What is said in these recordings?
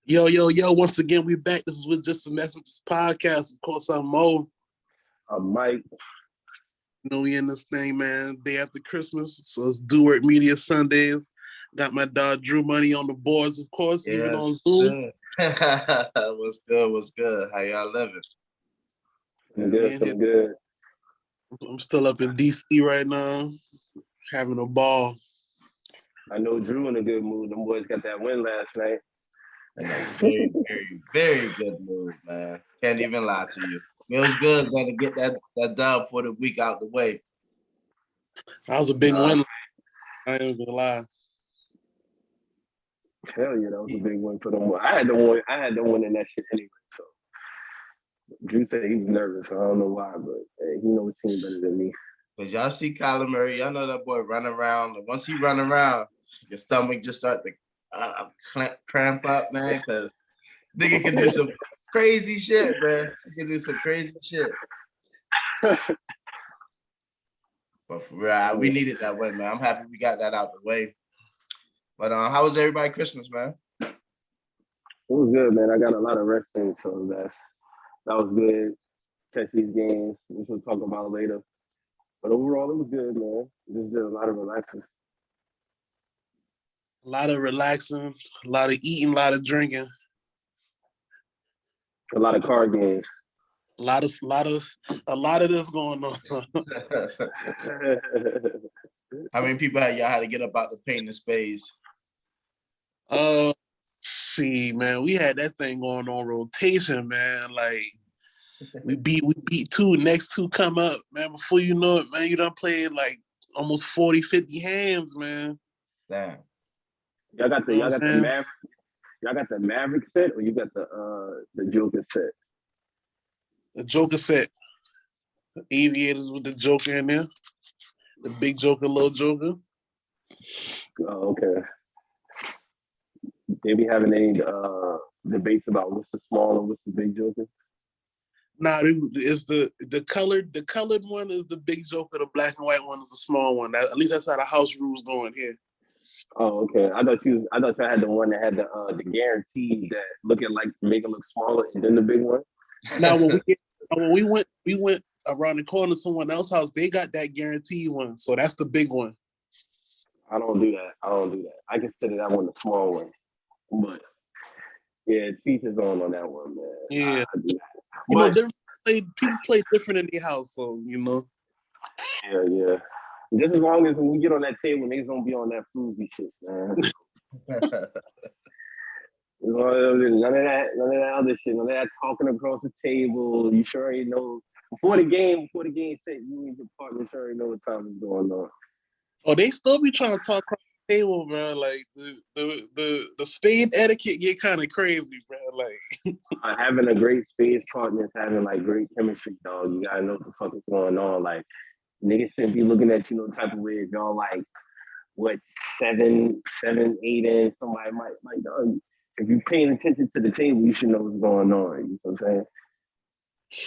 Yo, yo, yo, once again, we back. This is with Just the Messengers podcast. Of course, I'm Mo. I'm Mike. You know, we in this thing, man, day after Christmas. So it's Do Work Media Sundays. Got my dog Drew Money on the boards, of course, even on Zoom. What's good? What's good? How y'all living? I'm good, feeling good. I'm still up in DC right now, having a ball. I know Drew in a good mood. Them boys got that win last night. Very, very, very good move, man. Can't even lie to you. It was good, man, to get that dub for the week out the way. That was a big win. I ain't even gonna lie. Hell yeah, that was a big win for them. I had them win in that shit anyway. So Drew said he was nervous. I don't know why, but hey, he knows his team better than me. Cause y'all see Kyler Murray, y'all know that boy running around. Once he run around, your stomach just start to cramp up, man. Cause nigga can do some crazy shit, man. He can do some crazy shit. But for real, we needed that win, man. I'm happy we got that out the way. But how was everybody Christmas, man? It was good, man. I got a lot of rest in, so that was good. Catch these games, which we'll talk about later. But overall, it was good, man. Just did a lot of relaxing. A lot of relaxing, a lot of eating, a lot of drinking. A lot of card games. A lot of this going on. How many people y'all had to get up out the paint and spades? See, man, we had that thing going on rotation, man. Like we beat two, next two come up, man. Before you know it, man, you done played like almost 40, 50 hands, man. Damn. Y'all got the Maverick set, or you got the Joker set? The Joker set. The Aviators with the Joker in there. The big Joker, little Joker. Oh, okay. They be having any debates about what's the small and what's the big Joker? Nah, it's the colored one is the big Joker. The black and white one is the small one. At least that's how the house rules going here. Oh, okay. I thought you had the one that had the guarantee that make it look smaller, and then the big one. Now when we went around the corner to someone else's house, they got that guaranteed one. So that's the big one. I don't do that. I consider that one the small one. But yeah, teachers on that one, man. Yeah. You know, people play different in their house, so you know. Yeah. Just as long as when we get on that table, niggas don't be on that floozy shit, man. None of that other shit. None of that talking across the table. You sure ain't know before the game set. You and your partner sure ain't know what time is going on. Oh, they still be trying to talk across the table, bro. Like the spade etiquette get kind of crazy, bro. Like having a great spades partner is having like great chemistry, dog. You gotta know what the fuck is going on. Like niggas shouldn't be looking at you no type of way if y'all like what 7, 8 in. Somebody might dog. If you're paying attention to the table, you should know what's going on. You know what I'm saying?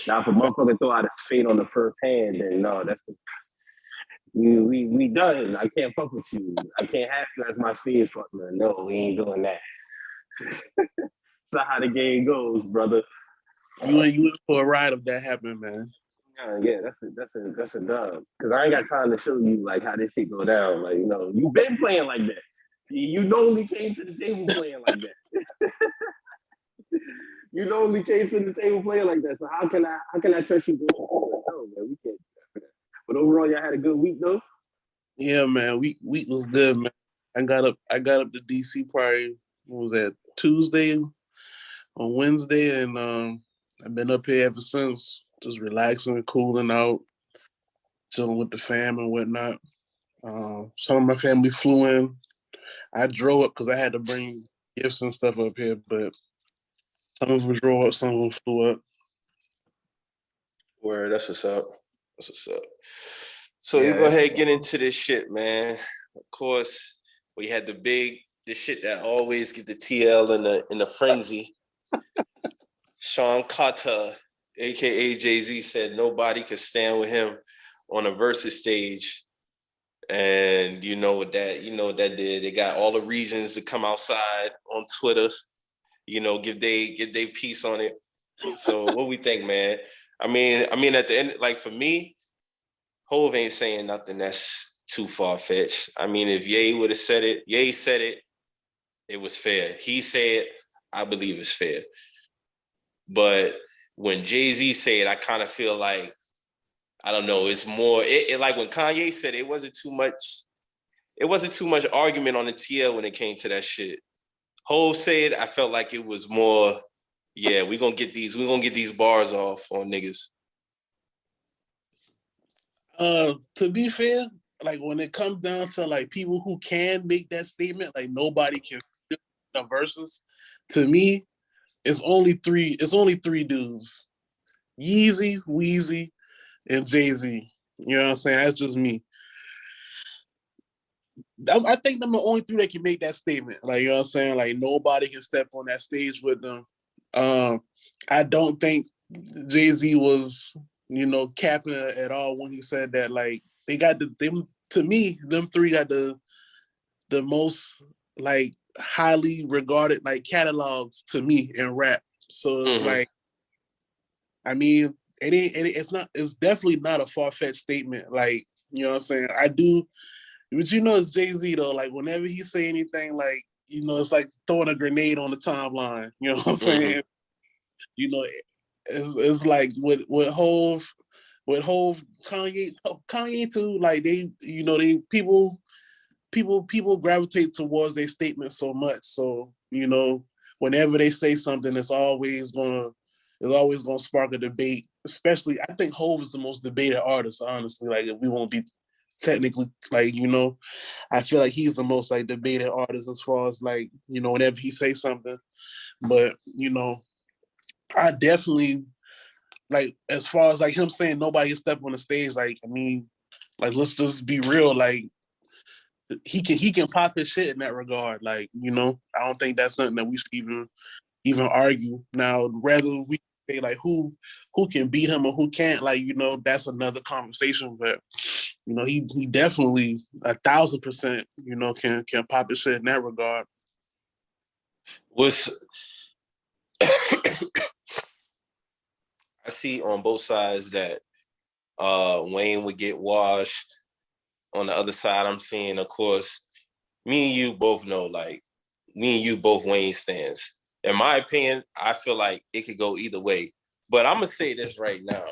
Now, if a motherfucker throw out a spade on the first hand, then no, that's we done. I can't fuck with you. I can't have you as my spades partner. No, we ain't doing that. That's how the game goes, brother. You in for a ride if that happened, man. Yeah, that's a dub. Cause I ain't got time to show you like how this shit go down. Like, you know, you've been playing like that. You normally came to the table playing like that. You normally came to the table playing like that. So how can I trust you? No, man, we can't do that for that. But overall, y'all had a good week though. Yeah, man. Week was good, man. I got up to DC probably what was that Tuesday on Wednesday, and I've been up here ever since, just relaxing, cooling out, chilling with the fam and whatnot. Some of my family flew in. I drove up because I had to bring gifts and stuff up here, but some of them drove up, some of them flew up. Word, that's what's up. So you go ahead and get into this shit, man. Of course, we had the shit that always get the TL in the frenzy. Sean Carter, aka Jay-Z, said nobody could stand with him on a Verzuz stage. And you know what that did. They got all the reasons to come outside on Twitter. give they piece on it. So what we think, man? I mean, at the end, like for me, Hov ain't saying nothing that's too far-fetched. I mean, if Ye would have said it, Ye said it, it was fair. He said, I believe it's fair. But when Jay-Z said, I kind of feel like, I don't know, it's more, it like when Kanye said it wasn't too much argument on the TL when it came to that shit. Hov said, I felt like it was more, yeah, we're gonna get these bars off on niggas. To be fair, like when it comes down to like people who can make that statement, like nobody can the verses. To me, it's only three dudes: Yeezy, Weezy, and Jay-Z. You know what I'm saying? That's just me. I think I'm the only three that can make that statement. Like, you know what I'm saying? Like nobody can step on that stage with them. I don't think Jay-Z was, capping at all when he said that. Like they got them three got the most like highly regarded like catalogs to me in rap. So it's like, I mean, it's definitely not a far-fetched statement. Like, you know what I'm saying? I do, but it's Jay-Z though. Like whenever he say anything, like, it's like throwing a grenade on the timeline. You know what I'm saying? It's like with Hov, Kanye too. Like people gravitate towards their statement so much. So whenever they say something, it's always gonna spark a debate. Especially, I think Hov is the most debated artist. Honestly, like if we won't be technically like I feel like he's the most like debated artist as far as like whenever he say something. But I definitely like as far as like him saying nobody can step on the stage. Like I mean, like let's just be real. Like he can pop his shit in that regard. Like I don't think that's nothing that we should even argue. Now, rather we say like who can beat him or who can't. Like that's another conversation. But he definitely 1,000% can pop his shit in that regard. I see on both sides that Wayne would get washed. On the other side, I'm seeing, of course, me and you both know, like, me and you both Wayne stands. In my opinion, I feel like it could go either way. But I'm going to say this right now.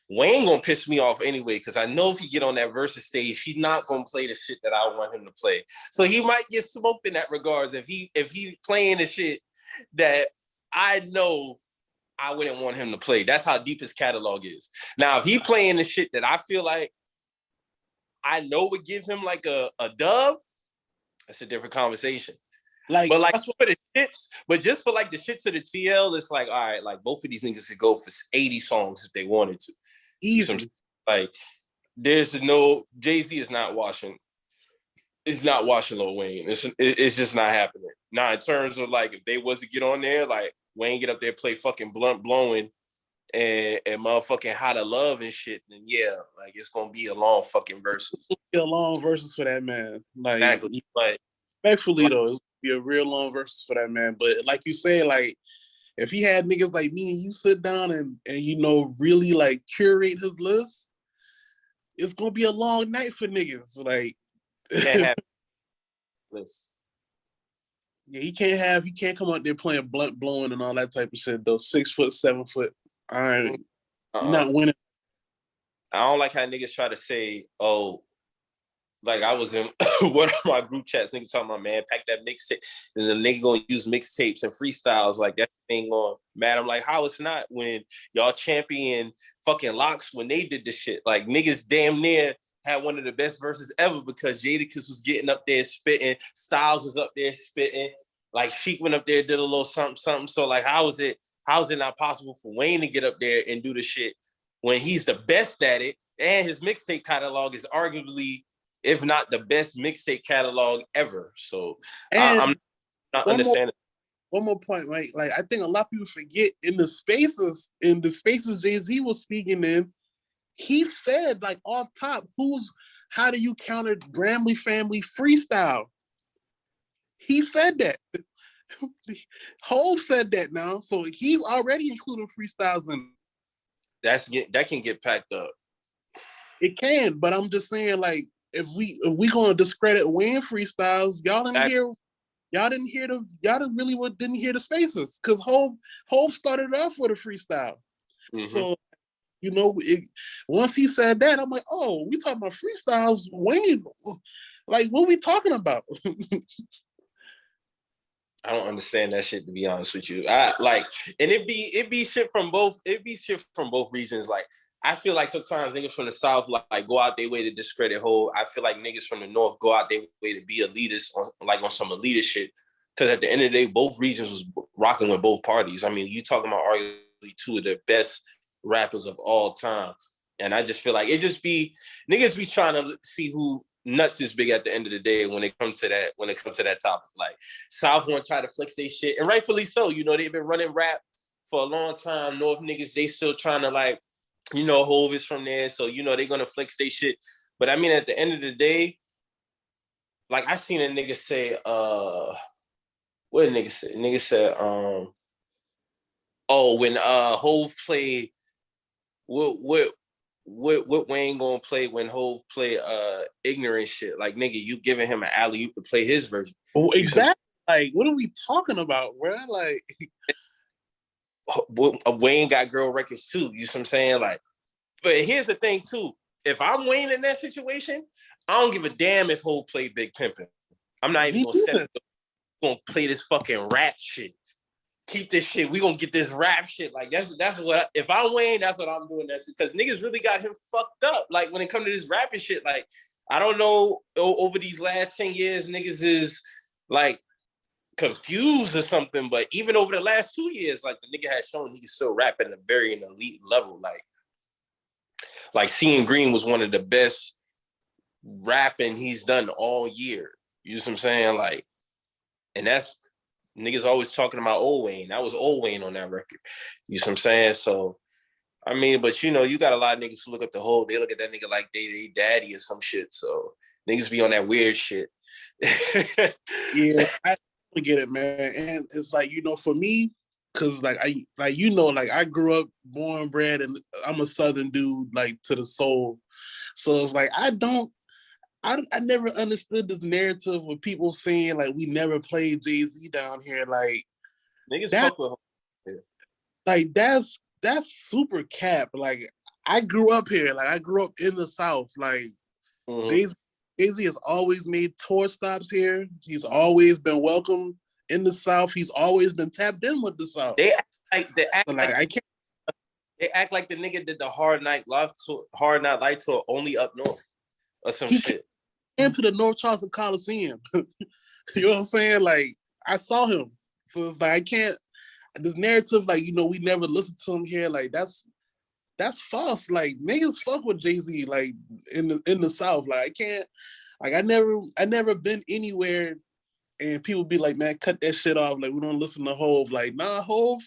Wayne going to piss me off anyway, because I know if he get on that Verzuz stage, he's not going to play the shit that I want him to play. So he might get smoked in that regards if he playing the shit that I know I wouldn't want him to play. That's how deep his catalog is. Now, if he playing the shit that I feel like I know would give him like a dub, that's a different conversation. But like for the shits, but just for like the shits of the TL, it's like, all right, like both of these niggas could go for 80 songs if they wanted to. Easily. Like there's no Jay-Z is not washing. It's not washing Lil Wayne. It's just not happening. Now in terms of like if they was to get on there, like Wayne get up there, play fucking Blunt Blowing and motherfucking How to Love and shit, then yeah, like it's gonna be a long fucking verses. A long verses for that man. Like exactly. Like respectfully though, it's gonna be a real long verses for that man. But like you say, like if he had niggas like me and you sit down and really like curate his list, it's gonna be a long night for niggas. Like can't have list. Yeah, he can't come out there playing Blunt Blowing and all that type of shit though. 6 foot, 7 foot. All right. You're not winning. I don't like how niggas try to say, oh, like I was in one of my group chats, niggas talking about, man, pack that mixtape. And the nigga gonna use mixtapes and freestyles like that thing on. Man, I'm like, how it's not when y'all champion fucking Locks when they did this shit. Like niggas damn near had one of the best verses ever because Jadakiss was getting up there spitting, Styles was up there spitting, like Sheik went up there, did a little something. So like, how is it not possible for Wayne to get up there and do the shit when he's the best at it and his mixtape catalog is arguably, if not the best mixtape catalog ever. So I'm not understanding. One more point, right? Like I think a lot of people forget in the spaces Jay-Z was speaking in, he said like off top, how do you counter Grammy family freestyle? He said that. Hove said that now, so he's already including freestyles in. That can get packed up. It can, but I'm just saying, like, if we gonna discredit Wayne freestyles, y'all didn't hear the spaces, because Hove started off with a freestyle. Mm-hmm. So once he said that, I'm like, oh, we talking about freestyles, Wayne. Like, what are we talking about? I don't understand that shit, to be honest with you. And it be shit from both regions. Like, I feel like sometimes niggas from the South like go out their way to discredit Hov. I feel like niggas from the North go out their way to be elitist on some elitist shit. Because at the end of the day, both regions was rocking with both parties. I mean, you talking about arguably two of the best rappers of all time. And I just feel like it just be niggas be trying to see who nuts is big at the end of the day when it comes to that topic. Like, South want to try to flex their shit, and rightfully so. They've been running rap for a long time. North niggas, they still trying to, like, Hov is from there, so they're gonna flex their shit. But I mean, at the end of the day, like, I seen a nigga say, what did nigga say? Nigga said, when Hov played, what Wayne gonna play when Hov play ignorant shit? Like, nigga, you giving him an alley-oop to play his version. Oh, exactly. Like, what are we talking about, bro? Like, Wayne got girl records too. You see what I'm saying? Like, but here's the thing too. If I'm Wayne in that situation, I don't give a damn if Hov play Big Pimpin'. I'm not even gonna play this fucking rap shit. Keep this shit. We gonna get this rap shit. Like, that's what. If I'm Wayne, that's what I'm doing. That's because niggas really got him fucked up. Like, when it comes to this rapping shit, like, I don't know, over these last 10 years, niggas is like confused or something. But even over the last 2 years, like, the nigga has shown he can still rap at a very elite level. Like Seeing Green was one of the best rapping he's done all year. You know what I'm saying? Like, and that's. Niggas always talking about old Wayne. That was old Wayne on that record. You know what I'm saying? So, I mean, but you got a lot of niggas who look up the whole, they look at that nigga like they daddy or some shit. So, niggas be on that weird shit. Yeah, I get it, man. And it's like, for me, because I grew up, born, bred, and I'm a Southern dude, like, to the soul. So it's like, I never understood this narrative with people saying, like, we never played Jay-Z down here. Like, niggas fuck with him. Like, that's super cap. Like, I grew up here. Like, I grew up in the South. Like, Jay-Z has always made tour stops here. He's always been welcome in the South. He's always been tapped in with the South. They act like the nigga did the Hard Night Live tour only up north or some shit. Into the North Charleston Coliseum. You know what I'm saying? Like, I saw him. So it's like, I can't, this narrative, like, we never listened to him here. Like, that's false. Like, niggas fuck with Jay-Z, like, in the South. Like, I can't, like, I never been anywhere and people be like, man, cut that shit off. Like, we don't listen to Hov. Like, nah, Hov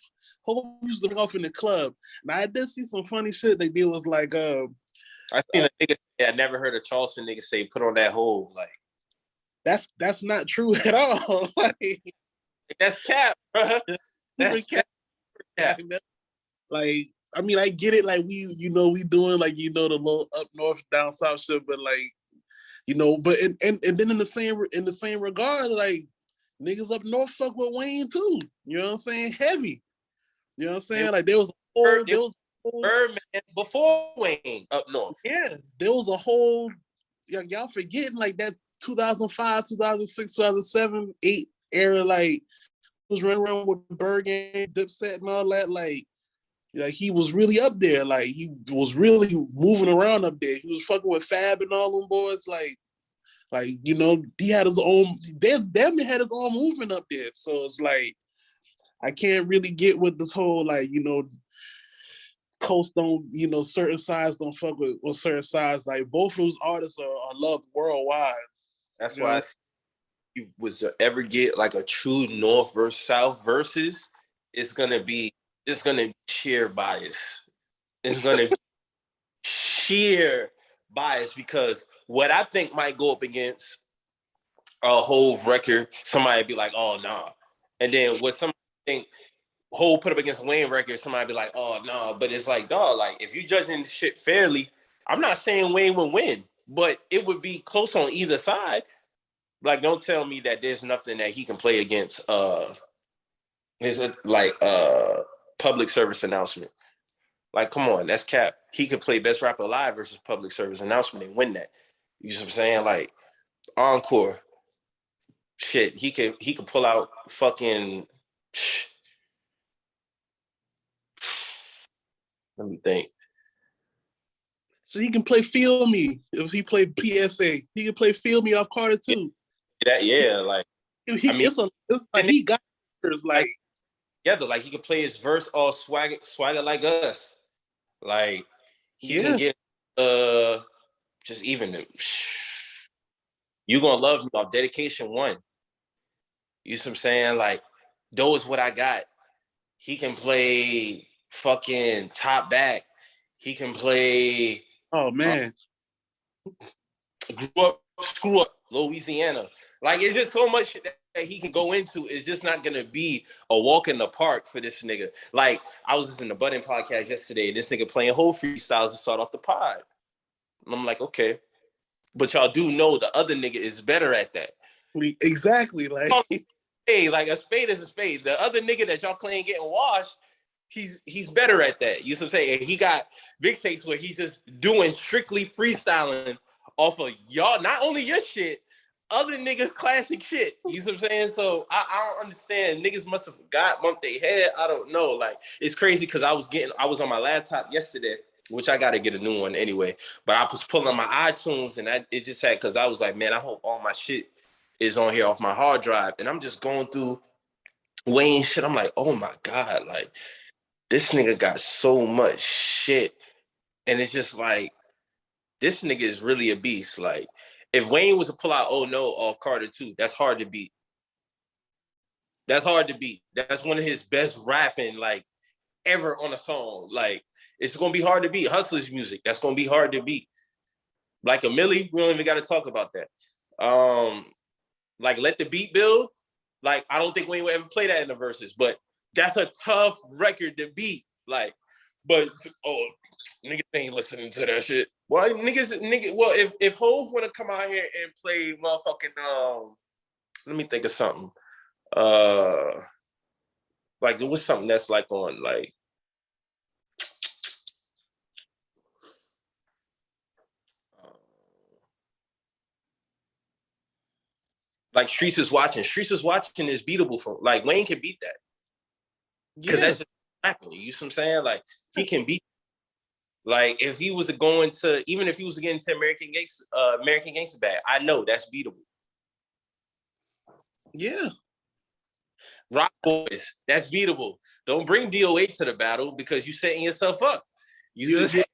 used to be off in the club. Now, I did see some funny shit. They did was like, I seen a nigga say, I never heard a Charleston nigga say, put on that Hov. Like, that's not true at all. Like, that's cap, bro. That's cap. Like, I mean, I get it. Like, we doing, like, the little up north, down south shit, but, like, but and then in the same regard, like, niggas up north fuck with Wayne too. You know what I'm saying? Heavy. You know what I'm saying? Like, there was Birdman before Wayne up north. Yeah, there was a whole, y'all forgetting, like, that 2005, 2006, 2007, 8 era, like, was running around with Berg and Dipset and all that. Like, he was really up there. Like, he was really moving around up there. He was fucking with Fab and all them boys. Like, he had his own, damn near had his own movement up there. So it's like, I can't really get with this whole, like, coast don't, certain sides don't fuck with certain sides. Like, both of those artists are loved worldwide. That's why you was to ever get like a true North versus South versus, it's gonna be sheer bias. It's gonna be sheer bias, because what I think might go up against a whole record, somebody be like, oh nah. And then what somebody think Hov put up against Wayne record, somebody be like, oh no, but it's like, dog, like if you judging shit fairly, I'm not saying Wayne would win, but it would be close on either side. Like, don't tell me that there's nothing that he can play against is it like public service announcement. Like, come on, that's cap. He could play Best Rapper Alive versus public service announcement and win that. You know what I'm saying? Like, encore. Shit, he could pull out fucking. Let me think. So he can play Feel Me if he played PSA. He can play Feel Me off Carter too. Like it's like he got like like he could play his verse all swagger like us. Like he can get just even You Gonna Love Me off Dedication 1. You know what I'm saying? Like, those what I got. He can play fucking Top Back. He can play oh man. Screw Up, Louisiana. Like, it's just so much that he can go into. It's just not gonna be a walk in the park for this nigga. Like, I was listening to Budding podcast yesterday, and this nigga playing whole freestyles to start off the pod. And I'm like, okay. But y'all do know the other nigga is better at that. Exactly. Like, hey, like a spade is a spade. The other nigga that y'all claim getting washed, he's better at that. You know what I'm saying? And he got big takes where he's just doing strictly freestyling off of y'all, not only your shit, other niggas' classic shit. You know what I'm saying? So I don't understand. Niggas must have forgot, bumped their head. I don't know. Like, it's crazy because I was on my laptop yesterday, which I got to get a new one anyway. But I was pulling my iTunes and it just had, because I was like, man, I hope all my shit is on here off my hard drive. And I'm just going through Wayne shit. I'm like, oh my God, like this nigga got so much shit. And it's just like, this nigga is really a beast. Like, if Wayne was to pull out Oh No off Carter 2, that's hard to beat. That's hard to beat. That's one of his best rapping, like, ever on a song. Like, it's gonna be hard to beat. Hustler's music, that's gonna be hard to beat. Like a Millie, we don't even gotta talk about that. Like Let the Beat Build, like I don't think Wayne would ever play that in the verses, but that's a tough record to beat. Like, but niggas ain't listening to that shit. Well, well, if Hov wanna come out here and play motherfucking let me think of something. Like there was something that's like on like Streets is Watching. Streets is Watching is beatable for, like, Wayne can beat that. Because that's just rapping. You see what I'm saying? Like, he can beat. Like, if he was going to, even if he was getting to American Gangster Bad, I know that's beatable. Yeah. Rock Boys, that's beatable. Don't bring DOA to the battle because you're setting yourself up. You're setting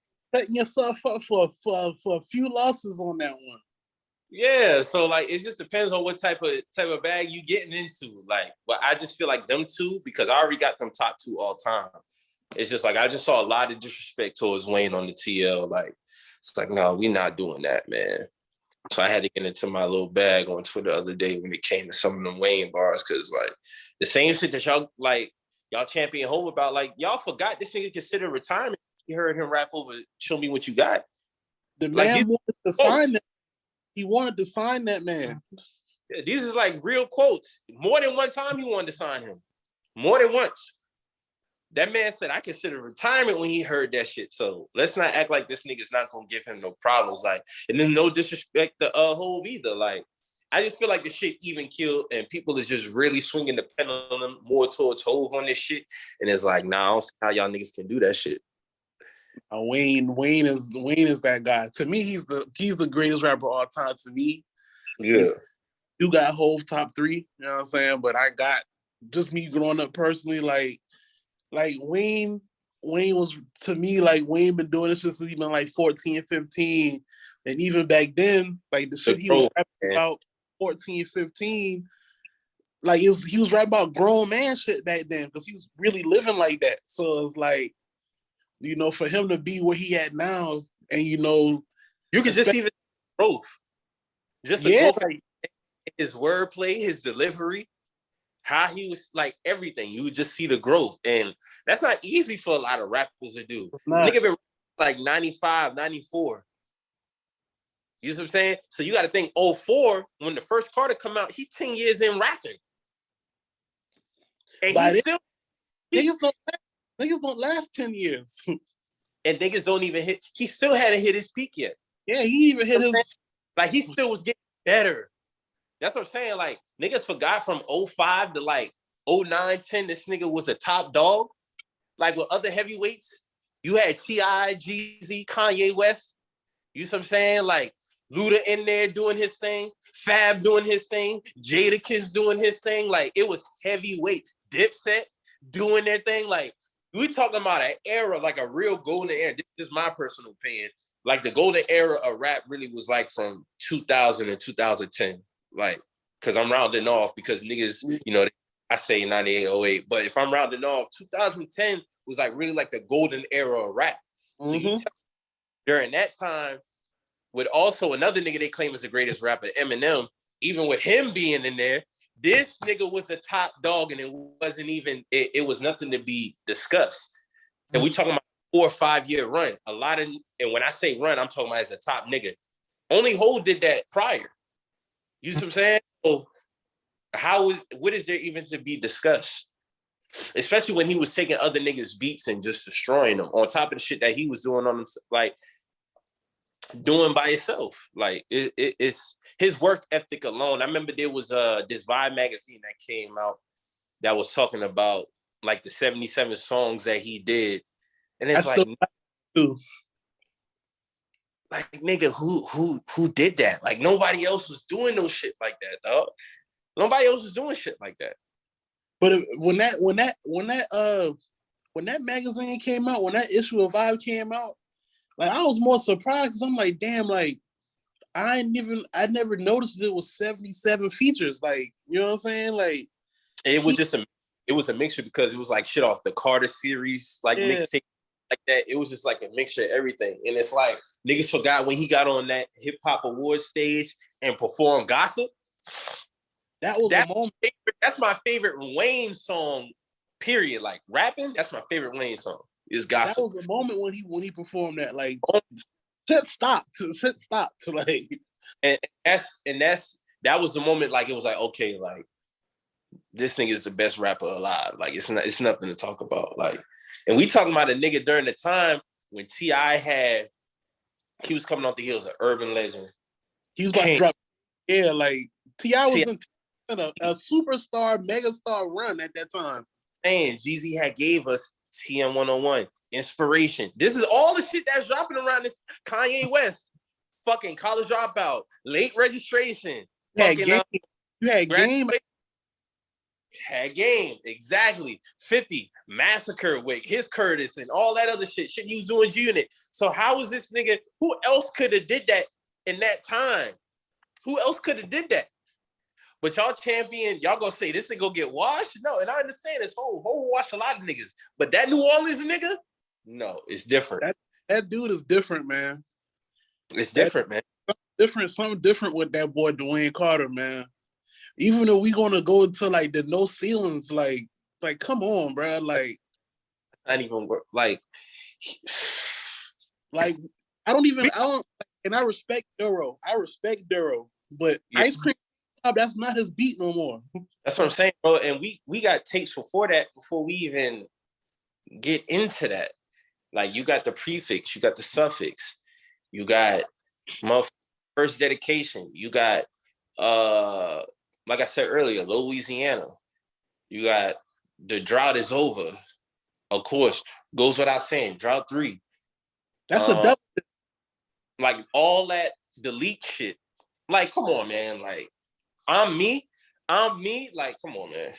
yourself up for a few losses on that one. Yeah, so like it just depends on what type of bag you getting into. Like, but I just feel like them two, because I already got them top two all time. It's just like I just saw a lot of disrespect towards Wayne on the TL. Like, it's like, no, we not doing that, man. So I had to get into my little bag on Twitter the other day when it came to some of them Wayne bars, because like the same shit that y'all champion Hov about, like y'all forgot this nigga considered retirement. You heard him rap over "Show Me What You Got." The man wanted to sign that. He wanted to sign that man. Yeah, these is like real quotes. More than one time he wanted to sign him. More than once. That man said, I consider retirement when he heard that shit. So let's not act like this nigga's not going to give him no problems. Like, and then no disrespect to Hov either. Like, I just feel like the shit even killed and people is just really swinging the pendulum more towards Hov on this shit. And it's like, nah, I don't see how y'all niggas can do that shit. Wayne is that guy. To me, he's the greatest rapper all time. To me, yeah. You got Hov top 3. You know what I'm saying? But I got just me growing up personally. Like Wayne was, to me, like Wayne been doing this since he's been like 14, 15, and even back then, like the shit he was rapping about 14, 15. Like he was rapping about grown man shit back then because he was really living like that. So it's like, you know, for him to be where he at now, and you know, you can just even growth, just the growth, like his wordplay, his delivery, how he was like everything. You would just see the growth. And that's not easy for a lot of rappers to do. Nigga been like 95, 94. You know what I'm saying? So you got to think 04, when the first Carter come out, he 10 years in rapping. And niggas don't last 10 years. And niggas don't even hit. He still hadn't hit his peak yet. Yeah, he even hit his. Like, he still was getting better. That's what I'm saying. Like, niggas forgot from 05 to like 09, 10, this nigga was a top dog. Like, with other heavyweights, you had T.I., Jeezy, Kanye West. You know what I'm saying? Like, Luda in there doing his thing, Fab doing his thing, Jadakiss doing his thing. Like, it was heavyweight. Dipset doing their thing. Like, we talking about an era, like a real golden era. This is my personal opinion. Like, the golden era of rap really was like from 2000 and 2010. Like, because I'm rounding off because niggas, you know, I say 98, 08. But if I'm rounding off, 2010 was like really like the golden era of rap. So you tell, during that time, with also another nigga they claim is the greatest rapper, Eminem, even with him being in there, this nigga was the top dog, and it wasn't even, it was nothing to be discussed. And we talking about 4 or 5 year run. A lot of, and when I say run, I'm talking about as a top nigga. Only Hov did that prior. You know what I'm saying? So what is there even to be discussed? Especially when he was taking other niggas' beats and just destroying them on top of the shit that he was doing on them, like doing by himself. Like it's his work ethic alone. I remember there was this Vibe magazine that came out that was talking about like the 77 songs that he did. And it's like nigga, who did that? Like nobody else was doing no shit like that, dog. Nobody else was doing shit like that. But when that magazine came out, when that issue of Vibe came out, like I was more surprised because I'm like, damn, like I never noticed it was 77 features. Like, you know what I'm saying? Like it was a mixture because it was like shit off the Carter series, like mixtape like that. It was just like a mixture of everything. And it's like niggas forgot when he got on that hip hop award stage and performed Gossip. That was a moment. That's my favorite Wayne song, period. Like rapping, that's my favorite Wayne song. Is Gossip. That was a moment when he performed that. Like shit stopped. Like and that was the moment. Like it was like, okay, like this nigga is the best rapper alive. Like it's nothing to talk about. Like, and we talking about a nigga during the time when T.I. he was coming off the heels of Urban Legend. He was about to drop. Yeah, like T.I. was in a superstar, megastar run at that time. And Jeezy had gave us TM 101, Inspiration. This is all the shit that's dropping around this. Kanye West, fucking College Dropout, Late Registration. You had Game. Had Game, exactly. 50, Massacre with his Curtis and all that other shit he was doing G-Unit. So how was this nigga, who else could have did that in that time? Who else could have did that? But y'all champion, y'all gonna say this ain't gonna get washed? No, and I understand this whole washed a lot of niggas. But that New Orleans nigga, no, it's different. That dude is different, man. It's different, man. Something different with that boy Dwayne Carter, man. Even though we gonna go into like the no ceilings, like come on, bro. Like not even work. Like I don't, and I respect Duro. But Ice Cream, that's not his beat no more. That's what I'm saying, bro. And we got tapes before we even get into that. Like you got the prefix, you got the suffix, you got my first dedication, you got like I said earlier, Louisiana, you got the drought is over. Of course, goes without saying, drought 3. That's a double. Like all that delete shit. Like, come on, man. Like, I'm me. Like, come on, man.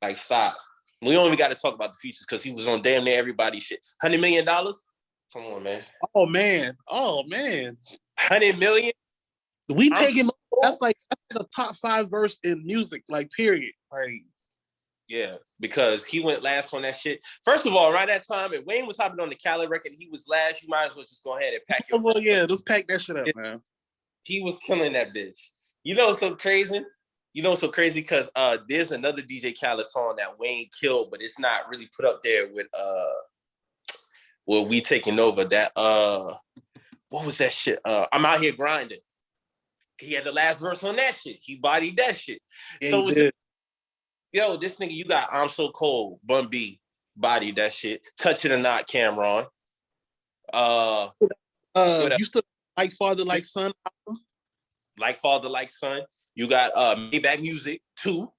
Like, stop. We don't even got to talk about the features because he was on damn near everybody's shit. $100 million? Come on, man. Oh man. 100 million? That's like a top 5 verse in music, like period. Like, yeah, because he went last on that shit. First of all, around that time, if Wayne was hopping on the Cali record, he was last. You might as well just go ahead and pack your. Yeah, just pack that shit up, man. He was killing that bitch. You know, so crazy. you know, so crazy because there's another DJ Khaled song that Wayne killed, but it's not really put up there with We Taking Over. That what was that shit? I'm Out Here Grinding. He had the last verse on that shit. He bodied that shit. Yeah, so he did. Yo, this nigga, you got I'm So Cold, Bun B, bodied that shit. Touch It or Not, Cameron. You still Like Father Like Son album? Like Father Like Son. You got Maybach Music 2.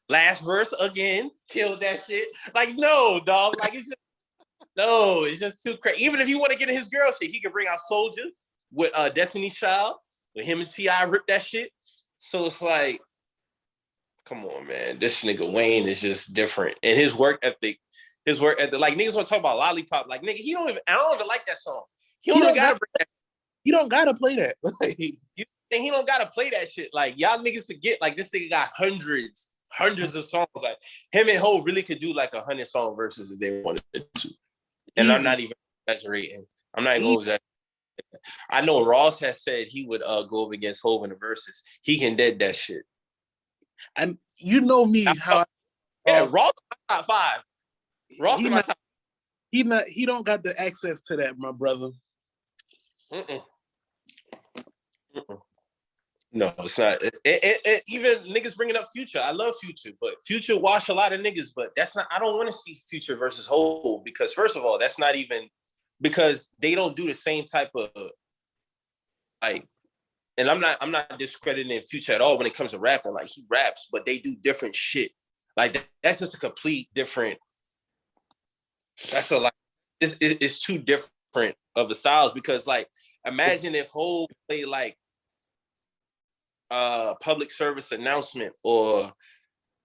Last verse again, killed that shit. Like, no, dog. Like, it's just too crazy. Even if you want to get in his girl shit, he can bring out Soldier with Destiny's Child, with him and T.I. rip that shit. So it's like, come on, man. This nigga Wayne is just different. And his work ethic, like niggas want to talk about Lollipop. Like, nigga, I don't even like that song. He don't gotta bring that. You don't gotta play that. And he don't gotta play that shit. Like, y'all niggas forget, like, this nigga got hundreds of songs. Like, him and Ho really could do like 100 song verses if they wanted to. And I'm not even exaggerating. I'm not even exaggerating. I know Ross has said he would go up against Hov in the verses. He can dead that shit. And you know me, Ross top 5. Ross in my top. He don't got the access to that, my brother. No, it's not. Even niggas bringing up Future. I love Future, but Future washed a lot of niggas. But that's not. I don't want to see Future versus Hov because first of all, that's not even because they don't do the same type of like. And I'm not discrediting Future at all when it comes to rapping. Like he raps, but they do different shit. Like that's just a complete different. That's a like. It's too different of the styles because like imagine if Hov played like public service announcement or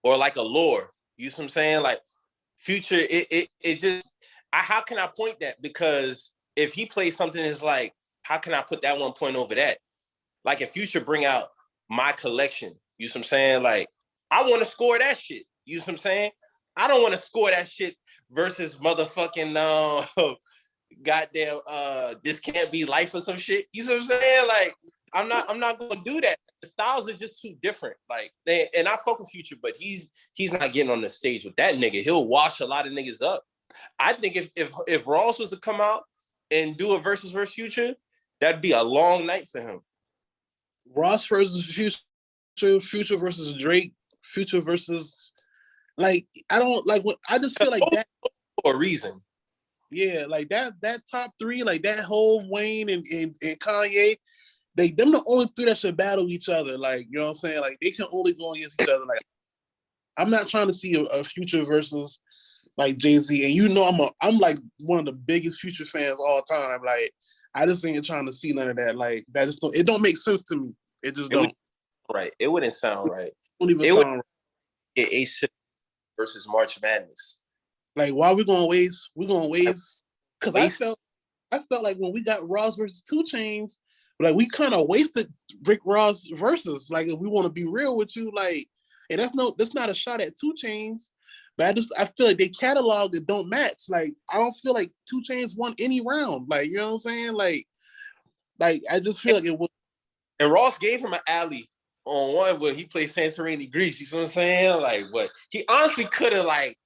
like a lore. You know what I'm saying? Like Future, it just how can I point that? Because if he plays something that's like, how can I put that 1 point over that? Like if Future bring out My Collection, you know what I'm saying? Like I want to score that shit. You know what I'm saying? I don't want to score that shit versus motherfucking goddamn This Can't Be Life or some shit. You know what I'm saying? Like I'm not gonna do that. The styles are just too different. Like and I fuck with Future, but he's not getting on the stage with that nigga. He'll wash a lot of niggas up. I think if Ross was to come out and do a versus Future, that'd be a long night for him. Ross versus Future, Future versus Drake, Future versus like I don't like what I just feel like that for a reason. Yeah, like that top 3, like that whole Wayne and Kanye. Them the only 3 that should battle each other. Like, you know what I'm saying? Like, they can only go against each other. Like, I'm not trying to see a Future versus like Jay-Z. And you know, I'm like one of the biggest Future fans all time. Like, I just ain't trying to see none of that. Like, that just it don't make sense to me. It just don't. Right. It wouldn't sound right. It wouldn't even sound right. A6 versus March Madness. Like, why we gonna waste? We're gonna waste because I felt like when we got Ross versus 2 Chainz. Like we kind of wasted Rick Ross versus. Like if we want to be real with you, like, and that's not a shot at 2 Chainz, but I feel like they catalog that don't match. Like I don't feel like 2 Chainz won any round. Like you know what I'm saying? Like I just feel like it was. And Ross gave him an alley on one where he played Santorini Greece. You know what I'm saying? Like what he honestly could have like.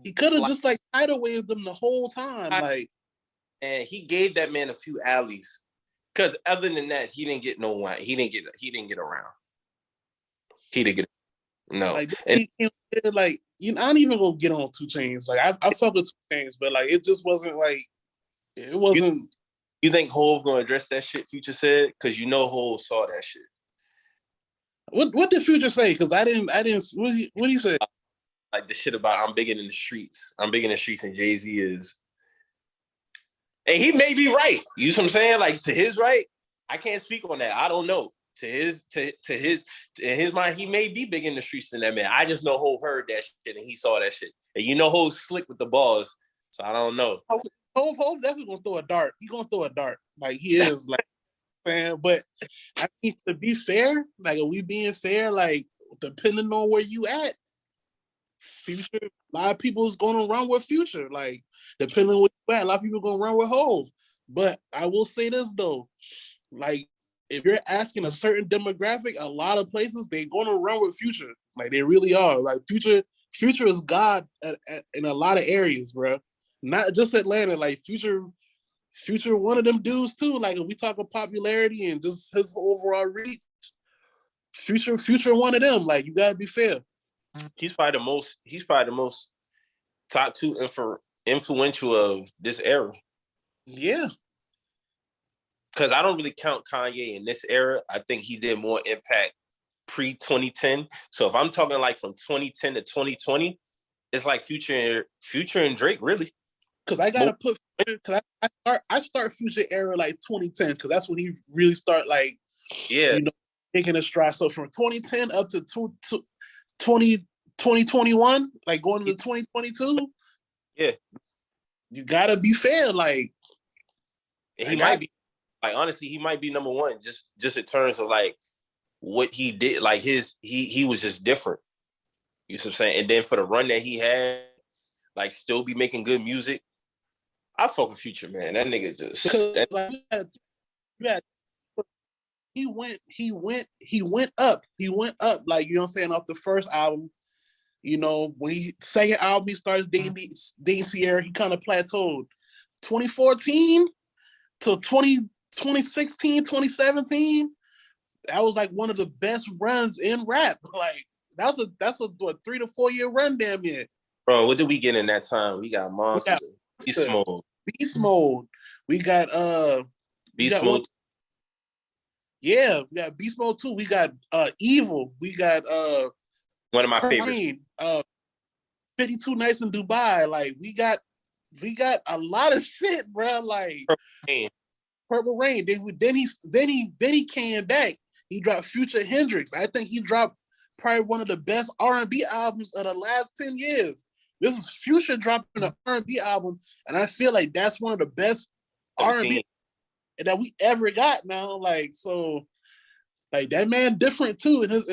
He could have just like tidal waved them the whole time. Like, and he gave that man a few alleys. Because other than that, he didn't get no one. He didn't get around. He didn't get no. Like, like you know, I don't even gonna get on 2 Chainz. Like I fuck with 2 Chainz, but like it just wasn't like it wasn't. You think Hov gonna address that shit Future said? Because you know Hov saw that shit. What did Future say? Because I didn't. What did he say? Like the shit about I'm bigger in the streets. I'm bigger in the streets, and Jay-Z is. And he may be right. You know what I'm saying? Like to his right, I can't speak on that. I don't know. To his mind, he may be big in the streets than that man. I just know Hov heard that shit and he saw that shit. And you know Hov's slick with the balls, so I don't know. Hov definitely gonna throw a dart. He gonna throw a dart. Like he is like man. But I mean to be fair, like are we being fair? Like depending on where you at, Future, a lot of people is gonna run with Future. Like depending on where you at, a lot of people gonna run with Hov. But I will say this though, like if you're asking a certain demographic, a lot of places they're gonna run with Future. Like they really are. Like Future is God in a lot of areas, bro. Not just Atlanta. Like Future, one of them dudes too. Like if we talk about popularity and just his overall reach, Future, one of them. Like you gotta be fair. He's probably the most. He's probably the most top two influential of this era. Yeah. Because I don't really count Kanye in this era. I think he did more impact pre-2010. So if I'm talking like from 2010 to 2020, it's like Future and Drake, really. Because I gotta put, because I start Future era like 2010, because that's when he really start like, taking a stride. So from 2010 up to 2021, like going into 2022, you gotta be fair. Like he might be, like honestly, he might be number one just in terms of like what he did. Like he was just different. You know what I'm saying? And then for the run that he had, like still be making good music. I fuck with Future, man. That nigga just he went up. Like, you know what I'm saying, off the first album. You know, when he second album he starts dating Sierra, he kind of plateaued. 2014 to 2016, 2017, that was like one of the best runs in rap. Like that's a 3 to 4 year run, damn near. Bro, what did we get in that time? We got Monster, Beast Mode. We got Beast Mode. Yeah, we got Beast Mode 2. We got Evil. We got one of my favorites. 52 Nights in Dubai. Like we got a lot of shit, bro. Like Purple Rain. Then he came back. He dropped Future Hendrix. I think he dropped probably one of the best R&B albums of the last 10 years. This is Future dropping an R&B album, and I feel like that's one of the best R&B that we ever got now. Like, so, like that man different too in his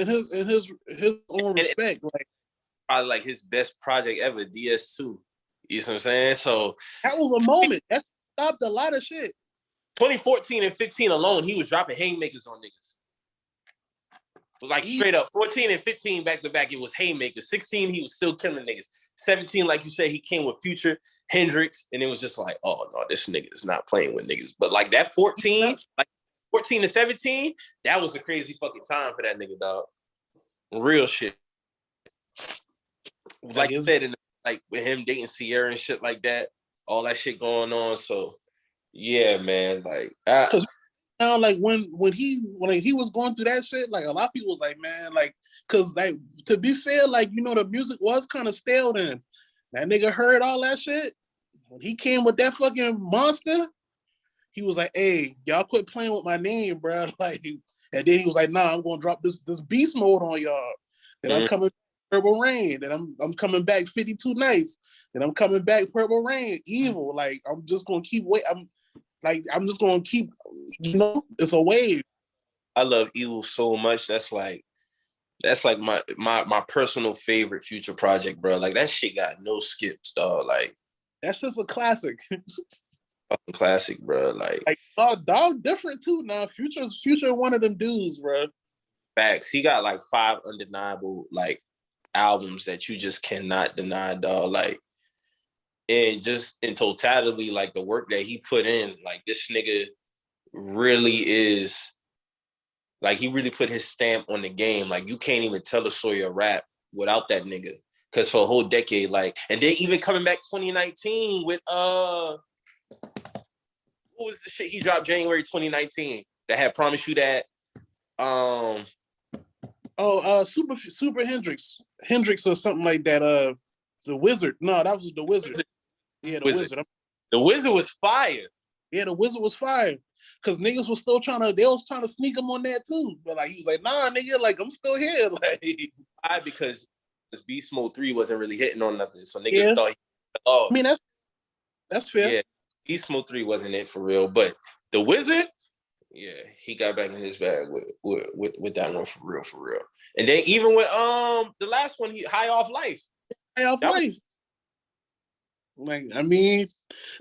own respect. Like probably like his best project ever, DS2. You know what I'm saying? So that was a moment. That stopped a lot of shit. 2014 and 15 alone, he was dropping haymakers on niggas. Like straight up, 14 and 15 back to back, it was haymakers. 16, he was still killing niggas. 17, like you said, he came with Future, Hendrix, and it was just like, oh no, this nigga is not playing with niggas. But like that 14, like 14 to 17, that was a crazy fucking time for that nigga, dog. Real shit. Like you said, like with him dating Sierra and shit like that, all that shit going on. So yeah, man, like now, like when he was going through that shit, like a lot of people was like, man, like, cause like to be fair, like, you know, the music was kind of stale then. That nigga heard all that shit. When he came with that fucking Monster, he was like, hey, y'all quit playing with my name, bro. Like, and then he was like, nah, I'm gonna drop this Beast Mode on y'all. Then I'm coming Purple Rain. Then I'm coming back 52 Nights. Then I'm coming back Purple Rain, Evil. Like, I'm just gonna keep I'm just gonna keep, you know, it's a wave. I love Evil so much. That's like my personal favorite Future project, bro. Like that shit got no skips, dog. Like that's just a classic. Fucking classic, bro. Like dog different too now. Future one of them dudes, bro. Facts. He got like 5 undeniable like albums that you just cannot deny, dog. Like, and just in totality, like the work that he put in, like this nigga really is, like he really put his stamp on the game. Like you can't even tell a story of rap without that nigga. Cause for a whole decade, like, and then even coming back 2019 with what was the shit he dropped January 2019 that had Promise You That? Super Hendrix or something like that. The Wizard. No, that was the Wizard. Yeah, the Wizard. The Wizard was fire. Yeah, the Wizard was fire. Cause niggas was still trying to sneak him on that too. But like he was like, nah, nigga, like I'm still here. Like why? Because this Beast Mode 3 wasn't really hitting on nothing. So niggas thought I mean that's fair. Yeah, Beast Mode 3 wasn't it for real. But the Wizard, yeah, he got back in his bag with that one for real. And then even with the last one, High Off Life. Like, I mean,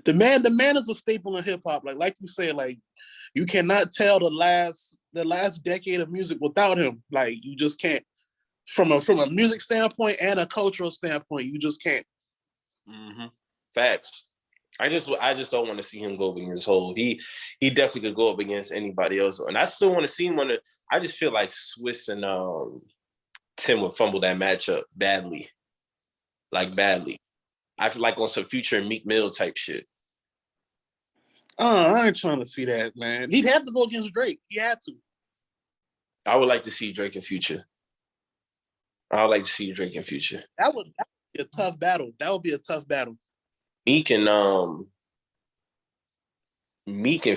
the man is a staple in hip hop. Like you said, like you cannot tell the last last decade of music without him. Like you just can't. From a music standpoint and a cultural standpoint, you just can't. Mm-hmm. Facts. I just don't want to see him go up against Hov. He definitely could go up against anybody else, and I still want to see him on the. I just feel like Swiss and Tim would fumble that matchup badly, like badly. I feel like on some Future and Meek Mill type shit. I ain't trying to see that, man. He'd have to go against Drake. He had to. I would like to see Drake and Future. I would like to see Drake and Future. That would be a tough battle. That would be a tough battle. Meek and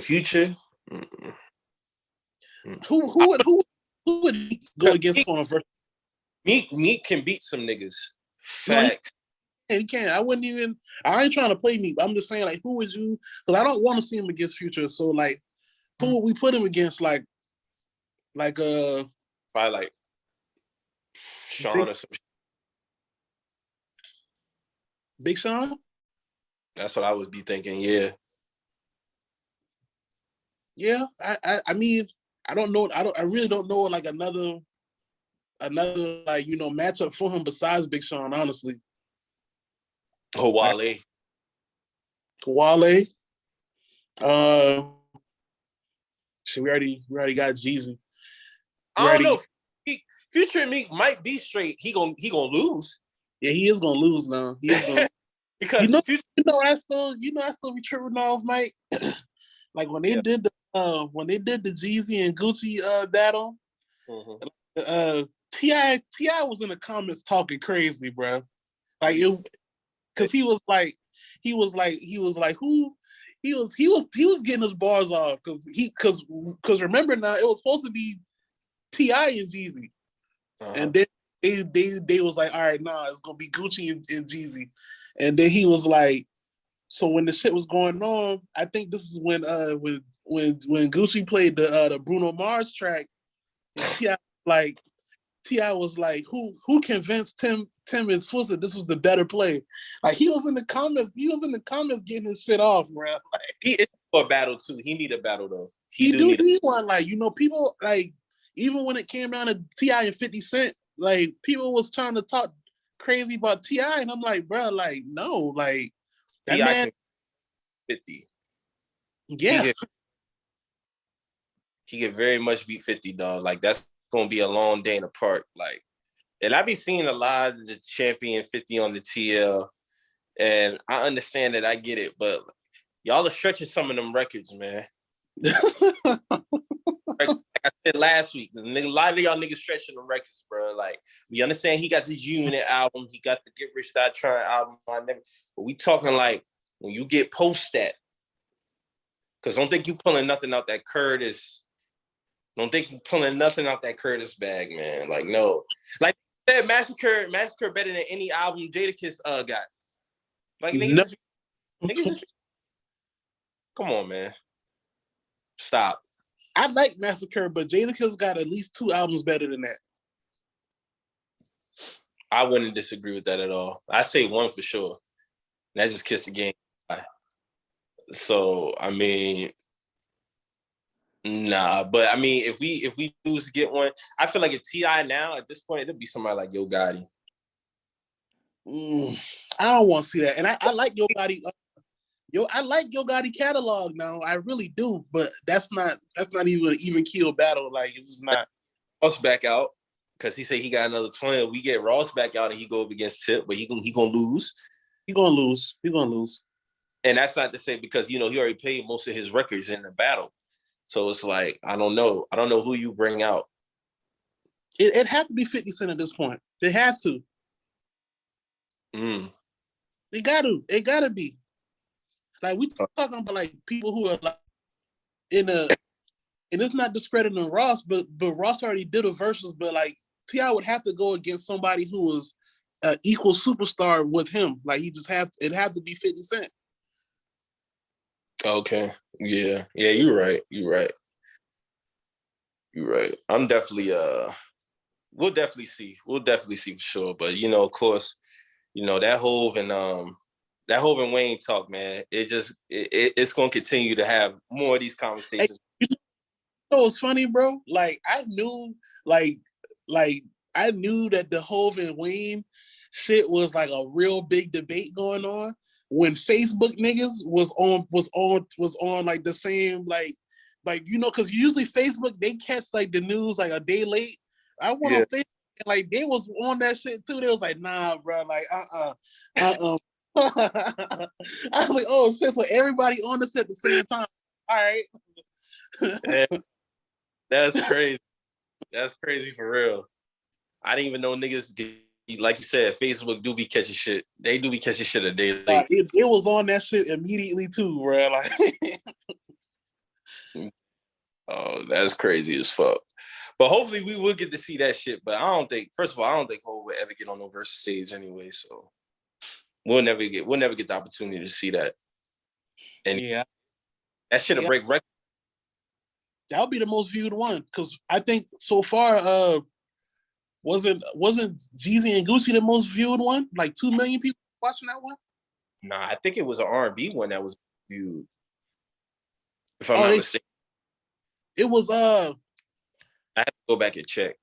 Future. Mm-mm. Who would go against on a verse? Meek can beat some niggas. Fact. No, he can't. I ain't trying to play Meek. I'm just saying, like, who would you? Because I don't want to see him against Future. So, like, who would we put him against? Like probably like Sean or some. Big Sean. That's what I would be thinking. Yeah. Yeah. I mean, I don't know. I really don't know like another like matchup for him besides Big Sean. Honestly. Oh, Wale. Wale. Shit, we already got Jeezy. I don't know. Future and Meek might be straight. He gonna lose. Yeah, he is gonna lose now. He is gonna because I still be tripping off, Mike. Like when they did the Jeezy and Gucci battle, T.I. was in the comments talking crazy, bro. Like because he was like who he was getting his bars off because remember now it was supposed to be T.I. and Jeezy. And then they was like, all right, nah, it's gonna be Gucci and Jeezy. And then he was like, so when the shit was going on, I think this is when Gucci played the Bruno Mars track, and T.I. was like, who convinced Tim and Swizzer this was the better play? Like he was in the comments getting his shit off, bro. Like, he is for a battle too. He need a battle though. He do need one. Like, people like even when it came down to T.I. and 50 Cent, like people was trying to talk crazy about T.I. and I'm like, bro, like no, like that T.I. man 50. Yeah. He could very much beat 50, dog. Like that's gonna be a long day in the park. Like, and I be seeing a lot of the champion 50 on the TL, and I understand that, I get it, but y'all are stretching some of them records, man. Like I said last week, a lot of y'all niggas stretching them records, bro. Like we understand he got this Unit album, he got the Get Rich Die Trying album, but we talking like when you get post that, because don't think you pulling nothing out that Curtis. Don't think you pulling nothing out that Curtis bag, man. Like no, like that Massacre better than any album Jadakiss got. Like niggas, just come on, man. Stop. I like Massacre, but Jadakiss got at least 2 albums better than that. I wouldn't disagree with that at all. I say 1 for sure. That's just Kiss the Game. So I mean, nah. But I mean, if we lose to get one, I feel like if T.I. now at this point, it'll be somebody like Yo Gotti. I don't want to see that, and I like Yo Gotti. I like Yo Gotti catalog now. I really do, but that's not even an even keel battle. Like it's just not. Ross back out because he said he got another 20. We get Ross back out and he go up against Tip, but he gonna lose. He gonna lose. And that's not to say because he already paid most of his records in the battle. So it's like I don't know who you bring out. It had to be 50 Cent at this point. It has to. It gotta be. Like we talking about like people who are like and it's not discrediting Ross, but Ross already did a versus, but like T.I. would have to go against somebody who was an equal superstar with him. Like it had to be 50 Cent. Okay. Yeah. You're right. I'm definitely we'll definitely see for sure. But of course, that Hov and Wayne talk, man. It's gonna continue to have more of these conversations. know what's funny, bro? Like I knew, like I knew that the Hove and Wayne shit was like a real big debate going on when Facebook niggas was on like the same like you know because usually Facebook they catch like the news like a day late. I went on Yeah. Facebook and like they was on that shit too. They was like, nah, bro, like I was like, oh shit, so everybody on this at the same time. All right. Yeah, that's crazy. That's crazy for real. I didn't even know niggas like you said, Facebook do be catching shit. They do be catching shit a day late. It was on that shit immediately too, bro. Like, Oh, that's crazy as fuck. But hopefully we will get to see that shit. But I don't think, first of all, I don't think Hov will ever get on no Verzuz stage anyway. So we'll never get the opportunity to see that. And yeah, that shit'll break records. that'll be the most viewed one because I think so far, wasn't Jeezy and Gucci the most viewed one? Like 2 million people watching that one. Nah, I think it was an R&B one that was viewed. If I'm Oh, not mistaken. it was I have to go back and check.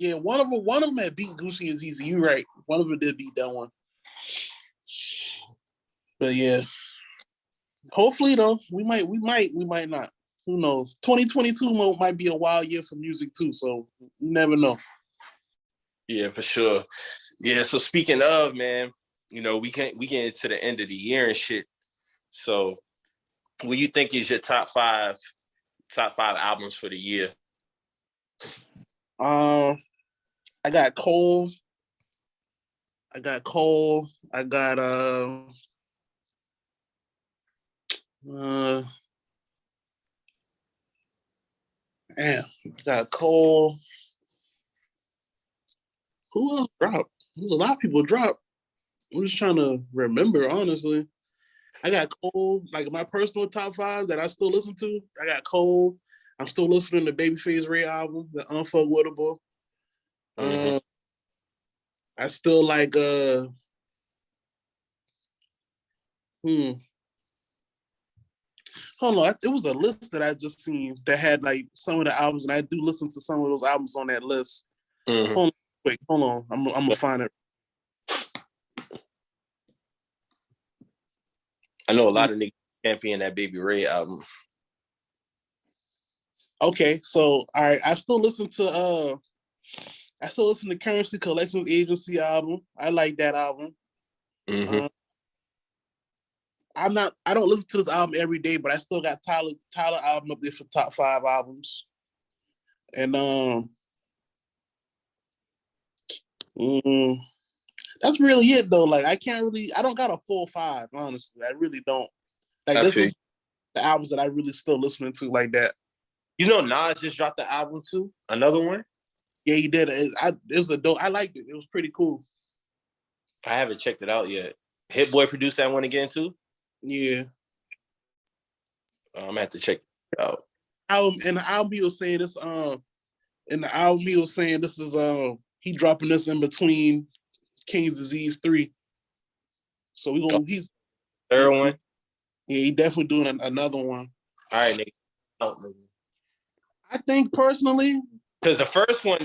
yeah, one of them had beat Gucci and Jeezy. You right, one of them did beat that one. But yeah, hopefully though, we might not. Who knows? 2022 might be a wild year for music too. So you never know. Yeah, for sure. Yeah. So speaking of, man, you know, we get into the end of the year and shit. So what do you think is your top five albums for the year? I got Cole. I got damn, got Cole. Who else dropped? There's a lot of people dropped. I'm just trying to remember, honestly. I got Cole, like my personal top five that I still listen to. I got Cole. I'm still listening to Babyface Ray album, the Unfuckwittable. Mm-hmm. I still like hold on. It was a list that I just seen that had like some of the albums, and I do listen to some of those albums on that list. Mm-hmm. Hold on. I'm gonna find it. I know a lot of niggas champion that Baby Ray album. Okay, so all right, I still listen to Currency Collections Agency album. I like that album. Mm-hmm. I don't listen to this album every day, but I still got Tyler album up there for top 5 albums. And that's really it though. Like I don't got a full 5, honestly. I really don't. Like this is the albums that I really still listening to like that. You know, Nas just dropped the album too. Another one. Yeah, he did. It was a dope. I liked it. It was pretty cool. I haven't checked it out yet. Hit Boy produced that one again too. Yeah. I'm gonna have to check it out. The album he was saying this. In the album he was saying this is he dropping this in between King's Disease 3. So he's third one. Yeah, he definitely doing another one. All right, nigga. I think personally, because the first one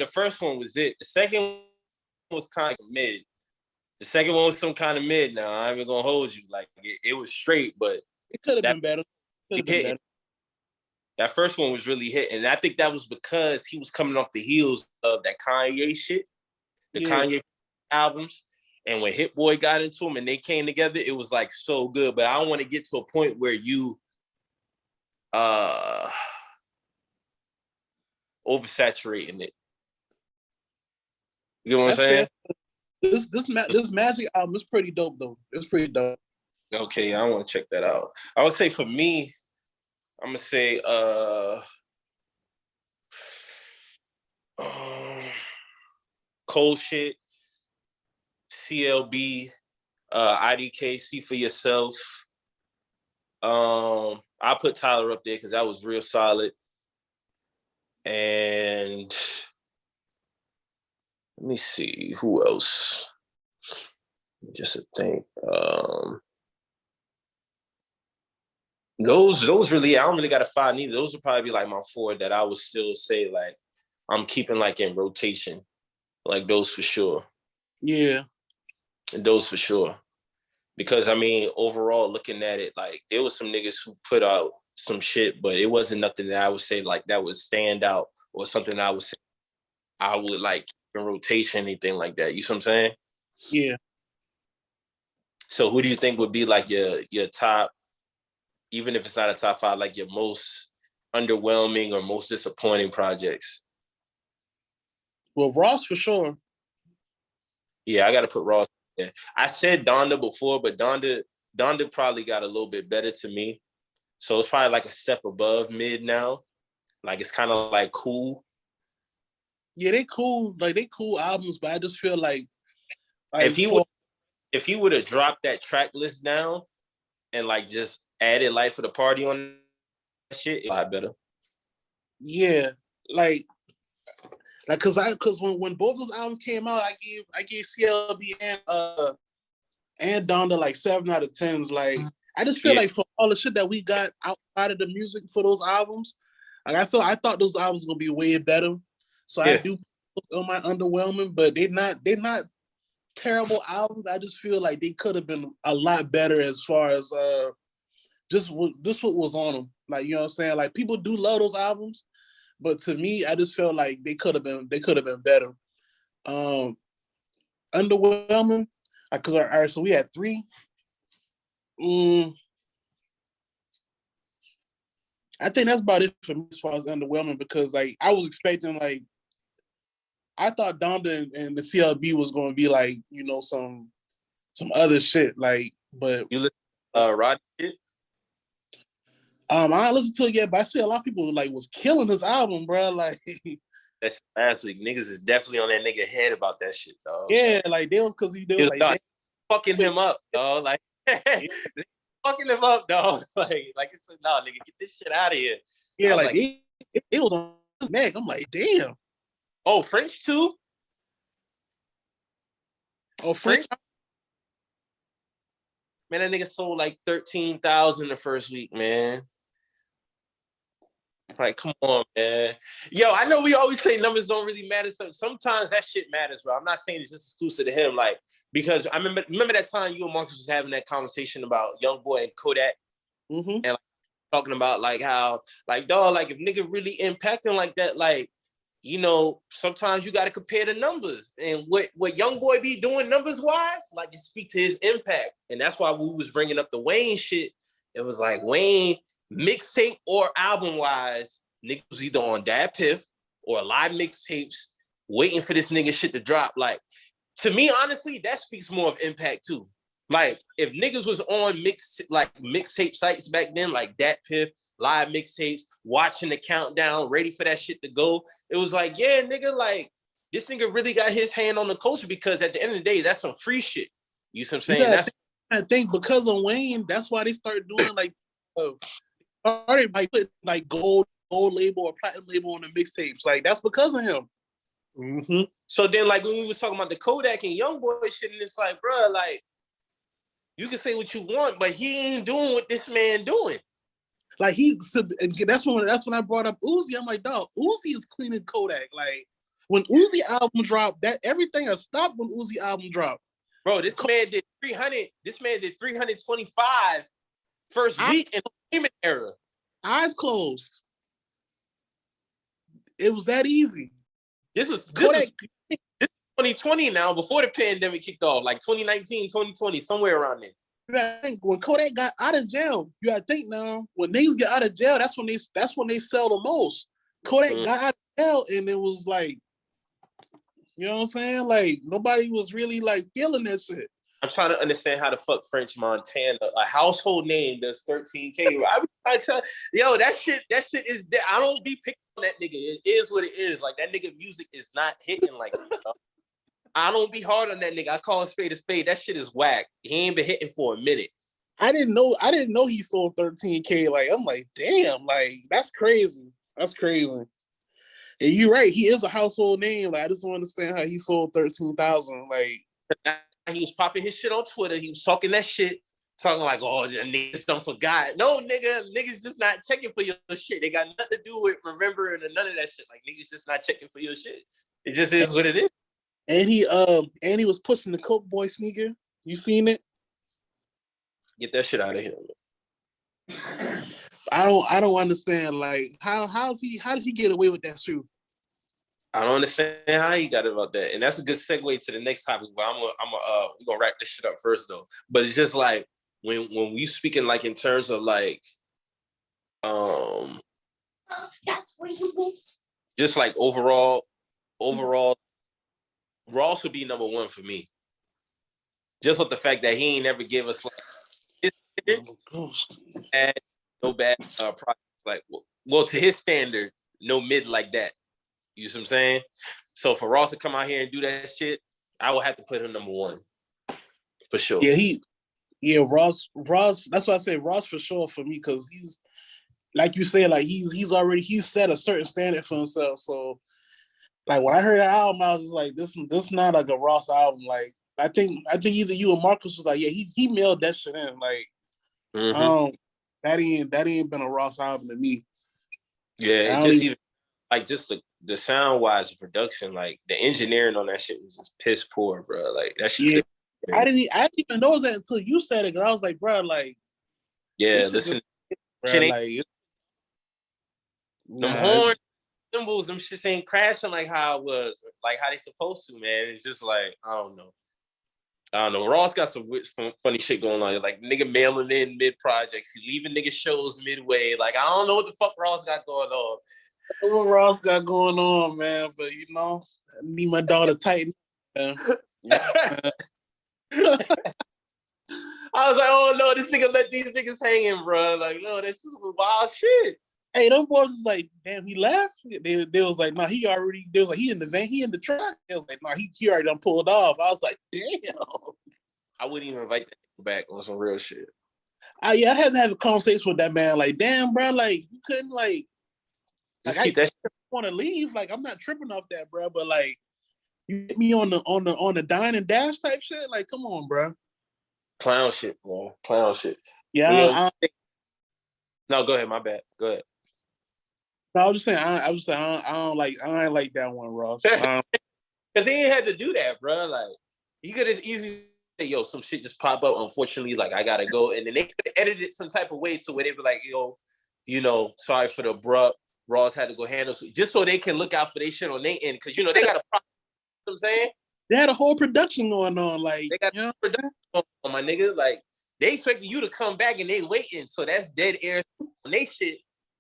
was it. The second one was kind of mid. The second one was some kind of mid. Now I'm even gonna hold you. Like it was straight, but it could have been better. That first one was really hit, and I think that was because he was coming off the heels of that Kanye shit, Kanye albums. And when Hit Boy got into him and they came together, it was like so good. But I don't want to get to a point where you oversaturating it. You know what I'm saying? Fair. This Magic album is pretty dope though. It's pretty dope. Okay, I want to check that out. I would say for me, I'm gonna say Cold Shit, CLB, IDK, See for Yourself. I put Tyler up there because that was real solid. And let me see who else. Just to think. Those really, I don't really got a 5 neither. Those would probably be like my 4 that I would still say like I'm keeping like in rotation. Like those for sure. Yeah. Those for sure. Because I mean, overall, looking at it, like there was some niggas who put out some shit, but it wasn't nothing that I would say like that would stand out or something I would say I would like in rotation, anything like that. You see what I'm saying? Yeah. So who do you think would be like your top, even if it's not a top 5, like your most underwhelming or most disappointing projects? Well, Ross for sure. Yeah, I gotta put Ross there. I said Donda before, but Donda probably got a little bit better to me. So it's probably like a step above mid now. Like it's kind of like cool. Yeah, they cool. Like they cool albums, but I just feel like if he would have dropped that track list down and like just added Life of the Party on that shit, a lot better. Yeah, like cause when both those albums came out, I gave CLB and Donda like 7 out of 10s. Like I just feel like for all the shit that we got outside of the music for those albums, like I thought those albums were gonna be way better. So I do put on my underwhelming, but they're not terrible albums. I just feel like they could have been a lot better as far as just what was on them. Like, you know what I'm saying? Like people do love those albums, but to me, I just felt like they could have been better. Underwhelming. Because all right, so we had 3. I think that's about it for me as far as underwhelming, because like I was expecting, like I thought Donda and the CLB was going to be like, you know, some other shit, like, but you listen to Rodgers shit? I don't listen to it yet, but I see a lot of people like was killing this album, bro. Like that's last week. Niggas is definitely on that nigga head about that shit, dog. Yeah, like they was because he was like fucking him up, dog. Like fucking him up, dog. Like it's no, nigga, get this shit out of here. Yeah, like it was on his neck. I'm like, damn. Oh, French too? Oh, French. Man, that nigga sold like 13,000 the first week, man. Like, come on, man. Yo, I know we always say numbers don't really matter. Sometimes that shit matters, bro. I'm not saying it's just exclusive to him. Like, because I remember that time you and Marcus was having that conversation about Youngboy and Kodak. Mm-hmm. And like, talking about like how, like, dog, like if nigga really impacting like that, like, you know, sometimes you got to compare the numbers. And what Youngboy be doing numbers-wise, like, it speak to his impact. And that's why we was bringing up the Wayne shit. It was like, Wayne, mixtape or album-wise, niggas was either on Dad Piff or live mixtapes waiting for this nigga shit to drop. Like, to me, honestly, that speaks more of impact, too. Like, if niggas was on mixtape sites back then, like Dat Piff, live mixtapes, watching the countdown, ready for that shit to go, it was like, yeah, nigga, like, this nigga really got his hand on the culture, because at the end of the day, that's some free shit. You see what I'm saying? I think because of Wayne, that's why they started doing like started like putting like gold label or platinum label on the mixtapes. Like that's because of him. Mm-hmm. So then, like, when we was talking about the Kodak and Youngboy shit, and it's like, bro, like, you can say what you want, but he ain't doing what this man doing. Like that's when I brought up Uzi. I'm like, dog, Uzi is cleaning Kodak. Like when Uzi album dropped, that everything has stopped when Uzi album dropped. Bro, this man did 300. This man did 325 first week in the payment era. Eyes closed. It was that easy. This was 2020 now, before the pandemic kicked off, like 2019, 2020, somewhere around there. I think when Kodak got out of jail, you gotta think now, when niggas get out of jail, that's when they sell the most. Kodak got out of jail, and it was like, you know what I'm saying? Like nobody was really like feeling that shit. I'm trying to understand how the fuck French Montana, a household name, does 13K. I tell yo, that shit is there. I don't be picking on that nigga. It is what it is. Like that nigga music is not hitting like that. I don't be hard on that nigga. I call a spade a spade. That shit is whack. He ain't been hitting for a minute. I didn't know he sold 13K. Like, I'm like, damn, like, that's crazy. That's crazy. And you're right. He is a household name. Like, I just don't understand how he sold 13,000. Like, he was popping his shit on Twitter. He was talking that shit. talking like, oh, the niggas don't forgot. No, niggas just not checking for your shit. They got nothing to do with remembering or none of that shit. Like niggas just not checking for your shit. It just is what it is. And he was pushing the Coke Boy sneaker. You seen it? Get that shit out of here. I don't understand. Like how did he get away with that shoe? I don't understand how he got about that. And that's a good segue to the next topic. But we're gonna wrap this shit up first though. But it's just like when we speaking like in terms of like just like overall, Ross would be number one for me. Just with the fact that he ain't never give us like and no bad product, like well to his standard, no mid like that. You see what I'm saying? So for Ross to come out here and do that shit, I would have to put him number one. For sure. Yeah, Ross, that's why I say Ross for sure for me, because he's like you said, like he's set a certain standard for himself. So like when I heard that album, I was just like, this not like a Ross album. Like I think either you or Marcus was like, yeah, he mailed that shit in. Like that ain't been a Ross album to me. Yeah, it just even like just the sound wise production, like the engineering on that shit was just piss poor, bro. Like that shit. Yeah, I didn't even know that until you said it, because I was like, bro, like yeah, listen, bro, like them horn cymbals, them shits ain't crashing like how it was, like how they supposed to, man. It's just like I don't know. Ross got some funny shit going on. Like nigga mailing in mid projects, he leaving nigga shows midway. Like I don't know what the fuck Ross got going on. What Ross got going on, man? But you know, I need my daughter tighten. Man. I was like, oh no, this nigga let these niggas hanging, bro. Like, no, that's just wild shit. Hey, them boys was like, damn, he left. They was like, nah, he already. They was like, he in the van, he in the truck. They was like, nah, he already done pulled off. I was like, damn. I wouldn't even invite that back on some real shit. I had to have a conversation with that man. Like, damn, bro, like you couldn't like. Just like, keep that. Want to leave? Like, I'm not tripping off that, bro. But like, you hit me on the dine and dash type shit. Like, come on, bro. Clown shit, bro. Clown shit. Yeah. No, go ahead. My bad. Go ahead. No, I was just saying. I don't like that one, Ross. Because he ain't had to do that, bro. Like he could have easily say, "Yo, some shit just pop up. Unfortunately, like I gotta go," and then they could edit it some type of way to where they be like, "Yo, you know, sorry for the abrupt. Ross had to go handle just so they can look out for their shit on their end, because you know they got a problem." You know what I'm saying? They had a whole production going on, like they got production on, my nigga. Like they expecting you to come back and they waiting, so that's dead air on they shit.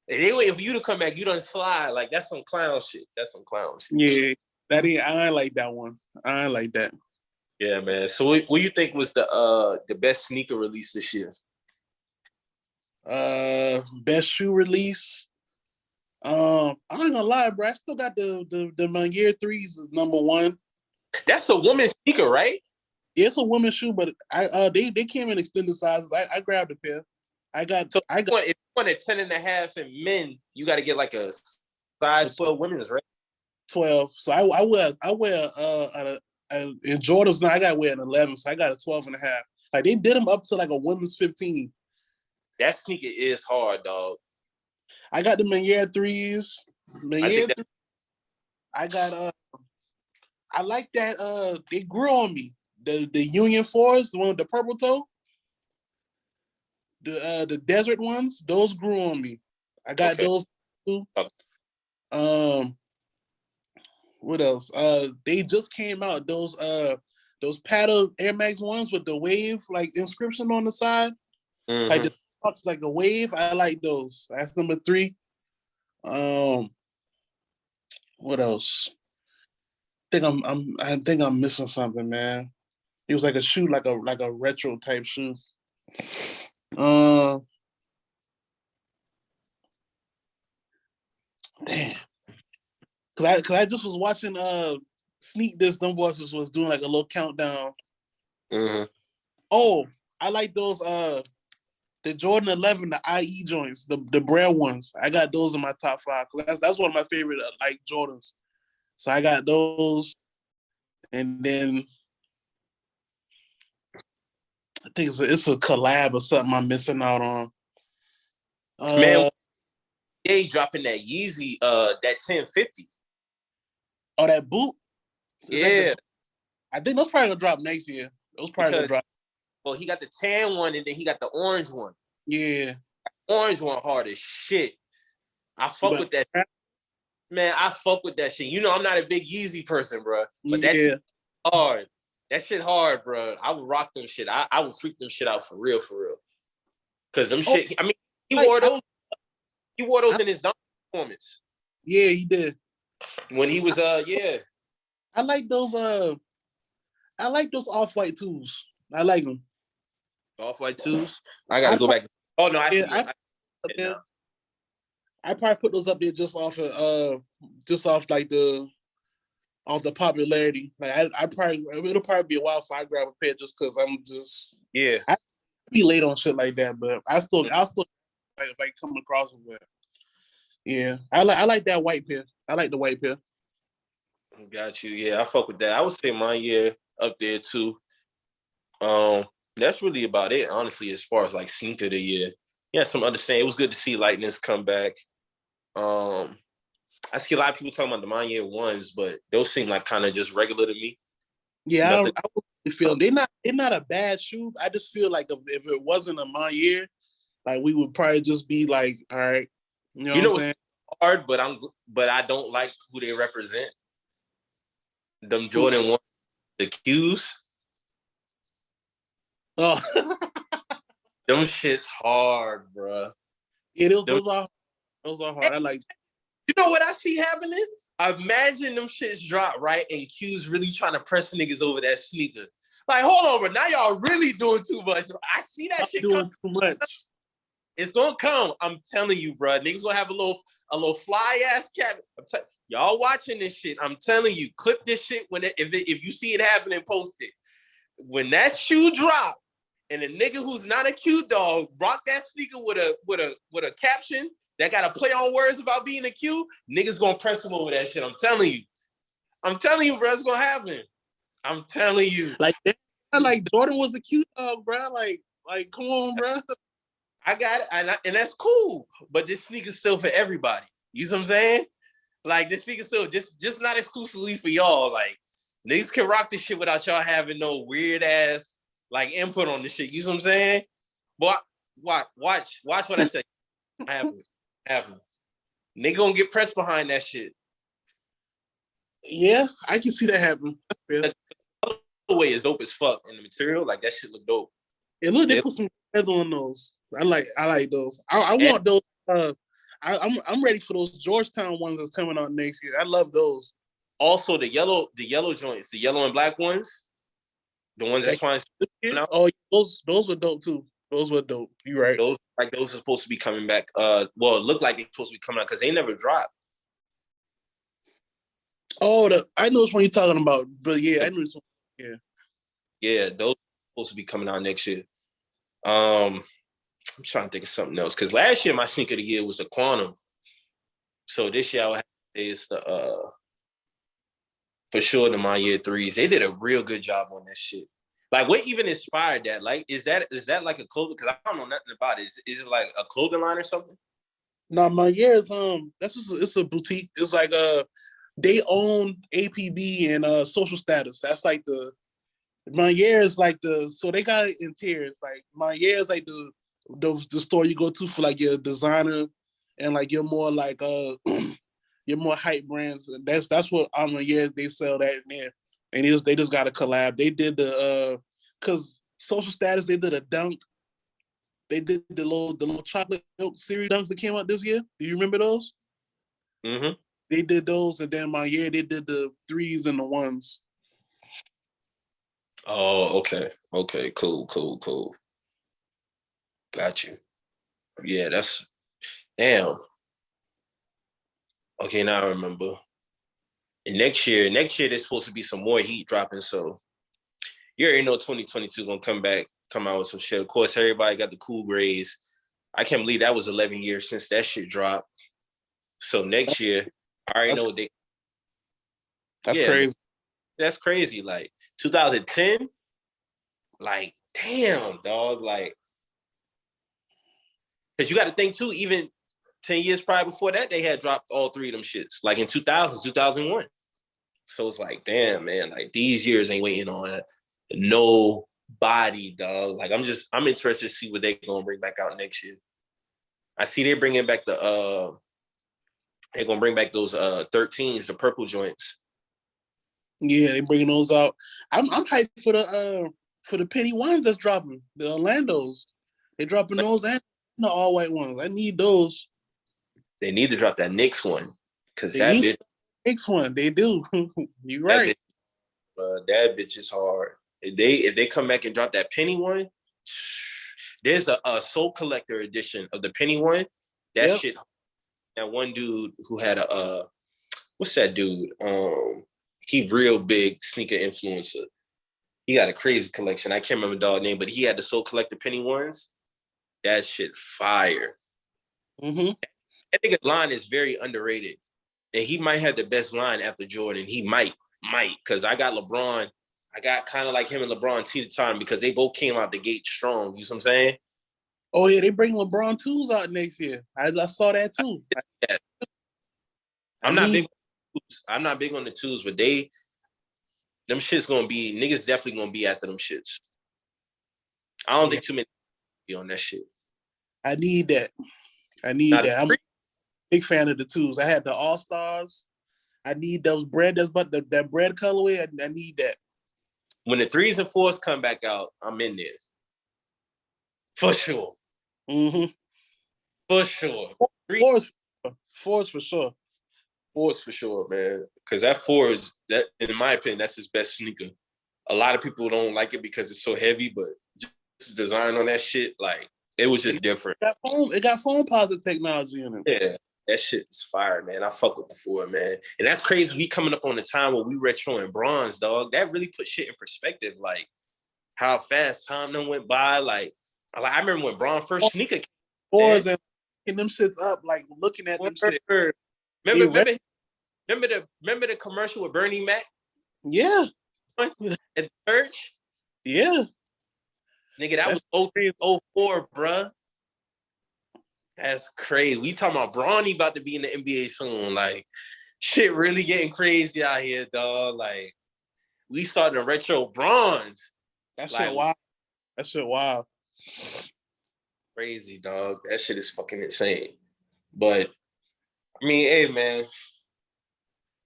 And they waiting for you to come back, you don't slide. Like that's some clown shit. That's some clown shit. Yeah, I ain't like that one. I ain't like that. Yeah, man. So what do you think was the best sneaker release this year? Best shoe release. I ain't gonna lie, bro. I still got the Year 3s is number one. That's a woman's sneaker, right? Yeah, it's a woman's shoe, but they came in extended sizes. I grabbed a pair. If you want a 10.5 in men, you got to get like a size 12 women's, right? 12. So I wear in Jordans now. I got to wear an 11, so I got a 12.5. Like they did them up to like a women's 15. That sneaker is hard, dog. I got the Year 3s. I got I like that they grew on me. The Union 4s, the one with the purple toe. The desert ones, those grew on me. I got those too. What else? They just came out, those paddle Air Max ones with the wave like inscription on the side. Mm-hmm. Like the box like a wave. I like those. That's number 3. What else? I think I'm missing something, man. It was like a shoe, like a retro type shoe. Damn. Cause I just was watching Sneak This. Them boys was doing like a little countdown. Mm-hmm. Oh, I like those the Jordan 11, the IE joints, the Braille ones. I got those in my top 5. That's one of my favorite like Jordans. So I got those, and then think it's a collab or something I'm missing out on. Man, they dropping that Yeezy, that 1050. Oh, that boot? Yeah. I think those probably gonna drop next year. Those probably gonna drop. Well, he got the tan one and then he got the orange one. Yeah. Orange one hard as shit. I fuck with that. Man, I fuck with that shit. You know, I'm not a big Yeezy person, bro. But that's hard. That shit hard, bro. I would rock them shit. I would freak them shit out for real, for real. Cause them shit. I mean, he wore those. He wore those in his performance. Yeah, he did. When he was yeah. I like those off-white twos. I like them. Off-white twos. I gotta go back. Oh no, I see. I probably put those up there just off of like the popularity. Like it'll probably be a while before I grab a pair just because I'm just I be late on shit like that, but I'll still like come across with it. Yeah, I like that white pair. I like the white pair. Got you. Yeah, I fuck with that. I would say my year up there too. That's really about it, honestly, as far as like sneaker of the year. Yeah, some understanding. It was good to see Lightness come back. I see a lot of people talking about the my year ones, but those seem like kind of just regular to me. Yeah, I feel they're not a bad shoe. I just feel like if it wasn't a my year, like we would probably just be like, all right, you know what I'm saying? Hard, but I don't like who they represent. Them Jordan 1, the Qs. Oh, them shit's hard, bro. Yeah, those are hard. I like. You know what I see happening? Imagine them shits drop, right? And Q's really trying to press niggas over that sneaker. Like, hold on, bro. Now y'all really doing too much. I see that shit doing too much. It's gonna come. I'm telling you, bro. Niggas gonna have a little fly ass cap. Y'all watching this shit. I'm telling you, clip this shit if you see it happening, post it. When that shoe drop and a nigga who's not a Q dog rock that sneaker with a caption that got to play on words about being a Q, niggas gonna press him over that shit. I'm telling you, bro, it's gonna happen. I'm telling you. Like Jordan was a Q dog, bro. Like come on, bro. I got it, and that's cool. But this sneaker's still for everybody. You know what I'm saying? Like this sneaker's still just not exclusively for y'all. Like niggas can rock this shit without y'all having no weird ass like input on this shit. You know what I'm saying? But watch what I say. Happen. Nigga gonna get pressed behind that shit. Yeah, I can see that happen. The way is dope as fuck, and the material, like that shit look dope. They put some feathers on those. I like those. I want those. I'm ready for those Georgetown ones that's coming out next year. I love those. Also, the yellow joints, the yellow and black ones, the ones that's fine. Oh, those were dope too. Those were dope. You right. Those are supposed to be coming back. Well, it looked like they're supposed to be coming out because they never dropped. Oh, I know which one you're talking about, but yeah, I know which one. Yeah. Yeah, those are supposed to be coming out next year. I'm trying to think of something else because last year my sneaker of the year was a Quantum. So this year I would have to say it's the for sure the my year threes. They did a real good job on that shit. Like, what even inspired that? Like, is that like a clothing? Because I don't know nothing about it. Is it like a clothing line or something? No, my year is it's a boutique. It's like they own APB and social status. That's like my year is like so they got it in tiers. Like my year is like the store you go to for like your designer and like your more like your more hype brands. And that's what on my year they sell that in there. And they just got a collab. They did cause social status, they did a dunk. They did the little chocolate milk series dunks that came out this year. Do you remember those? Mm-hmm. They did those, and then my year they did the threes and the ones. Oh, okay. Okay, cool. Got you. Yeah, that's damn. Okay, now I remember. And next year there's supposed to be some more heat dropping. So you already know 2022 is gonna come out with some shit. Of course, everybody got the cool grades. I can't believe that was 11 years since that shit dropped. So next year, I already know they. That's crazy. That's crazy. Like 2010, like damn, dog. Like, because you got to think too, even 10 years prior before that, they had dropped all three of them shits, like in 2000, 2001. So it's like, damn, man, like these years ain't waiting on nobody, dog. Like, I'm interested to see what they gonna bring back out next year. I see they're bringing back they're gonna bring back those 13s, the purple joints. Yeah, they bringing those out. I'm hyped for the penny ones that's dropping, the Orlandos. They dropping those and the all white ones. I need those. They need to drop that Knicks one because They that need bitch, Next one, they do. You're right. that bitch is hard. If they come back and drop that penny one, there's a Soul Collector edition of the penny one. That shit. That one dude who had what's that dude? He real big sneaker influencer. He got a crazy collection. I can't remember the dog name, but he had the Soul Collector penny ones. That shit fire. Mm-hmm. I think his line is very underrated. And he might have the best line after Jordan. He might, because I got LeBron. I got kind of like him and LeBron T the time because they both came out the gate strong. You know what I'm saying? Oh yeah, they bring LeBron 2s out next year. I saw that too. Yeah. I'm not big on the twos, but them shits gonna be niggas definitely gonna be after them shits. I don't think too many be on that shit. I need that. I'm a big fan of the 2s. I had the All Stars. I need those bread. That's but that bread colorway. I need that. When the 3s and 4s come back out, I'm in there for sure. Mm-hmm. For sure. 4s for sure. 4s for sure, man. Because that 4 is that, in my opinion, that's his best sneaker. A lot of people don't like it because it's so heavy, but just the design on that shit, like it was just different. It got foam positive technology in it. Yeah, that shit is fire, man. I fuck with the 4, man. And that's crazy. We coming up on the time where we retro and bronze, dog. That really put shit in perspective, like how fast time done went by. Like I remember when Braun first sneaker came. 4s and picking them shits up, like looking at them shit. Remember the commercial with Bernie Mac? Yeah. At the church? Yeah. Nigga, that was 03, 04, bruh. That's crazy. We talking about Bronny about to be in the NBA soon. Like, shit really getting crazy out here, dog. Like, we starting a retro bronze. That like, shit wild. That shit wild. Crazy, dog. That shit is fucking insane. But, I mean, hey, man.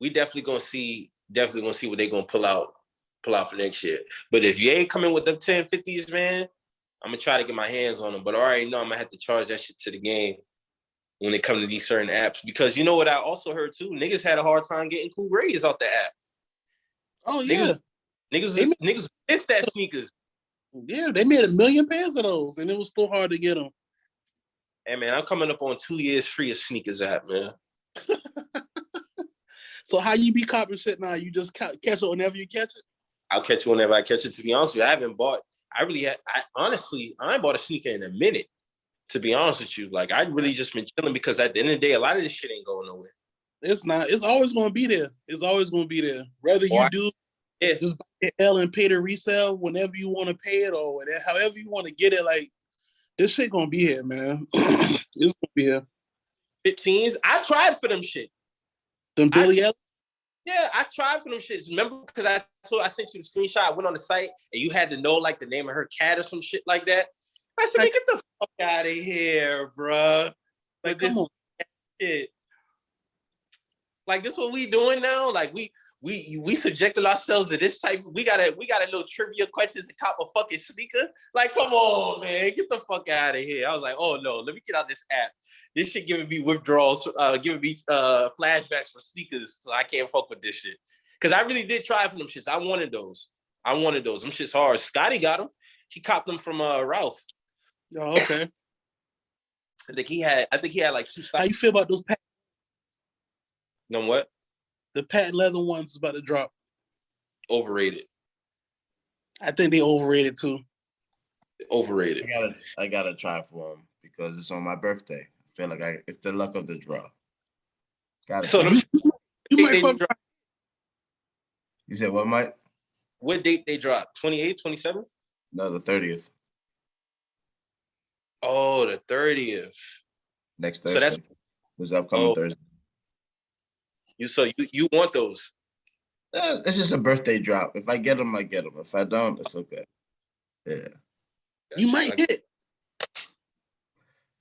We definitely gonna see what they gonna pull out for next year. But if you ain't coming with them 1050s, man, I'm gonna try to get my hands on them. But I already know I'm gonna have to charge that shit to the game when it comes to these certain apps. Because you know what I also heard too? Niggas had a hard time getting cool grades off the app. Oh yeah. Niggas missed that sneakers. Yeah, they made 1 million pairs of those, and it was still hard to get them. Hey man, I'm coming up on 2 years free of sneakers app, man. So how you be copping shit now? You just catch it whenever you catch it? I'll catch it whenever I catch it. To be honest with you, honestly, I ain't bought a sneaker in a minute. To be honest with you, like I really just been chilling because at the end of the day, a lot of this shit ain't going nowhere. It's not. It's always going to be there. It's always going to be there. Whether you just buy it L and pay the resale whenever you want to pay it or whatever, however you want to get it. Like this shit gonna be here, man. It's gonna be here. 15s. I tried for them shit. Them Billy Ellis? Yeah, I tried for them shits. Remember, because I sent you the screenshot. I went on the site and you had to know like the name of her cat or some shit like that. I said, man, get the fuck out of here, bruh. Like this shit. Like this what we doing now? Like we subjected ourselves to this type. We got a little trivia questions and cop a fucking sneaker. Like, come on, man, get the fuck out of here. I was like, oh no, let me get out this app. This shit giving me withdrawals, giving me flashbacks for sneakers, so I can't fuck with this shit. Cause I really did try for them shits. I wanted those. Them shits hard. Scotty got them. He copped them from Ralph. Oh, okay. I think he had like 2 stocks. How you feel about those patent? No what? The patent leather ones is about to drop. Overrated. I think they overrated too. Overrated. I gotta try for them because it's on my birthday. I feel like it's the luck of the draw. So you might fuck. You said what, Mike? What date they drop? 28, 27? No, the 30th. Oh, the 30th. Next So that's Thursday. This upcoming oh Thursday. you want those. It's just a birthday drop. If I get them, I get them. If I don't, it's okay. Yeah. You might hit.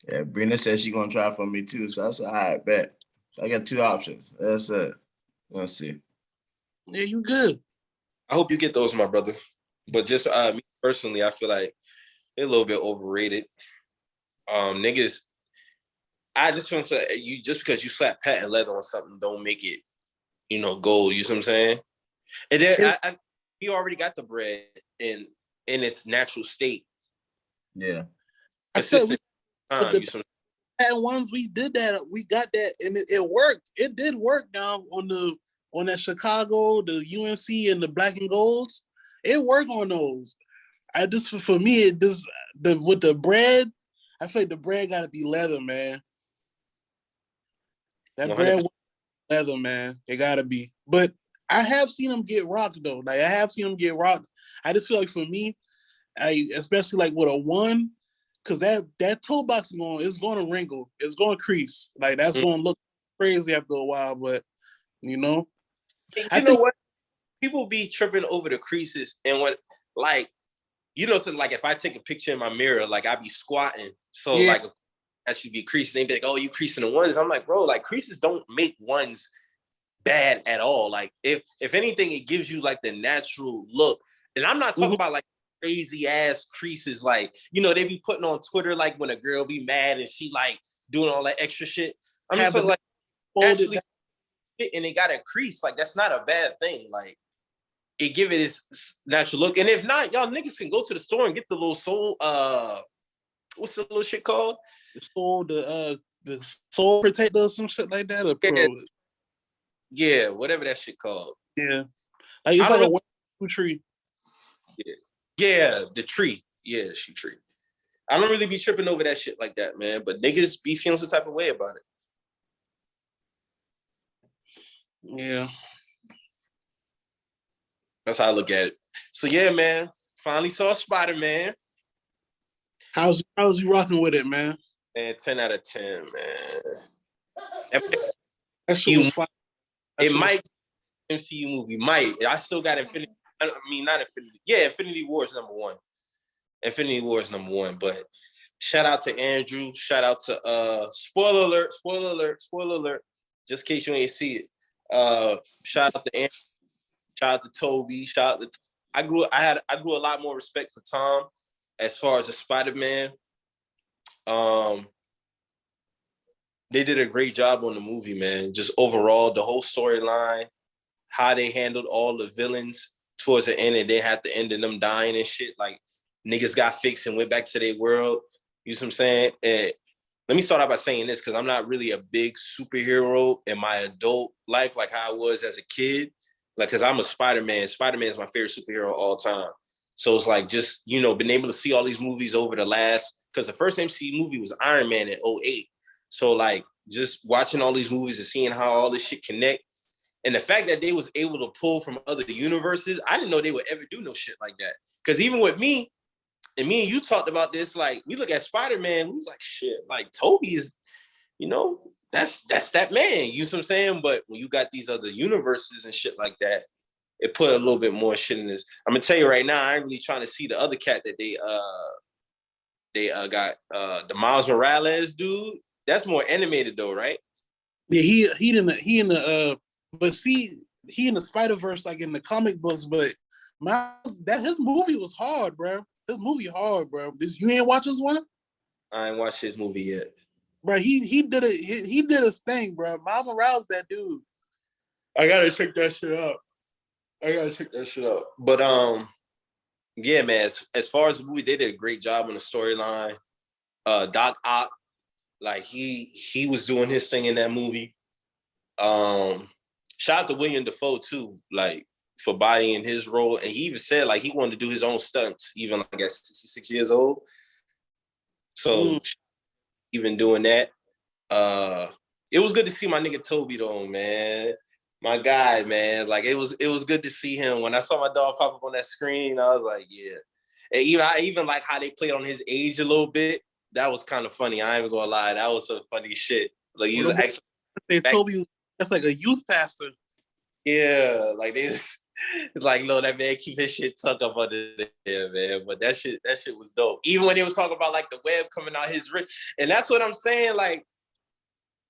Yeah, Brina says she's gonna try for me too. So I said, all right, bet. I got two options. That's it. Let's see. Yeah, you good. I hope you get those, my brother. But just me personally, I feel like they're a little bit overrated. Niggas, I just want to you just because you slap patent leather on something, don't make it, gold. You see what I'm saying? And then he already got the bread in its natural state. Yeah. I said time. You see and once we did that, we got that, and it worked. It did work now on that Chicago, the UNC, and the Black and Golds. It worked on those. I just for me, it just with the bread. I feel like the bread got to be leather, man. That 100%. bread leather, man. It got to be. But I have seen them get rocked though. Like I have seen them get rocked. I just feel like for me, especially like with a one. Because that toe box is going to wrinkle. It's going to crease. Like, that's going to look crazy after a while. But, know what? People be tripping over the creases. And when, like, so like if I take a picture in my mirror, like I be squatting. So, like, that should be creasing. They be like, oh, you creasing the ones. I'm like, bro, like, creases don't make ones bad at all. Like, if anything, it gives you, like, the natural look. And I'm not talking about, like, crazy ass creases, like they be putting on Twitter, like when a girl be mad and she like doing all that extra shit. I'm just like naturally and it got a crease, like that's not a bad thing. Like it give it its natural look. And if not, y'all niggas can go to the store and get the little soul. What's the little shit called? The soul protector or some shit like that. Yeah, whatever that shit called. Yeah, like it's like a tree. Yeah, the tree. Yeah, the tree. I don't really be tripping over that shit like that, man. But niggas be feeling some type of way about it. Yeah. That's how I look at it. So yeah, man. Finally saw Spider-Man. How's you rocking with it, man? Man, 10 out of 10, man. That shit was fun. It might MCU movie. Might. I still got Infinity. I mean, not Infinity. Yeah, Infinity War is number one. Infinity War is number one. But shout out to Andrew. Shout out to spoiler alert. Just in case you ain't see it. Shout out to Andrew. Shout out to Toby. Shout out to I grew a lot more respect for Tom as far as a Spider-Man. They did a great job on the movie, man. Just overall, the whole storyline, how they handled all the villains towards the end, and they had to end in them dying and shit. Like niggas got fixed and went back to their world. You know what I'm saying? And let me start out by saying this because I'm not really a big superhero in my adult life like how I was as a kid. Like, because I'm a Spider-Man. Spider-Man is my favorite superhero of all time. So it's like just, been able to see all these movies over the last, because the first MCU movie was Iron Man in 2008. So like just watching all these movies and seeing how all this shit connect. And the fact that they was able to pull from other universes, I didn't know they would ever do no shit like that. Because even with me, and you talked about this, like we look at Spider-Man, we was like, shit, like Toby's, that's that man. You know what I'm saying? But when you got these other universes and shit like that, it put a little bit more shit in this. I'm gonna tell you right now, I ain't really trying to see the other cat that they got the Miles Morales dude. That's more animated though, right? Yeah, he in the but see, he in the Spider-Verse like in the comic books, but his movie was hard, bro. His movie hard, bro. You ain't watch this one? I ain't watched his movie yet. Bro, he did it. He did his thing, bro. Miles Morales, that dude. I gotta check that shit out. But yeah, man. As far as the movie, they did a great job on the storyline. Doc Ock, like he was doing his thing in that movie. Shout out to William Dafoe too, like for bodying his role, and he even said like he wanted to do his own stunts, even like at 66 years old. So even doing that, it was good to see my nigga Toby though, man. My guy, man. Like it was good to see him. When I saw my dog pop up on that screen, I was like, yeah. And I even like how they played on his age a little bit. That was kind of funny. I ain't even gonna lie. That was some funny shit. Like he was actually they told you that's like a youth pastor. yeah, like they like no, that man keep his shit tucked up under there, man. But that shit was dope. Even when they was talking about like the web coming out his wrist, and that's what I'm saying. Like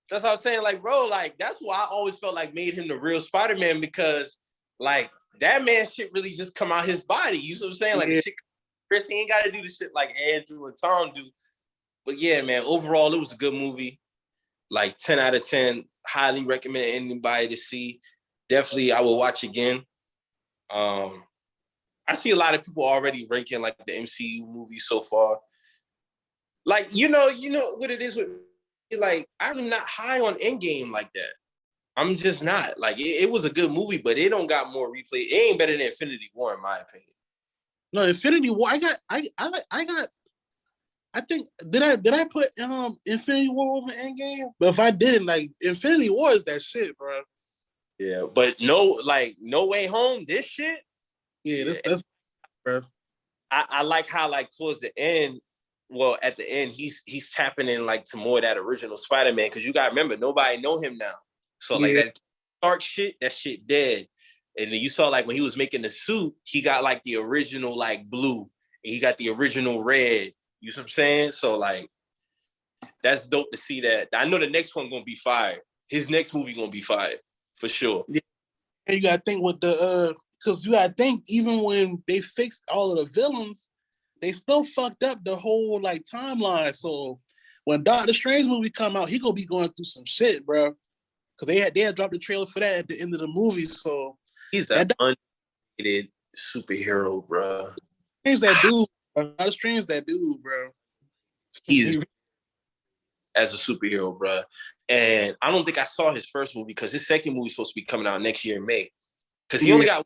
that's what I'm saying. Like bro, like that's why I always felt like made him the real Spider-Man because like that man shit really just come out his body. You know what I'm saying? Like the shit, Chris, he ain't got to do the shit like Andrew and Tom do. But yeah, man, overall it was a good movie. Like 10 out of 10. Highly recommend anybody to see. Definitely, I will watch again. I see a lot of people already ranking like the MCU movies so far. Like, you know what it is with me? Like, I'm not high on Endgame like that. I'm just not. Like, it was a good movie, but it don't got more replay. It ain't better than Infinity War, in my opinion. No, Infinity War. I think did I put Infinity War over Endgame? But if I didn't, like Infinity War is that shit, bro. Yeah, but No Way Home, this shit. Yeah, that's bro. I like how like towards the end, well, at the end, he's tapping in like to more of that original Spider-Man because you gotta remember nobody know him now. So like that Stark shit, that shit dead. And then you saw like when he was making the suit, he got like the original like blue, and he got the original red. You know what I'm saying? So like that's dope to see that. I know the next one gonna be fire. His next movie gonna be fire for sure. Yeah. And you gotta think with the because you gotta think even when they fixed all of the villains, they still fucked up the whole like timeline. So when Doctor Strange movie come out, he gonna be going through some shit, bro. Because they had dropped the trailer for that at the end of the movie. So he's an underrated superhero, bro. Strange that dude. Doctor Strange that dude, bro. He's as a superhero, bro. And I don't think I saw his first movie because his second movie is supposed to be coming out next year in May. Because he only got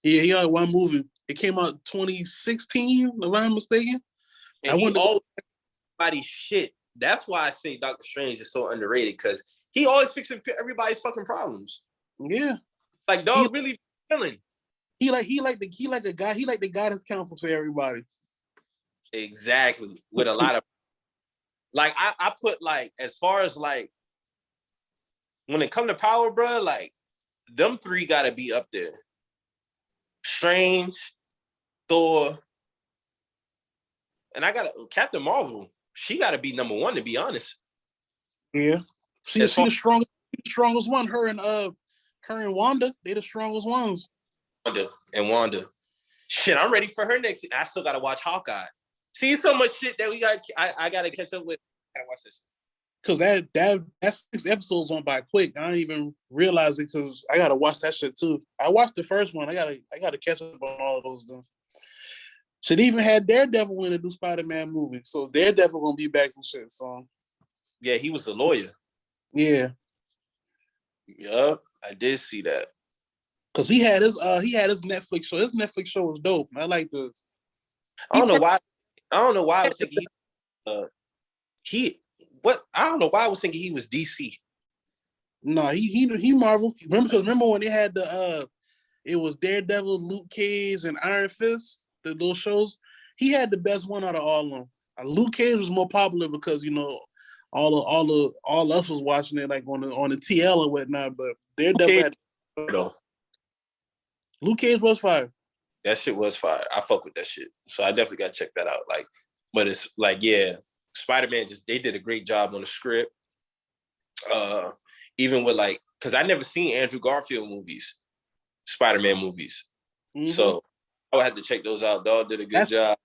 he got one movie. It came out 2016, if I'm mistaken. And he always everybody's shit. That's why I say Doctor Strange is so underrated because he always fixing everybody's fucking problems. Yeah, like dog really feeling. He like the guidance counselor for everybody. Exactly. With a lot of like I put like as far as like when it come to power, bro, like them three gotta be up there. Strange, Thor, and I got Captain Marvel. She got to be number one, to be honest. Yeah, she's the strongest one. Her and Wanda, they the strongest ones. Wanda. Shit, I'm ready for her next. I still gotta watch Hawkeye. See, so much shit that we got. I gotta catch up with. I gotta watch this. Cause that 6 episodes went by quick. I didn't even realize it because I gotta watch that shit too. I watched the first one. I gotta catch up on all of those though. Should even had Daredevil in a new Spider-Man movie. So Daredevil gonna be back and shit. So yeah, he was a lawyer. Yeah. Yup, I did see that. Cause he had his Netflix show. His Netflix show was dope. I like this. I don't know why I was thinking I don't know why I was thinking he was DC. No, he Marvel. Remember when they had it was Daredevil, Luke Cage, and Iron Fist, the little shows. He had the best one out of all of them. Luke Cage was more popular because all us was watching it like on the TL and whatnot. But Daredevil Luke Cage was fire. That shit was fire. I fuck with that shit. So I definitely gotta check that out. Like, but it's like, yeah, Spider-Man they did a great job on the script. Even with like, cause I never seen Andrew Garfield movies, Spider-Man movies. Mm-hmm. So I would have to check those out. Dog did a good job.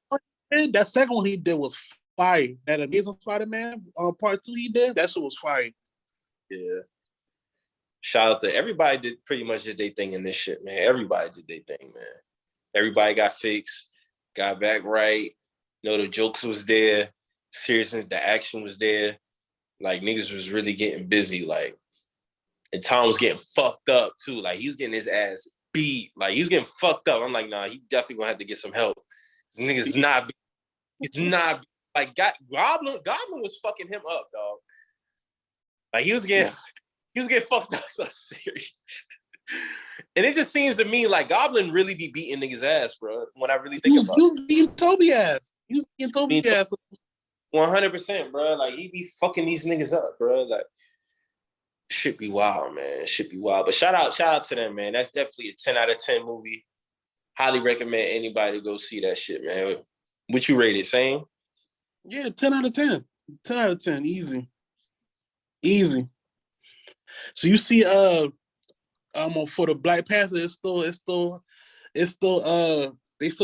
That second one he did was fire. That Amazing Spider-Man part 2 he did, that shit was fire. Yeah. Shout out to everybody pretty much did their thing in this shit, man. Everybody did their thing, man. Everybody got fixed, got back right. The jokes was there. Seriousness, the action was there. Like, niggas was really getting busy. Like, and Tom was getting fucked up, too. Like, he was getting his ass beat. Like, he was getting fucked up. I'm like, nah, he definitely gonna have to get some help. This nigga's not, it's not, like, Goblin was fucking him up, dog. Like, he was getting fucked up so serious. And it just seems to me like Goblin really be beating niggas' ass, bro. When I really think You about was beating Toby ass. You was beating Toby it. ass. 100%, bro. Like, he be fucking these niggas up, bro. Like, should be wild, man. Should be wild. But shout out to them, man. That's definitely a 10 out of 10 movie. Highly recommend anybody go see that shit, man. What you rate it? Same? Yeah, 10 out of 10. 10 out of 10. Easy. Easy. So you see, for the Black Panther, they still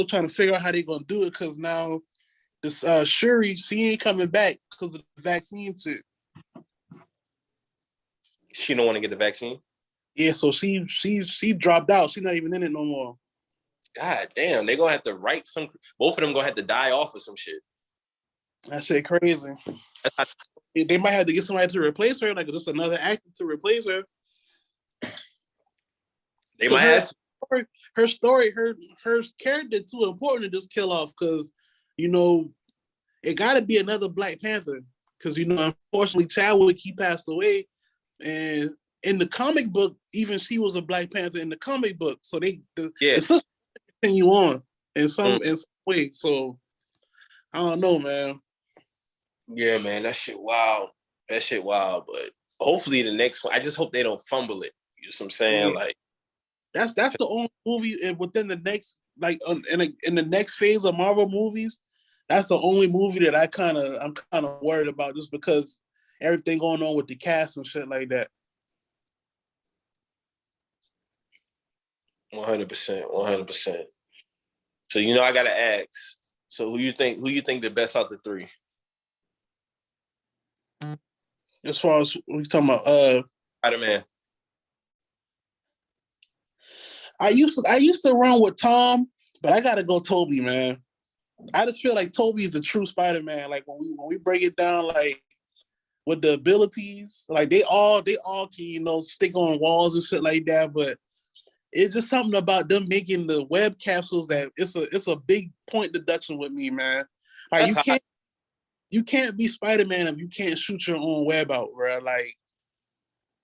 trying to figure out how they gonna do it because now this Shuri, she ain't coming back because of the vaccine shit. She don't want to get the vaccine? Yeah, so she dropped out. She's not even in it no more. God damn, they gonna have to write some. Both of them gonna have to die off of some shit. That shit crazy. They might have to get somebody to replace her, like just another actor to replace her. They might have her story, her character too important to just kill off because it got to be another Black Panther because unfortunately Chadwick he passed away, and in the comic book even she was a Black Panther in the comic book, so the system continue on in some way. So I don't know, man. Yeah, man, that shit wild. That shit wild. But hopefully the next one, I just hope they don't fumble it. You know what I'm saying? Yeah. Like that's the only movie within the next in the next phase of Marvel movies. That's the only movie that I'm kind of worried about just because everything going on with the cast and shit like that. 100%, 100%. So I gotta ask. So who you think the best out the three? As far as we talking about, Spider-Man. I used to run with Tom, but I gotta go Toby, man. I just feel like Toby is a true Spider-Man. Like when we break it down, like with the abilities, like they all can stick on walls and shit like that. But it's just something about them making the web capsules that it's a big point deduction with me, man. Like you can't be Spider-Man if you can't shoot your own web out, bro. Like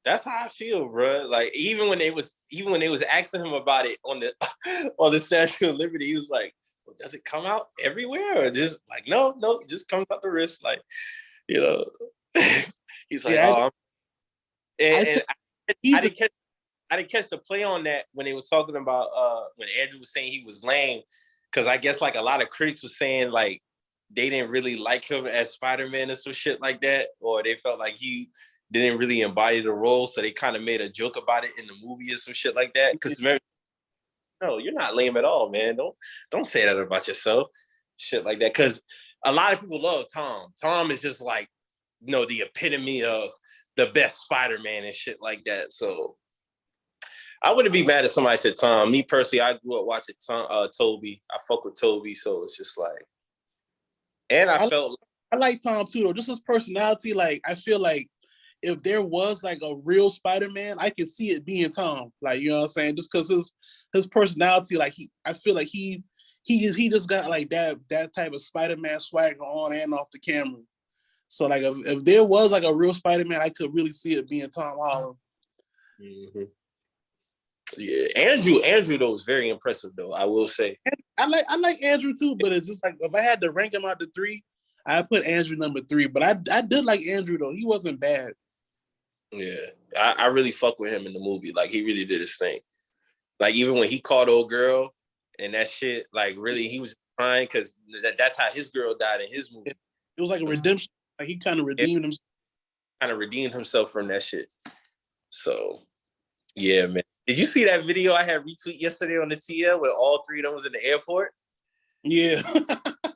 that's how I feel, bro. Like even when they was asking him about it on the Statue of Liberty, he was like, well, "Does it come out everywhere, or just like no, it just comes out the wrist?" Like, he's like, yeah, "Oh." I didn't catch the play on that when they was talking about when Andrew was saying he was lame, because I guess like a lot of critics were saying like they didn't really like him as Spider-Man and some shit like that, or they felt like he didn't really embody the role, so they kind of made a joke about it in the movie or some shit like that. Because no, you're not lame at all, man. Don't say that about yourself, shit like that. Because a lot of people love Tom. Tom is just like the epitome of the best Spider-Man and shit like that. So I wouldn't be mad if somebody said Tom. Me personally, I grew up watching Toby. I fuck with Toby, so it's just like, and I like Tom too, though. Just his personality. Like I feel like if there was like a real Spider-Man, I could see it being Tom. Like, you know what I'm saying? Just because his personality, like I feel like he just got like that type of Spider-Man swagger on and off the camera. So like if there was like a real Spider-Man, I could really see it being Tom Holland. Mm-hmm. Yeah, Andrew though is very impressive though. I will say. I like Andrew too, but it's just like if I had to rank him out to three, I put Andrew number 3. But I did like Andrew though. He wasn't bad. Yeah, I really fuck with him in the movie. Like he really did his thing. Like even when he caught old girl and that shit, like really he was crying because that's how his girl died in his movie. It was like a redemption. Like he kind of redeemed himself. Kind of redeemed himself from that shit. So yeah, man. Did you see that video I had retweet yesterday on the TL where all 3 of them was in the airport? Yeah.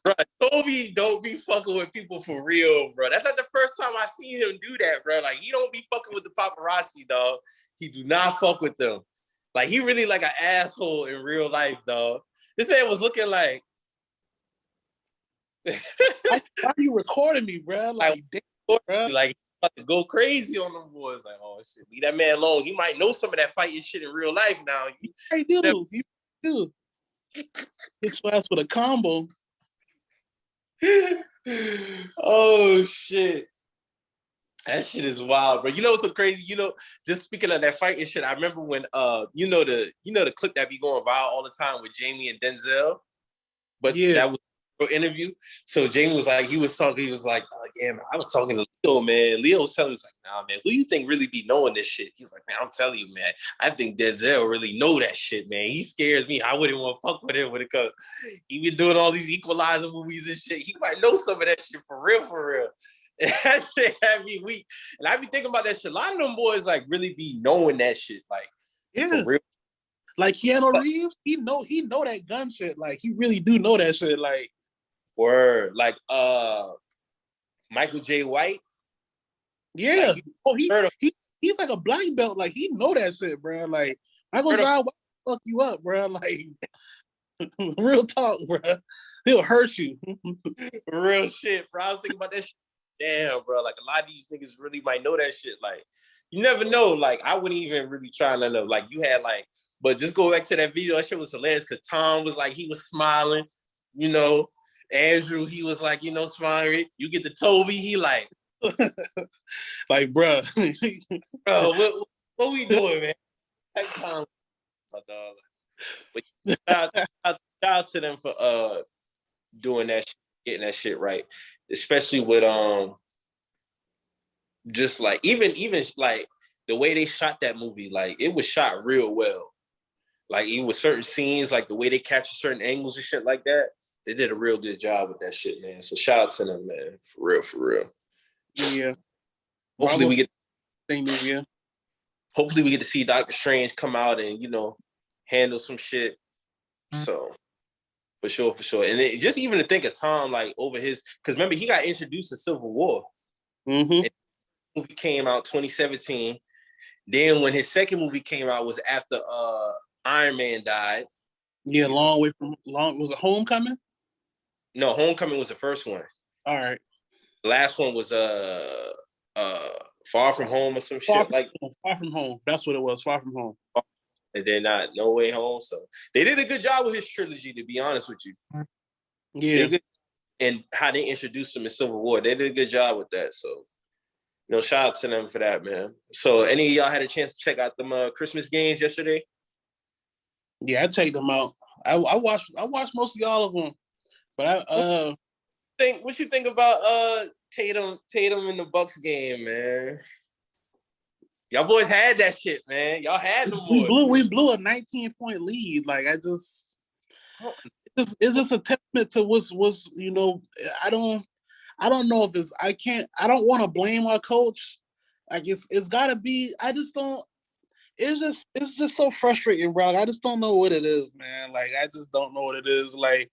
Bro, Toby don't be fucking with people for real, bro. That's not the first time I seen him do that, bro. Like, he don't be fucking with the paparazzi, dog. He do not fuck with them. Like, he really like an asshole in real life, dog. This man was looking like... Why are you recording me, bro? Like, damn, bro. Like, he about to go crazy on them boys. Like, oh, shit, leave that man alone. He might know some of that fighting shit in real life now. He do. Hit your ass with a combo. Oh shit. That shit is wild, bro. You know what's so crazy? You know, just speaking of that fight and shit, I remember when you know the clip that be going viral all the time with Jamie and Denzel, but Yeah. that was an interview. So Jamie was like, he was like, oh, yeah, man, I was talking to Leo, man. Leo was telling me, he was like, nah, man, who you think really be knowing this shit? He's like, man, I'm telling you, man, I think Denzel really know that shit, man. He scares me. I wouldn't want to fuck with him when it comes. He been doing all these Equalizer movies and shit. He might know some of that shit for real, for real. And that shit had me weak. And I be thinking about that shit. A lot of them boys like really be knowing that shit, like for real. Like Keanu Reeves, he know that gun shit. Like he really do know that shit. Like word, like Michael J. White. Yeah. Like, he's like a black belt. Like he know that shit, bro. Like Michael J. White fuck you up, bro. Like real talk, bro. He'll hurt you. Real shit, bro. I was thinking about that shit. Damn, bro. Like a lot of these niggas really might know that shit. Like you never know. Like I wouldn't even really try to know. Like you had like, but just go back to that video. That shit was hilarious because Tom was like, he was smiling, you know. Andrew, he was like, you know, smiling. You get to Toby, he like, like, bro, what we doing, man? That time, my dog. But shout out to them for doing that, getting that shit right, especially with just like even like the way they shot that movie, like it was shot real well. Like even with certain scenes, like the way they capture certain angles and shit like that, they did a real good job with that shit, man. So shout out to them, man, for real, for real. Yeah. Hopefully we get yeah. Hopefully we get to see Doctor Strange come out and, you know, handle some shit. So for sure. And it, just even to think of Tom, like over his, because remember he got introduced to Civil War. Mm-hmm. And the movie came out 2017. Then when his second movie came out was after Iron Man died. Yeah, was it Homecoming? No, Homecoming was the first one. All right. The last one was Far From Home or some shit like Far From Home. That's what it was. Far From Home. And then not No Way Home. So they did a good job with his trilogy, to be honest with you. Yeah. And how they introduced him in Civil War. They did a good job with that. So, you know, shout out to them for that, man. So any of y'all had a chance to check out them Christmas games yesterday? Yeah, I checked them out. I watched most of all of them. But what you think about Tatum in the Bucks game, man? Y'all boys had that shit, man. Y'all had them boys. We blew a 19-point lead. Like it's just a testament to what's you know. I don't know if I don't want to blame our coach. Like it's gotta be. I just don't. It's just so frustrating, bro. I just don't know what it is, man. Like I just don't know what it is. Like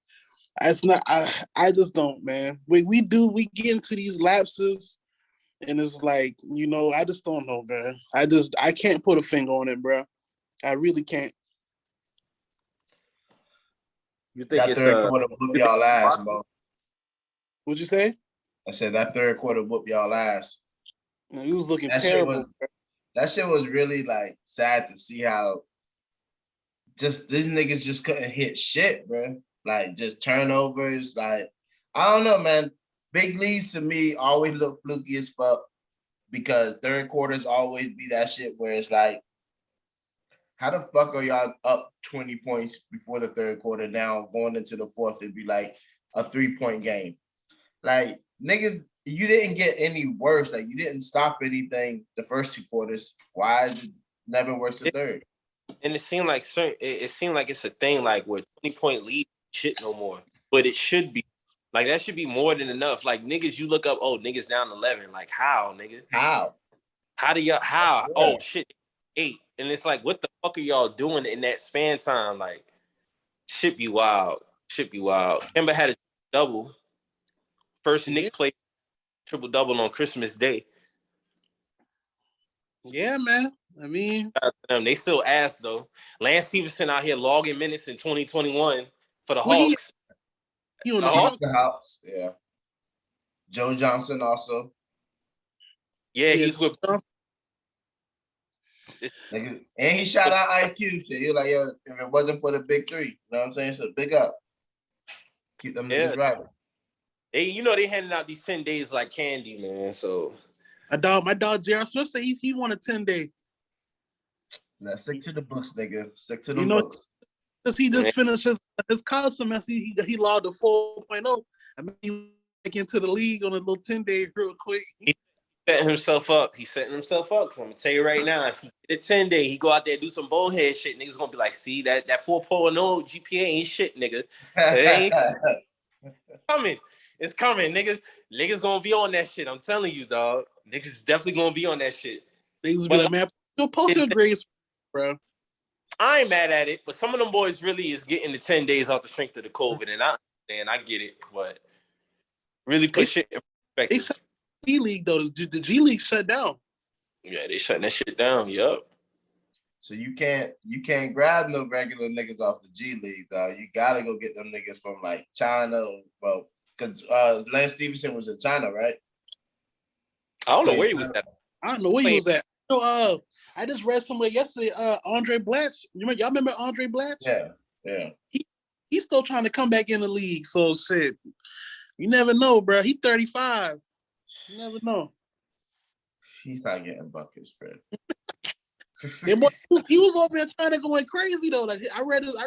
it's not. I just don't, man. We get into these lapses. And it's like, you know, I just don't know, man. I can't put a finger on it, bro. I really can't. You think that third quarter whoop y'all ass, Mo? What'd you say? I said that third quarter whoop y'all ass. Man, he was looking terrible. That shit was really like sad to see how just these niggas just couldn't hit shit, bro. Like just turnovers. Like I don't know, man. Big leads to me always look fluky as fuck because third quarters always be that shit where it's like, how the fuck are y'all up 20 points before the third quarter now going into the fourth? It'd be like a 3-point game. Like niggas, you didn't get any worse. Like you didn't stop anything the first 2 quarters. Why is it never worse the third? And it seemed like it's a thing like where 20-point lead shit no more, but it should be. Like, that should be more than enough. Like, niggas, you look up, oh, niggas down 11. Like, how, nigga? How? How do y'all, how? Yeah. Oh, shit, 8. And it's like, what the fuck are y'all doing in that span time? Like, shit be wild. Kemba had a double. First Nick played triple-double on Christmas Day. Yeah, man. I mean. They still ass, though. Lance Stevenson out here logging minutes in 2021 for the Hawks. He on the Hawks. Yeah. Joe Johnson also. Yeah, he's with. And he shot out Ice Cube shit. He was like, yo, if it wasn't for the big 3, you know what I'm saying? So big up. Keep them niggas right. They handing out these 10 days like candy, man. So My dog J.R. Smith said he won a 10-day. Now stick to the books, nigga. Stick to the You know, books. because he just finished his college semester. He logged a 4.0. I mean, he back into the league on a little 10-day real quick. He setting himself up. He's setting himself up. I'm gonna tell you right now, if he get a 10-day, he go out there and do some bullhead shit. Niggas gonna be like, see that 4.0 GPA ain't shit, nigga. It ain't coming. It's coming, niggas. Niggas gonna be on that shit. I'm telling you, dog. Niggas definitely gonna be on that shit. Niggas be like, man, post your grades, bro. I ain't mad at it, but some of them boys really is getting the 10 days off the strength of the COVID, and I get it, but really put shit in perspective. G League though, the G League shut down. Yeah, they shutting that shit down. Yup. So you can't grab no regular niggas off the G League, dog. You gotta go get them niggas from like China. Well, because Lance Stevenson was in China, right? I don't know where he was at. I don't know where he was at. So I just read somewhere yesterday. Andre Blatch. Y'all remember Andre Blatch? Yeah. He's still trying to come back in the league. So shit, you never know, bro. He 35. You never know. He's not getting buckets, bro. He was over there trying to going crazy though. Like I read his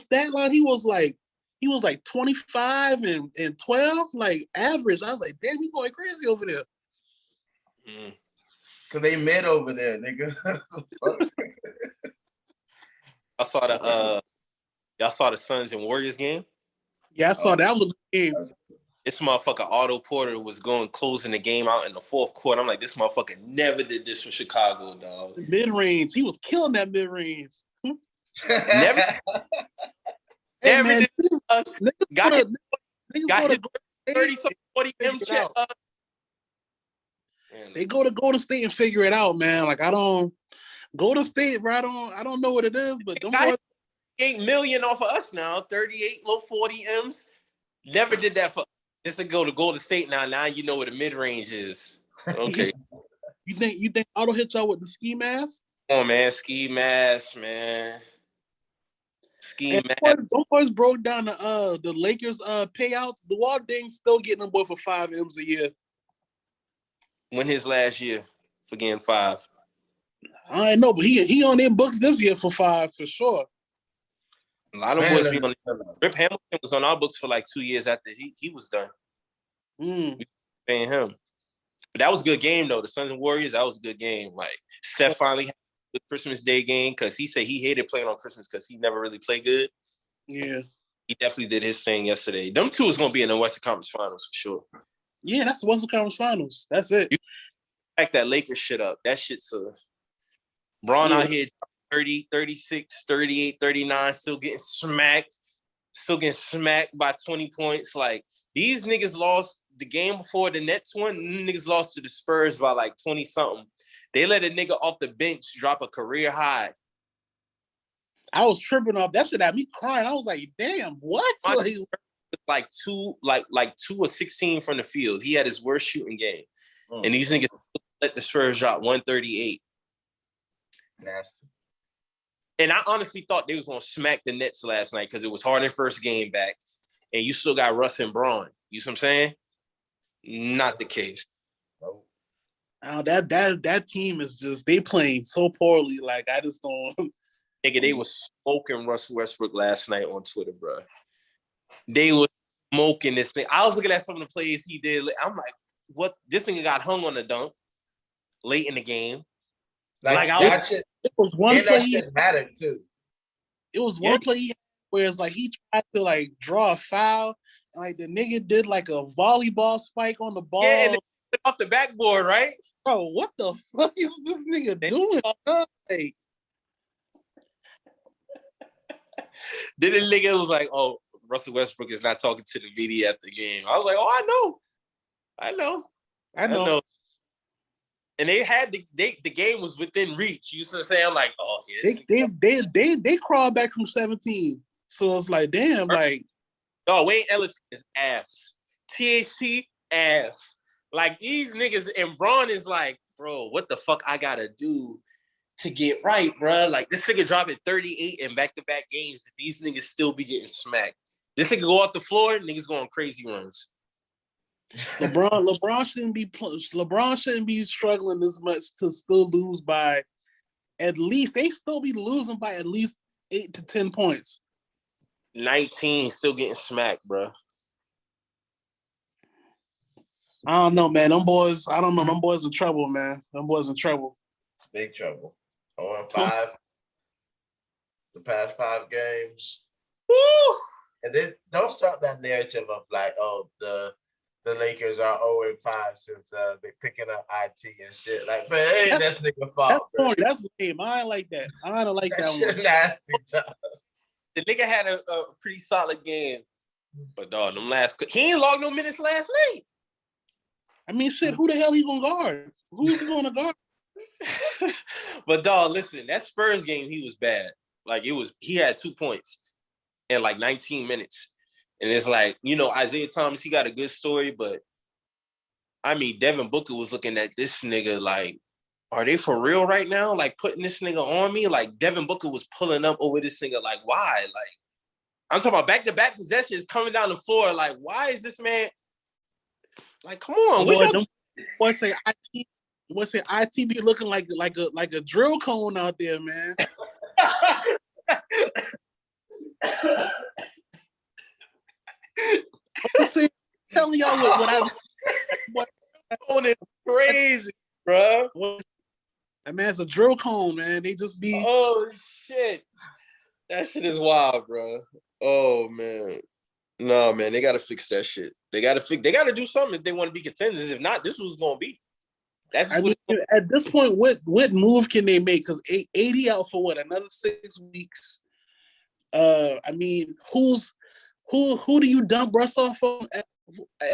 stat line. He was like 25 and 12, like average. I was like, damn, he going crazy over there. Cause they mid over there, nigga. I saw y'all saw the Suns and Warriors game. Yeah, I saw that. Was a good game. This motherfucker Otto Porter was closing the game out in the fourth quarter. I'm like, this motherfucker never did this for Chicago, dog. Mid range, he was killing that mid range. Never. Hey, man, got his 30-40 M check. They go to Golden State and figure it out, man. Like I don't go to State, bro. I don't know what it is, but them boys $8 million off of us now. 38 low 40 M's. Never did that for. This to go to Golden State now. Now you know what the mid range is. Okay. You think Otto hit y'all with the ski mask? Come on, man. Ski mask, man. Ski mask. Them boys broke down the Lakers payouts. The Wall Ding's still getting them boy for 5 M's a year. When his last year for getting 5? I know, but he on their books this year for 5 for sure. A lot of boys be on. Rip Hamilton was on our books for like 2 years after he was done. We paying him. But that was a good game though. The Suns and Warriors, that was a good game. Like Steph finally had the Christmas Day game because he said he hated playing on Christmas because he never really played good. Yeah. He definitely did his thing yesterday. Them two is gonna be in the Western Conference Finals for sure. Yeah, that's the Western Conference Finals. That's it. You back that Lakers shit up. That shit's Braun out here 30, 36, 38, 39, still getting smacked by 20 points. Like, these niggas lost the game before the Nets one. Niggas lost to the Spurs by like 20-something. They let a nigga off the bench drop a career high. I was tripping off. That shit had me crying. I was like, damn, what? Like 2 or 16 from the field. He had his worst shooting game. And these niggas let the Spurs drop 138. Nasty. And I honestly thought they was going to smack the Nets last night because it was Harden first game back. And you still got Russ and Braun. You see what I'm saying? Not the case. Oh, that team is just, they playing so poorly. Like, I just don't. Nigga, they was smoking Russell Westbrook last night on Twitter, bro. They was smoking this thing. I was looking at some of the plays he did. I'm like, what? This thing got hung on the dunk late in the game. Like that shit. It was one play that shit mattered too. It was one play where it's like he tried to like draw a foul, and like the nigga did like a volleyball spike on the ball. Yeah, and off the backboard, right? Bro, what the fuck is this nigga doing? Like, then the nigga was like, "Oh, Russell Westbrook is not talking to the media at the game." I was like, "Oh, I know." And they had the game was within reach. You see what I'm saying? I'm like, oh, they crawled back from 17. So it's like, damn, like, no, Wayne Ellington is ass. THT ass. Like, these niggas, and Braun is like, bro, what the fuck I gotta do to get right, bro? Like, this nigga dropping 38 in back-to-back games. If these niggas still be getting smacked, this nigga go off the floor, niggas go on crazy runs. LeBron shouldn't be struggling this much to still lose by at least. They still be losing by at least 8 to 10 points. 19 still getting smacked, bro. I don't know, man. Them boys, I don't know. Them boys in trouble, man. Them boys in trouble. Big trouble. 0-5. The past 5 games. Woo! And then don't start that narrative of like, oh, the Lakers are 0-5 since they picking up IT and shit. Like, but it ain't this nigga fault. That's the game. I ain't like that. I don't like that shit one. nasty time. The nigga had a pretty solid game, but dog, he ain't logged no minutes last night. I mean, shit. Who the hell he gonna guard? Who's he gonna guard? But dog, listen, that Spurs game, he was bad. Like he had 2 points in like 19 minutes. And it's like, Isaiah Thomas, he got a good story, but I mean, Devin Booker was looking at this nigga like, are they for real right now? Like putting this nigga on me? Like Devin Booker was pulling up over this nigga. Like, why? Like, I'm talking about back-to-back possessions coming down the floor. Like, why is this man? Like, come on. What's say IT be looking like a drill cone out there, man. I'm telling y'all what cone is crazy, bro. That man's a drill cone, man. They just be. Oh shit, that shit is wild, bro. Oh man, no man, they gotta fix that shit. They gotta do something if they want to be contenders. If not, this was gonna be. At this point, what move can they make? Because 80 out for what, another 6 weeks? I mean, who do you dump Russ off on? At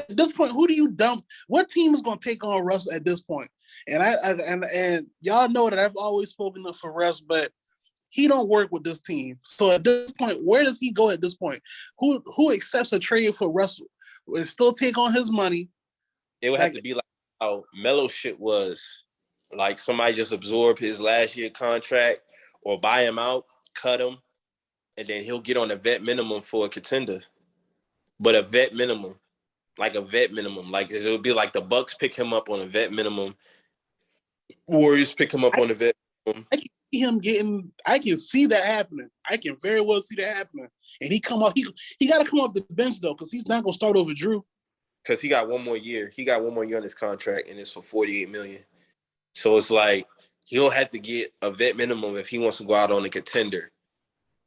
this point, who do you dump? What team is going to take on Russ at this point? And y'all know that I've always spoken up for Russ, but he don't work with this team. So at this point, where does he go at this point? Who accepts a trade for Russ and still take on his money? It would have to be like how Melo shit was. Like somebody just absorb his last year contract or buy him out, cut him, and then he'll get on a vet minimum for a contender. But a vet minimum. Like it would be like the Bucks pick him up on a vet minimum. Warriors pick him up on a vet minimum. I can see that happening. I can very well see that happening. And he got to come off the bench though, because he's not going to start over Drew. Because he got 1 more year. He got 1 more year on his contract, and it's for $48 million. So it's like he'll have to get a vet minimum if he wants to go out on a contender.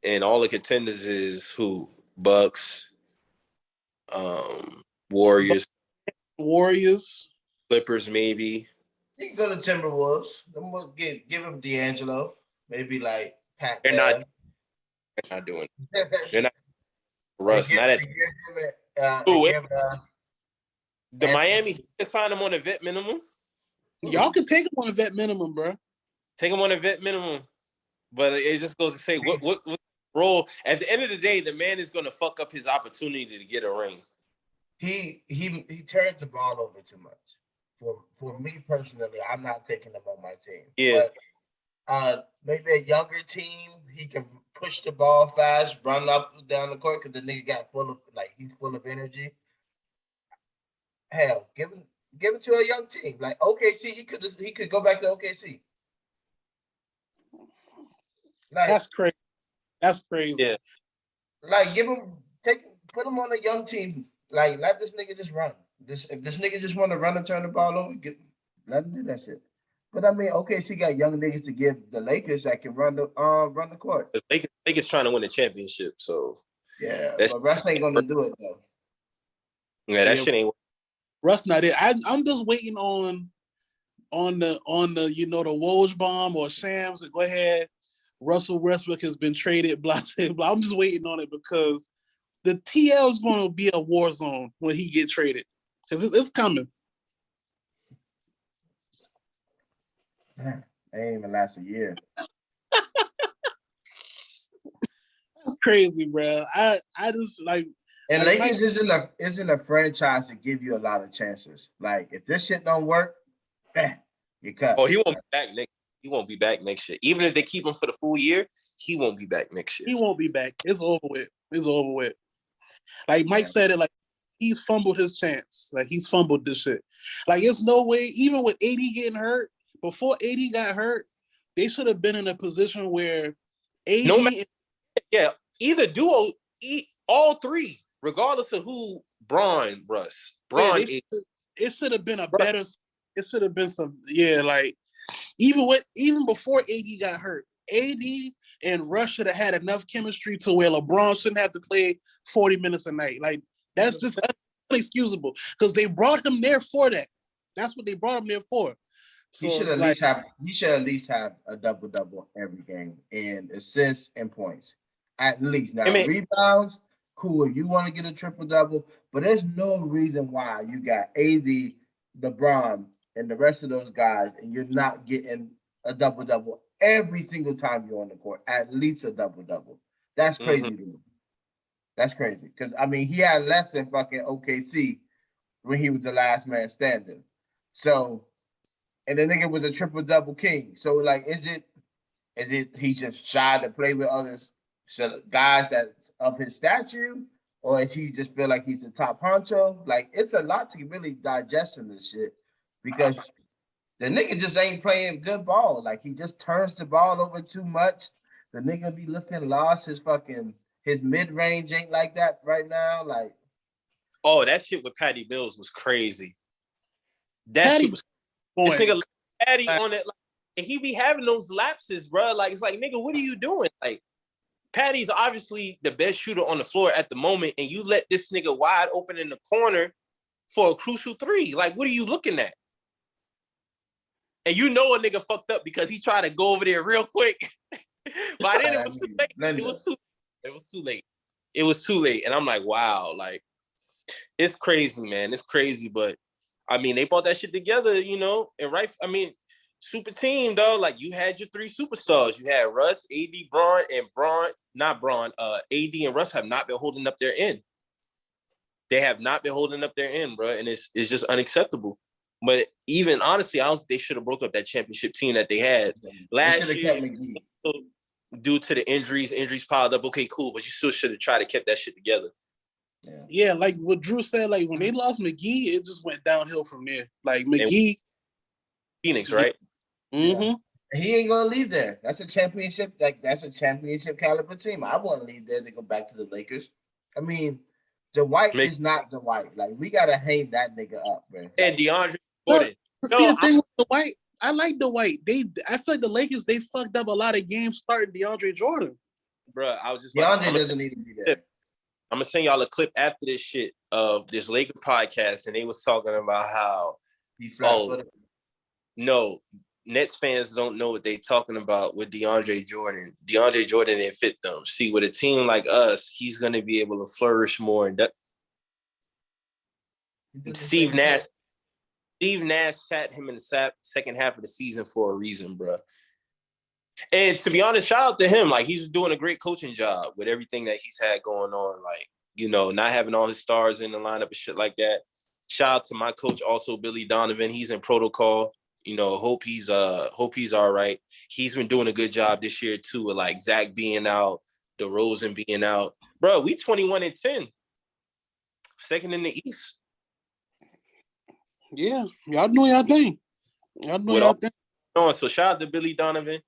And all the contenders is who? Bucks, Warriors, Clippers, maybe. He can go to Timberwolves. Give him D'Angelo. Maybe like Pat. They're not doing it. They're not. Russ, not at. The Miami Heat can sign him on a vet minimum. Y'all can take him on a vet minimum, bro. Take him on a vet minimum, but it just goes to say what role. At the end of the day, the man is going to fuck up his opportunity to get a ring. He turns the ball over too much. For me personally, I'm not taking him on my team. Yeah. But, maybe a younger team, he can push the ball fast, run up down the court because the nigga got he's full of energy. Hell, give it to a young team. Like OKC, he could go back to OKC. Like, that's crazy. That's crazy. Yeah. Like put him on a young team. Like let this nigga just run. If this nigga just want to run and turn the ball over, let him do that shit. But I mean, OKC got young niggas to give the Lakers that can run the court. Lakers trying to win a championship, so yeah. But Russ ain't gonna do it though. Yeah, that shit ain't. Russ not it. I'm just waiting on the the Woj bomb or Shams to go ahead. Russell Westbrook has been traded, blah, blah, blah. I'm just waiting on it because the TL is going to be a war zone when he get traded. Because it's coming. Man, they ain't even last a year. That's crazy, bro. I just like. And Lakers isn't a franchise to give you a lot of chances. Like if this shit don't work, you cut. Oh, he won't be back next. He won't be back next year. Even if they keep him for the full year, he won't be back next year. He won't be back. It's over with. Like Mike said it. Like he's fumbled his chance. Like he's fumbled this shit. Like it's no way, even with AD getting hurt, before AD got hurt, they should have been in a position where AD No matter, yeah, either duo, all three, regardless of who Braun, Russ. Braun, it should have been a better. It should have been some, like even before AD got hurt, AD and Russ should have had enough chemistry to where LeBron shouldn't have to play 40 minutes a night. Like that's just unexcusable because they brought him there for that. That's what they brought him there for. So he should at least have a double every game and assists and points. At least. Now rebounds, cool. If you want to get a triple double, but there's no reason why you got AD, LeBron, and the rest of those guys, and you're not getting a double double every single time you're on the court. At least a double double. That's crazy to me. That's crazy because I mean he had less than fucking OKC when he was the last man standing. So, and the nigga was a triple double king. So like, is it he's just shy to play with others, so guys that's of his stature, or is he just feel like he's the top honcho? Like it's a lot to really digest in this shit because the nigga just ain't playing good ball. Like he just turns the ball over too much. The nigga be looking lost. His mid-range ain't like that right now. Like, oh, that shit with Patty Mills was crazy. That shit was this nigga Patty on it, like, and he be having those lapses, bro. Like it's like, nigga, what are you doing? Like, Patty's obviously the best shooter on the floor at the moment, and you let this nigga wide open in the corner for a crucial three. Like, what are you looking at? And you know a nigga fucked up because he tried to go over there real quick. By then it was too late. It was too late. And I'm like, wow, like, it's crazy, man. It's crazy. But I mean, they brought that shit together, you know, and right. I mean, super team, though. Like, you had your three superstars. You had Russ, AD, AD and Russ have not been holding up their end. They have not been holding up their end, bro. And it's just unacceptable. But even honestly, I don't think they should have broke up that championship team that they had last year. Due to the injuries piled up. Okay, cool, but you still should have tried to keep that shit together. Yeah, like what Drew said, like when they lost McGee, it just went downhill from there. Like McGee, Phoenix, right? Mm-hmm. Yeah. He ain't gonna leave there. That's a championship. Like that's a championship caliber team. I wouldn't leave there to go back to the Lakers. I mean, Dwight is not Dwight. Like we gotta hang that nigga up, man. And DeAndre Jordan. See the thing with Dwight, I like Dwight. I feel like the Lakers, they fucked up a lot of games starting DeAndre Jordan. Bro, I was just DeAndre doesn't need to be there. I'm gonna send y'all a clip after this shit of this Laker podcast, and they was talking about how no, Nets fans don't know what they talking about with DeAndre Jordan. DeAndre Jordan didn't fit them. See, with a team like us, he's gonna be able to flourish more. Steve Nash sat him in the second half of the season for a reason, bro. And to be honest, shout out to him. Like, he's doing a great coaching job with everything that he's had going on. Like, you know, not having all his stars in the lineup and shit like that. Shout out to my coach, also Billy Donovan. He's in protocol. You know, hope he's all right. He's been doing a good job this year too, with like Zach being out, DeRozan being out. Bro, we 21-10, second in the East. Yeah, y'all doing y'all thing. So shout out to Billy Donovan.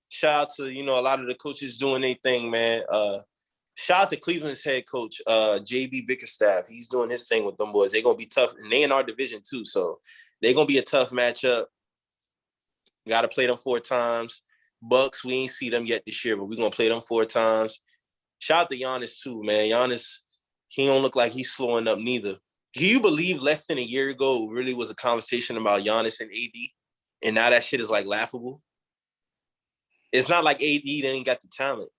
Shout out to, you know, a lot of the coaches doing their thing, man. Shout out to Cleveland's head coach, JB Bickerstaff. He's doing his thing with them boys. They're gonna be tough, and they in our division too, so they're gonna be a tough matchup. Got to play them 4 times. Bucks, we ain't see them yet this year, but we're gonna play them 4 times. Shout out to Giannis too, man. Giannis, he don't look like he's slowing up neither. Do you believe less than a year ago it really was a conversation about Giannis and AD, and now that shit is like laughable? It's not like AD ain't got the talent,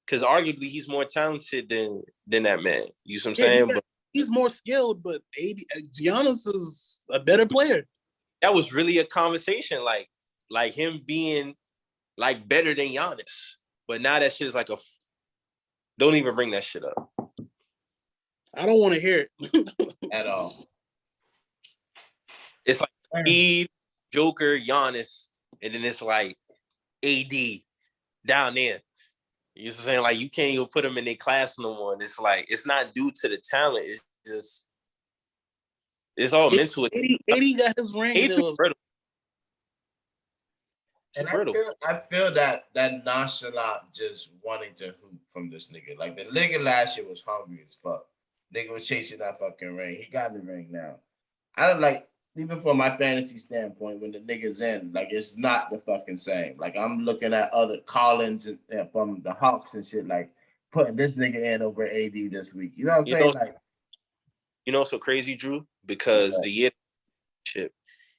because arguably he's more talented than that man. You see what I'm saying? He's more skilled, but Giannis is a better player. That was really a conversation, like him being like better than Giannis. But now that shit is like don't even bring that shit up. I don't want to hear it at all. It's like Embiid, Joker, Giannis, and then it's like AD down there. You know what I'm saying? Like, you can't even put them in their class no more. And it's like, it's not due to the talent. It's just It's all mental. 80 got his ring. He's too brittle. And I feel that nonchalant just wanting to hoop from this nigga. Like the nigga last year was hungry as fuck. Nigga was chasing that fucking ring. He got the ring now. I don't like, even from my fantasy standpoint, when the nigga's in, like it's not the fucking same. Like I'm looking at other Collins and from the Hawks and shit, like putting this nigga in over AD this week. You know what I'm saying? Like, you know, so crazy, Drew, because the year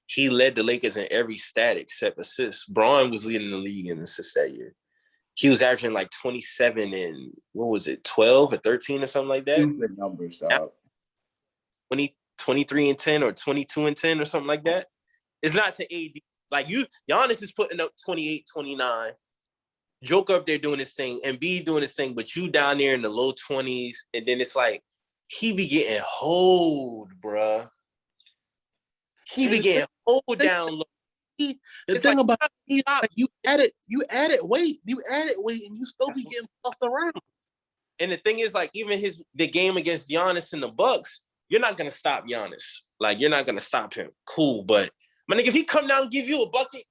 he led the Lakers in every stat except assists. Braun was leading the league in assists that year. He was averaging like 27 and what was it, 12 or 13 or something like that? Stupid numbers, dog. 23 and 10 or 22 and 10 or something like that. It's not to AD. Like Giannis is putting up 28, 29. Joker up there doing his thing, Embiid doing his thing, but you down there in the low 20s, and then it's like he be getting hold, bruh. He be getting hold down low. The thing about like you added weight, and you still be getting tossed around. And the thing is, like, even the game against Giannis and the Bucks, you're not gonna stop Giannis. Like, you're not gonna stop him. Cool, but my nigga, if he come down and give you a bucket,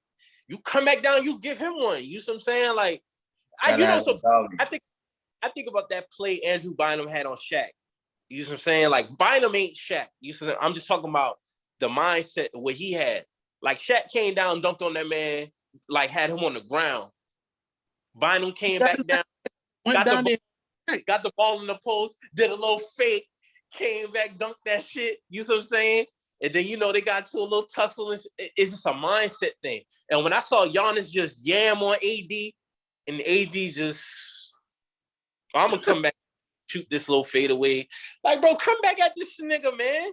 you come back down, you give him one. You know what I'm saying? Like, I think about that play Andrew Bynum had on Shaq. You know what I'm saying? Like, Bynum ain't Shaq. You know, I'm just talking about the mindset what he had. Like, Shaq came down, dunked on that man, like had him on the ground. Bynum came back down, got the ball in the post, did a little fake, came back, dunked that shit. You know what I'm saying? And then, you know, they got to a little tussle. It's just a mindset thing. And when I saw Giannis just yam on AD, and AD just, I'm going to come back, shoot this little fadeaway. Like, bro, come back at this nigga, man.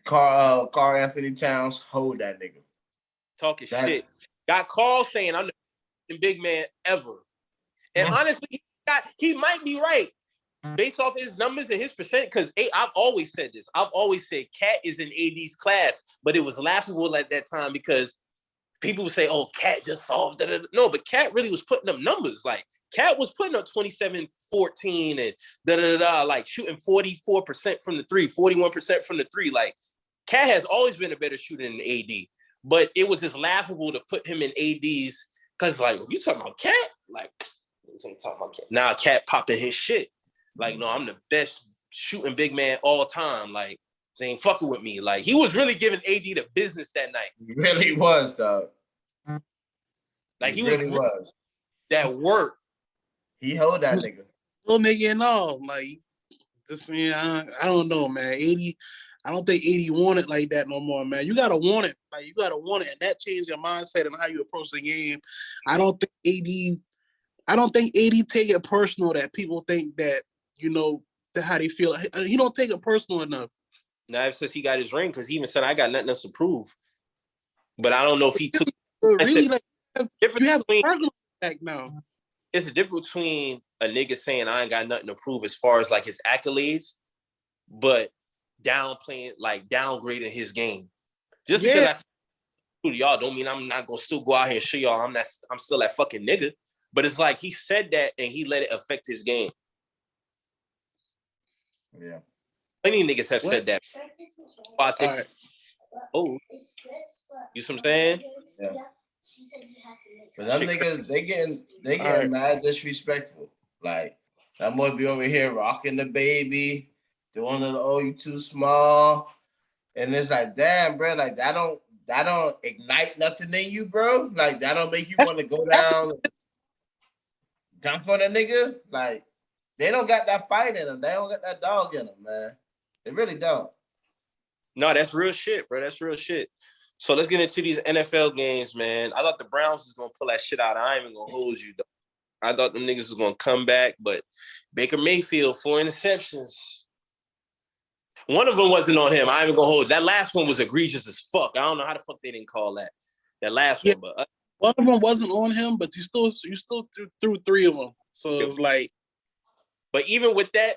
Carl Anthony Towns, hold that nigga. Talking shit. Got Carl saying, I'm the big man ever. And honestly, he might be right. Based off his numbers and his percent, because I've always said this. I've always said Cat is in AD's class, but it was laughable at that time because people would say, oh, Cat just solved it. No, but Cat really was putting up numbers. Like, Cat was putting up 27, 14, and like shooting 44% from the three, 41% from the three. Like, Cat has always been a better shooter than AD, but it was just laughable to put him in AD's because, like, you talking about Cat? Like, you talking about Cat. Now Cat popping his shit. Like, no, I'm the best shooting big man all time. Like, they ain't fucking with me. Like, he was really giving AD the business that night. He really was, dog. Like, he really was. That work. He held that nigga. Little nigga and all. Like, this, I don't know, man. 80, I don't think 80 want it like that no more, man. You gotta want it. Like, you gotta want it. And that changed your mindset and how you approach the game. I don't think AD take it personal that people think that, you know, how they feel. He don't take it personal enough. Now, since he got his ring, because he even said, I got nothing else to prove. But I don't know if he took really, like, you have a back now. It's a difference between a nigga saying I ain't got nothing to prove as far as like his accolades, but downplaying, like downgrading his game. Just because I to y'all don't mean I'm not gonna still go out here and show y'all I'm still that fucking nigga. But it's like he said that and he let it affect his game. Yeah. Plenty of niggas have said that. I think, you see what I'm saying? Yeah. But them niggas, they getting mad disrespectful. Like, that boy be over here rocking the baby, doing the oh, you too small. And it's like, damn, bro, like that don't ignite nothing in you, bro. Like, that don't make you want to go down and jump on a nigga. Like, they don't got that fight in them. They don't got that dog in them, man. They really don't. No, that's real shit, bro. That's real shit. So let's get into these NFL games, man. I thought the Browns was going to pull that shit out. I ain't even going to hold you, though. I thought them niggas was going to come back, but Baker Mayfield, 4 interceptions. One of them wasn't on him. I ain't even going to hold. That last one was egregious as fuck. I don't know how the fuck they didn't call that. That last one, but... one of them wasn't on him, but you still threw 3 of them. So it's like... But even with that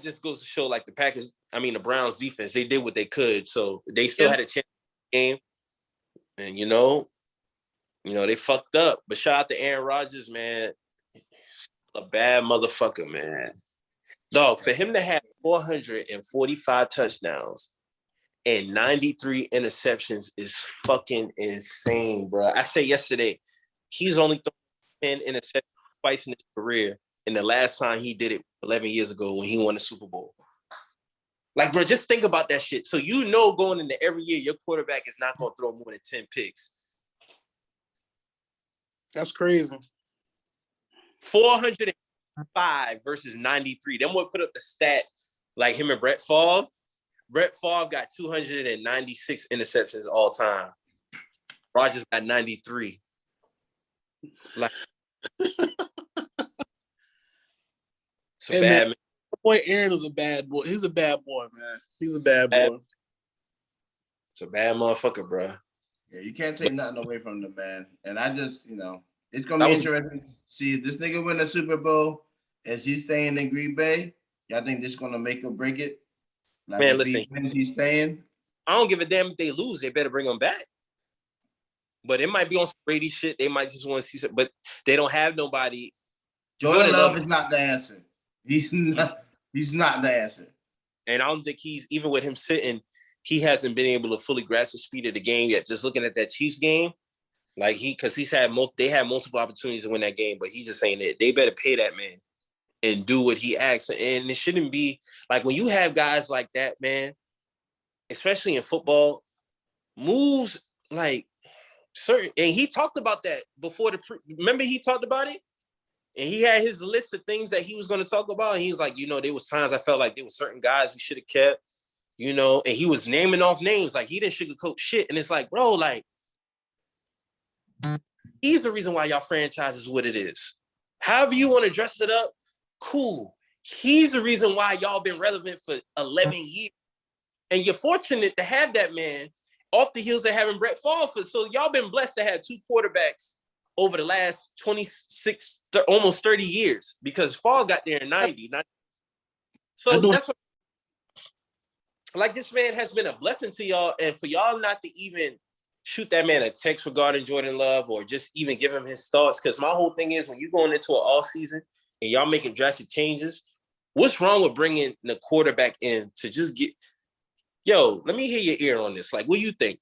just goes to show, like, the Browns defense, they did what they could. So they still had a chance in the game. And, you know, they fucked up. But shout out to Aaron Rodgers, man. A bad motherfucker, man. Dog, for him to have 445 touchdowns and 93 interceptions is fucking insane, bro. I said yesterday, he's only thrown 10 interceptions twice in his career, and the last time he did it 11 years ago when he won the Super Bowl. Like, bro, just think about that shit. So you know going into every year, your quarterback is not going to throw more than 10 picks. That's crazy. 405 versus 93. Then we'll put up the stat like him and Brett Favre. Brett Favre got 296 interceptions all time. Rodgers got 93. Like, it's a bad man. Boy, Aaron is a bad boy. He's a bad boy, man. He's a bad boy. It's a bad motherfucker, bro. Yeah, you can't take nothing away from the man. And I just, it's gonna be interesting to see if this nigga win the Super Bowl and he's staying in Green Bay. Y'all think this is gonna make or break it? Like, man, listen, he's staying. I don't give a damn if they lose. They better bring him back. But it might be on some Brady shit. They might just want to see some, but they don't have nobody. Jordan Love is not the answer. He's not the answer. And I don't think even with him sitting, he hasn't been able to fully grasp the speed of the game yet. Just looking at that Chiefs game, like because they had multiple opportunities to win that game, but he's just saying that they better pay that man and do what he asks. And it shouldn't be like when you have guys like that, man, especially in football, moves like certain. And he talked about that before remember he talked about it? And he had his list of things that he was going to talk about. And he was like, there was times I felt like there were certain guys we should have kept, and he was naming off names. Like, he didn't sugarcoat shit. And it's like, bro, like, he's the reason why y'all franchise is what it is. However you want to dress it up, cool. He's the reason why y'all been relevant for 11 years. And you're fortunate to have that man off the heels of having Brett Favre. So y'all been blessed to have two quarterbacks over the last 26, almost 30 years, because Favre got there in 90. So that's what, like, this man has been a blessing to y'all, and for y'all not to even shoot that man a text regarding Jordan Love or just even give him his thoughts, because my whole thing is when you're going into an all season and y'all making drastic changes, what's wrong with bringing the quarterback in to just let me hear your ear on this. Like, what do you think?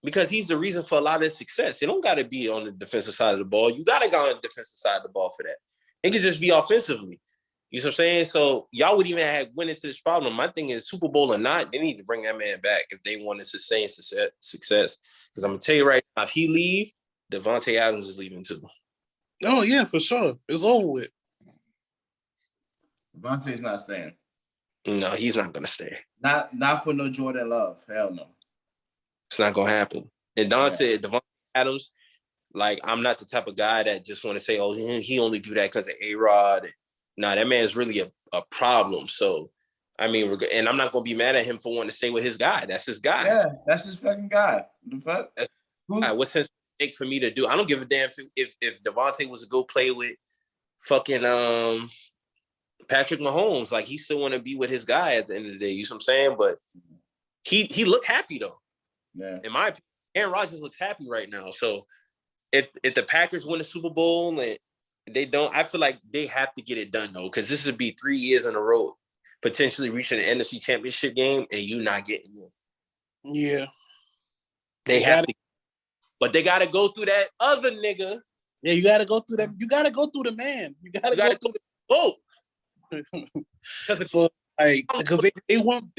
Because he's the reason for a lot of his success. It don't got to be on the defensive side of the ball. You got to go on the defensive side of the ball for that. It could just be offensively. You know what I'm saying? So y'all would even have went into this problem. My thing is, Super Bowl or not, they need to bring that man back if they want to sustain success. Because I'm going to tell you right now, if he leave, Devontae Adams is leaving too. Oh, yeah, for sure. It's over with. Devontae's not staying. No, he's not going to stay. Not for no Jordan Love. Hell no. It's not gonna happen. And Devontae Adams, like, I'm not the type of guy that just want to say, oh, he only do that because of A-Rod. Nah, that man is really a problem. So, I mean, and I'm not gonna be mad at him for wanting to stay with his guy. That's his guy. Yeah, that's his fucking guy. The fuck? What sense make for me to do? I don't give a damn if Devontae was to go play with fucking Patrick Mahomes. Like, he still want to be with his guy at the end of the day. You know what I'm saying? But he looked happy though. Yeah. In my opinion, Aaron Rodgers looks happy right now. So if the Packers win the Super Bowl and they don't, I feel like they have to get it done though, because this would be 3 years in a row potentially reaching the NFC Championship game and you not getting it. Yeah. They have to, but they got to go through that other nigga. Yeah, you got to go through that. You got to go through the man. You got to go through the boat. So, like, because they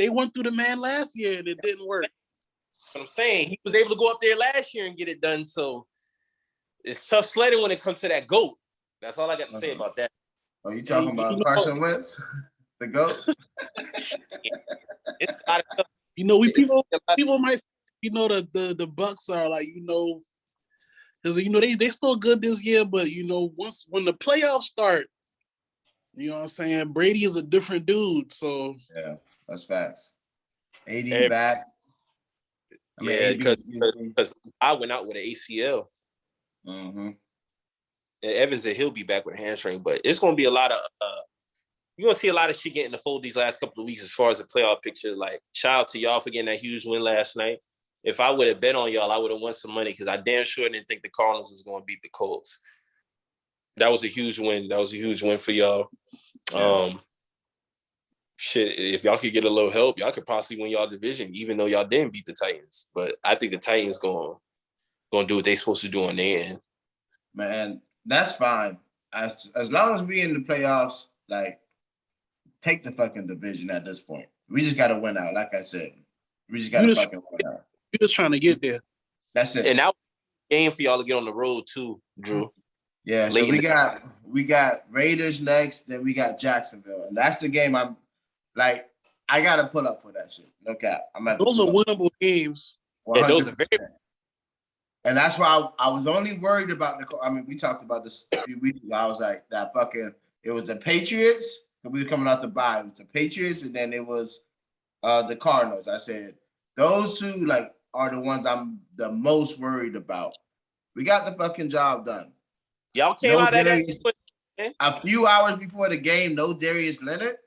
went through the man last year and it didn't work. What I'm saying, he was able to go up there last year and get it done. So it's tough sledding when it comes to that GOAT. That's all I got to say about that. Oh, you talking about Carson Wentz, the GOAT? It's a lot of stuff. People might, the Bucks are like, because they still good this year, but when the playoffs start, you know what I'm saying, Brady is a different dude. So yeah, that's facts. AD back. Yeah, because I went out with an ACL. Mm-hmm. And Evans said he'll be back with a hamstring, but it's going to be a lot of you're going to see a lot of shit getting the fold these last couple of weeks as far as the playoff picture. Like, shout out to y'all for getting that huge win last night. If I would have bet on y'all, I would have won some money because I damn sure didn't think the Cardinals was going to beat the Colts. That was a huge win. That was a huge win for y'all. shit, if y'all could get a little help, y'all could possibly win y'all division, even though y'all didn't beat the Titans. But I think the Titans gonna do what they supposed to do on their end. Man, that's fine. As long as we in the playoffs, like, take the fucking division at this point. We just gotta win out. Like I said, we just gotta fucking win out. You're just trying to get there. That's it. And that was a game for y'all to get on the road too, Drew. Yeah, so we got Raiders next, then we got Jacksonville, and that's the game I'm like, I gotta pull up for that shit. No cap. Those are winnable games. 100%. And those are very. And that's why I was only worried about the. I mean, we talked about this a few weeks ago. I was like, that fucking. It was the Patriots. We were coming out to buy. It was the Patriots, and then it was the Cardinals. I said those two like are the ones I'm the most worried about. We got the fucking job done. Y'all came out of that a few hours before the game. No Darius Leonard,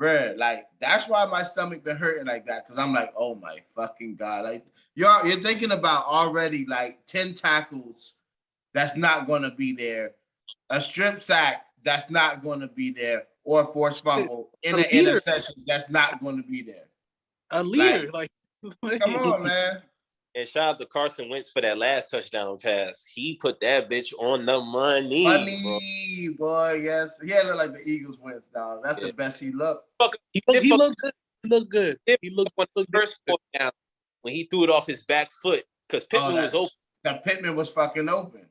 bruh. Like that's why my stomach been hurting like that because I'm like, oh my fucking god! Like you're thinking about already like 10 tackles that's not going to be there, a strip sack that's not going to be there, or a forced fumble in an interception that's not going to be there. A leader, like come on, man. And shout out to Carson Wentz for that last touchdown pass. He put that bitch on the money. Money, boy. Yes, he had looked like the Eagles Wentz, dog. That's the best he looked. He looked good. He looked good. He looked the first fourth down when he threw it off his back foot because Pittman was open. That Pittman was fucking open,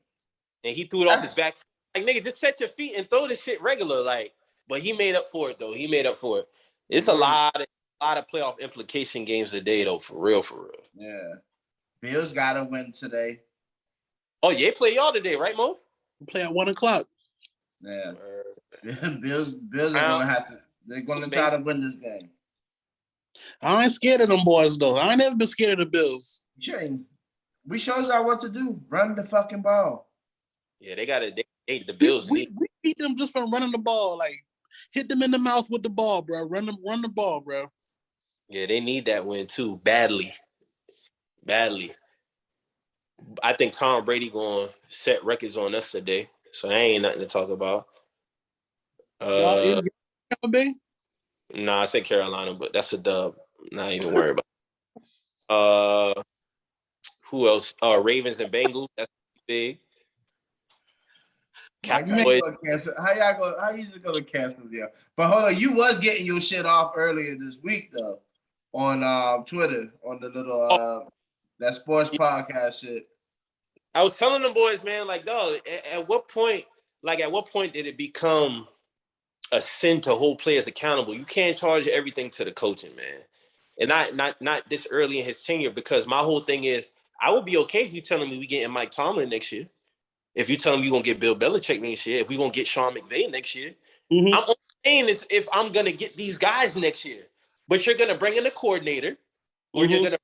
and he threw it off his back foot. Like nigga, just set your feet and throw this shit regular. Like, but he made up for it though. He made up for it. It's a lot of playoff implication games today though. For real. Yeah. Bills gotta win today. Oh, yeah, play y'all today, right, Mo? We play at 1:00. Yeah. Bills are gonna have to. They're gonna try to win this game. I ain't scared of them boys though. I ain't never been scared of the Bills. We showed y'all what to do. Run the fucking ball. Yeah, they gotta. The Bills. We beat them just from running the ball. Like hit them in the mouth with the ball, bro. Run the ball, bro. Yeah, they need that win too badly. I think Tom Brady gonna set records on us today, so that ain't nothing to talk about. Nah, I said Carolina, but that's a dub. Not even worried about. Who else? Ravens and Bengals. That's big. How you gonna cancel? Yeah, but hold on. You was getting your shit off earlier this week though, on Twitter on the little that sports podcast shit. I was telling them boys, man, like, dog, at what point did it become a sin to hold players accountable? You can't charge everything to the coaching, man. And not this early in his tenure, because my whole thing is, I would be okay if you telling me we getting Mike Tomlin next year. If you telling me you're going to get Bill Belichick next year, if we're going to get Sean McVay next year. Mm-hmm. I'm only saying this if I'm going to get these guys next year. But you're going to bring in a coordinator, or you're going to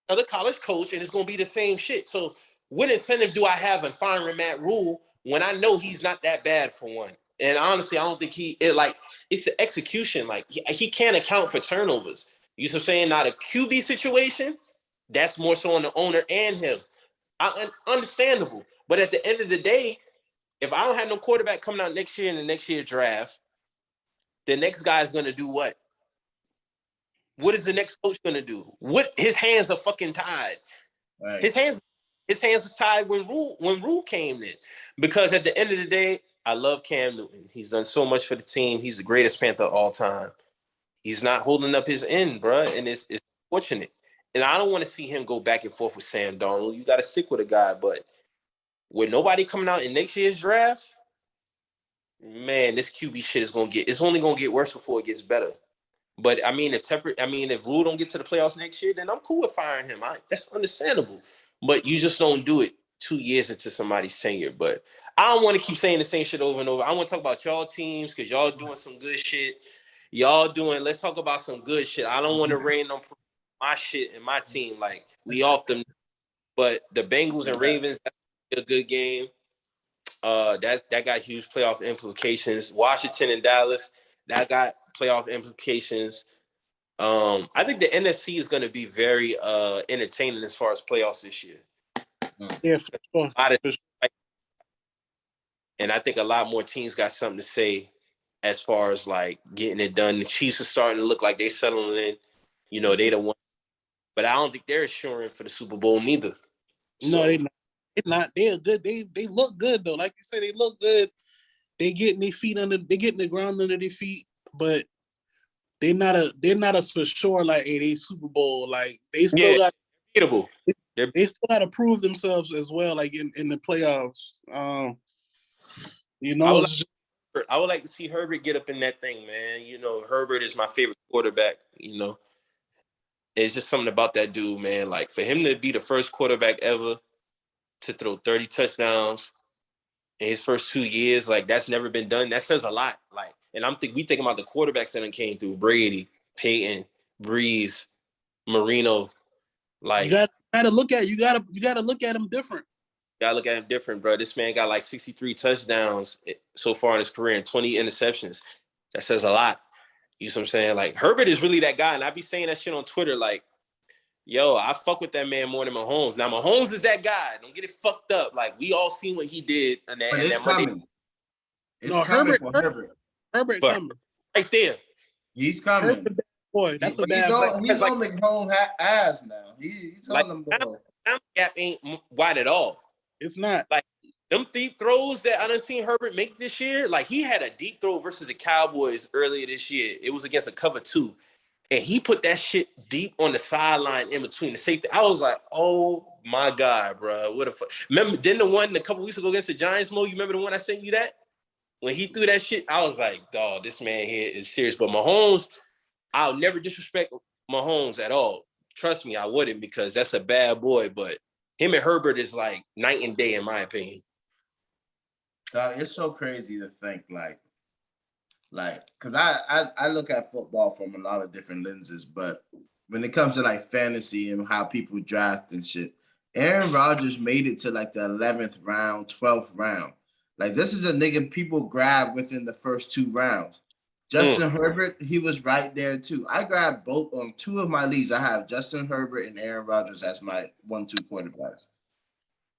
another college coach, and it's going to be the same shit. So what incentive do I have in firing Matt Rule when I know he's not that bad for one? And honestly, I don't think it's the execution. Like, he can't account for turnovers. You know what I'm saying? Not a QB situation. That's more so on the owner and him. Understandable. But at the end of the day, if I don't have no quarterback coming out next year in the next year draft, the next guy is going to do what? What is the next coach going to do? His hands are fucking tied. Right. His hands was tied when Rule came in. Because at the end of the day, I love Cam Newton. He's done so much for the team. He's the greatest Panther of all time. He's not holding up his end, bro, and it's fortunate. And I don't want to see him go back and forth with Sam Darnold. You got to stick with a guy, but with nobody coming out in next year's draft, man, this QB shit is it's only gonna get worse before it gets better. But I mean, if Rule don't get to the playoffs next year, then I'm cool with firing him. That's understandable. But you just don't do it 2 years into somebody's tenure. But I don't want to keep saying the same shit over and over. I want to talk about y'all teams because y'all doing some good shit. Let's talk about some good shit. I don't want to rain on my shit and my team. Like, we off them. But the Bengals and Ravens, that's a good game. That got huge playoff implications. Washington and Dallas, that got playoff implications. I think the NFC is going to be very entertaining as far as playoffs this year. Yeah, for sure. And I think a lot more teams got something to say as far as like getting it done. The Chiefs are starting to look like they settling in. You know, they the one, but I don't think they're assuring for the Super Bowl neither. No, they not. They not. They're good. They look good though. Like you say, they look good. They getting their feet under. They getting the ground under their feet, but they're not a for sure like they Super Bowl. Like they still got beatable. They still got to prove themselves as well. Like in the playoffs. You know, I would like to see Herbert get up in that thing, man. You know, Herbert is my favorite quarterback. You know, it's just something about that dude, man. Like for him to be the first quarterback ever to throw 30 touchdowns in his first 2 years, like that's never been done. That says a lot. Like, and we thinking about the quarterbacks that came through: Brady, Peyton, Breeze, Marino. Like you gotta look at you gotta look at him different. Gotta look at him different, bro. This man got like 63 touchdowns so far in his career and 20 interceptions. That says a lot. You know what I'm saying? Like Herbert is really that guy, and I be saying that shit on Twitter. Like, yo, I fuck with that man more than Mahomes. Now Mahomes is that guy. Don't get it fucked up. Like we all seen what he did on that. But it's coming. It's no, coming Herbert. For Herbert. Herbert coming right there. He's coming. Herbert, boy, that's a bad. He's on Mahomes' ass now. He's on them boy. Time gap ain't wide at all. It's not. Like them deep throws that I done seen Herbert make this year. Like he had a deep throw versus the Cowboys earlier this year. It was against a cover 2. And he put that shit deep on the sideline in between the safety. I was like, oh my God, bro. What the fuck? Remember, then the one a couple weeks ago against the Giants, Mo, you remember the one I sent you that? When he threw that shit, I was like, dog, this man here is serious. But Mahomes, I'll never disrespect Mahomes at all. Trust me, I wouldn't, because that's a bad boy. But him and Herbert is like night and day, in my opinion. It's so crazy to think, because I look at football from a lot of different lenses, but when it comes to like fantasy and how people draft and shit, Aaron Rodgers made it to like the 11th round, 12th round. Like this is a nigga people grab within the first 2 rounds. Justin Herbert, he was right there too. I grabbed both on 2 of my leagues. I have Justin Herbert and Aaron Rodgers as my 1-2 quarterbacks.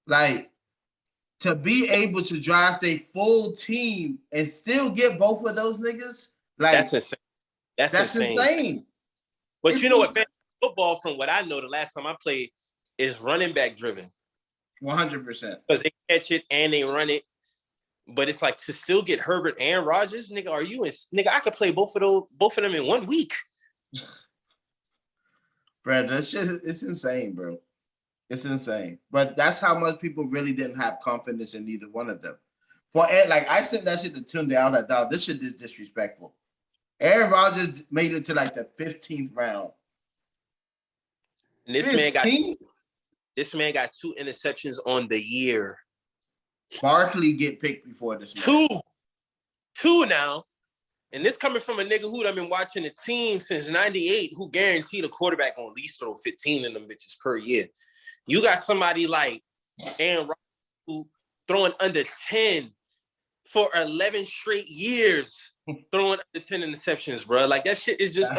Like, to be able to draft a full team and still get both of those niggas, like that's insane. That's insane. But it's, you know what, man, football, from what I know, the last time I played, is running back driven. 100%. Because they catch it and they run it. But it's like to still get Herbert and Rodgers, nigga. Are you in? Nigga, I could play both of them in 1 week. Bro, that shit, it's insane, bro. It's insane. But that's how much people really didn't have confidence in either one of them. I sent that shit to Tunde. I was like, dog, this shit is disrespectful. Aaron Rodgers made it to like the 15th round. And this man got 2 interceptions on the year. Barkley get picked before this man. 2 now. And this coming from a nigga who done been watching the team since 98, who guaranteed a quarterback on at least throw 15 of them bitches per year. You got somebody like Aaron Rodgers who throwing under 10 for 11 straight years, throwing under 10 interceptions, bro. Like that shit is just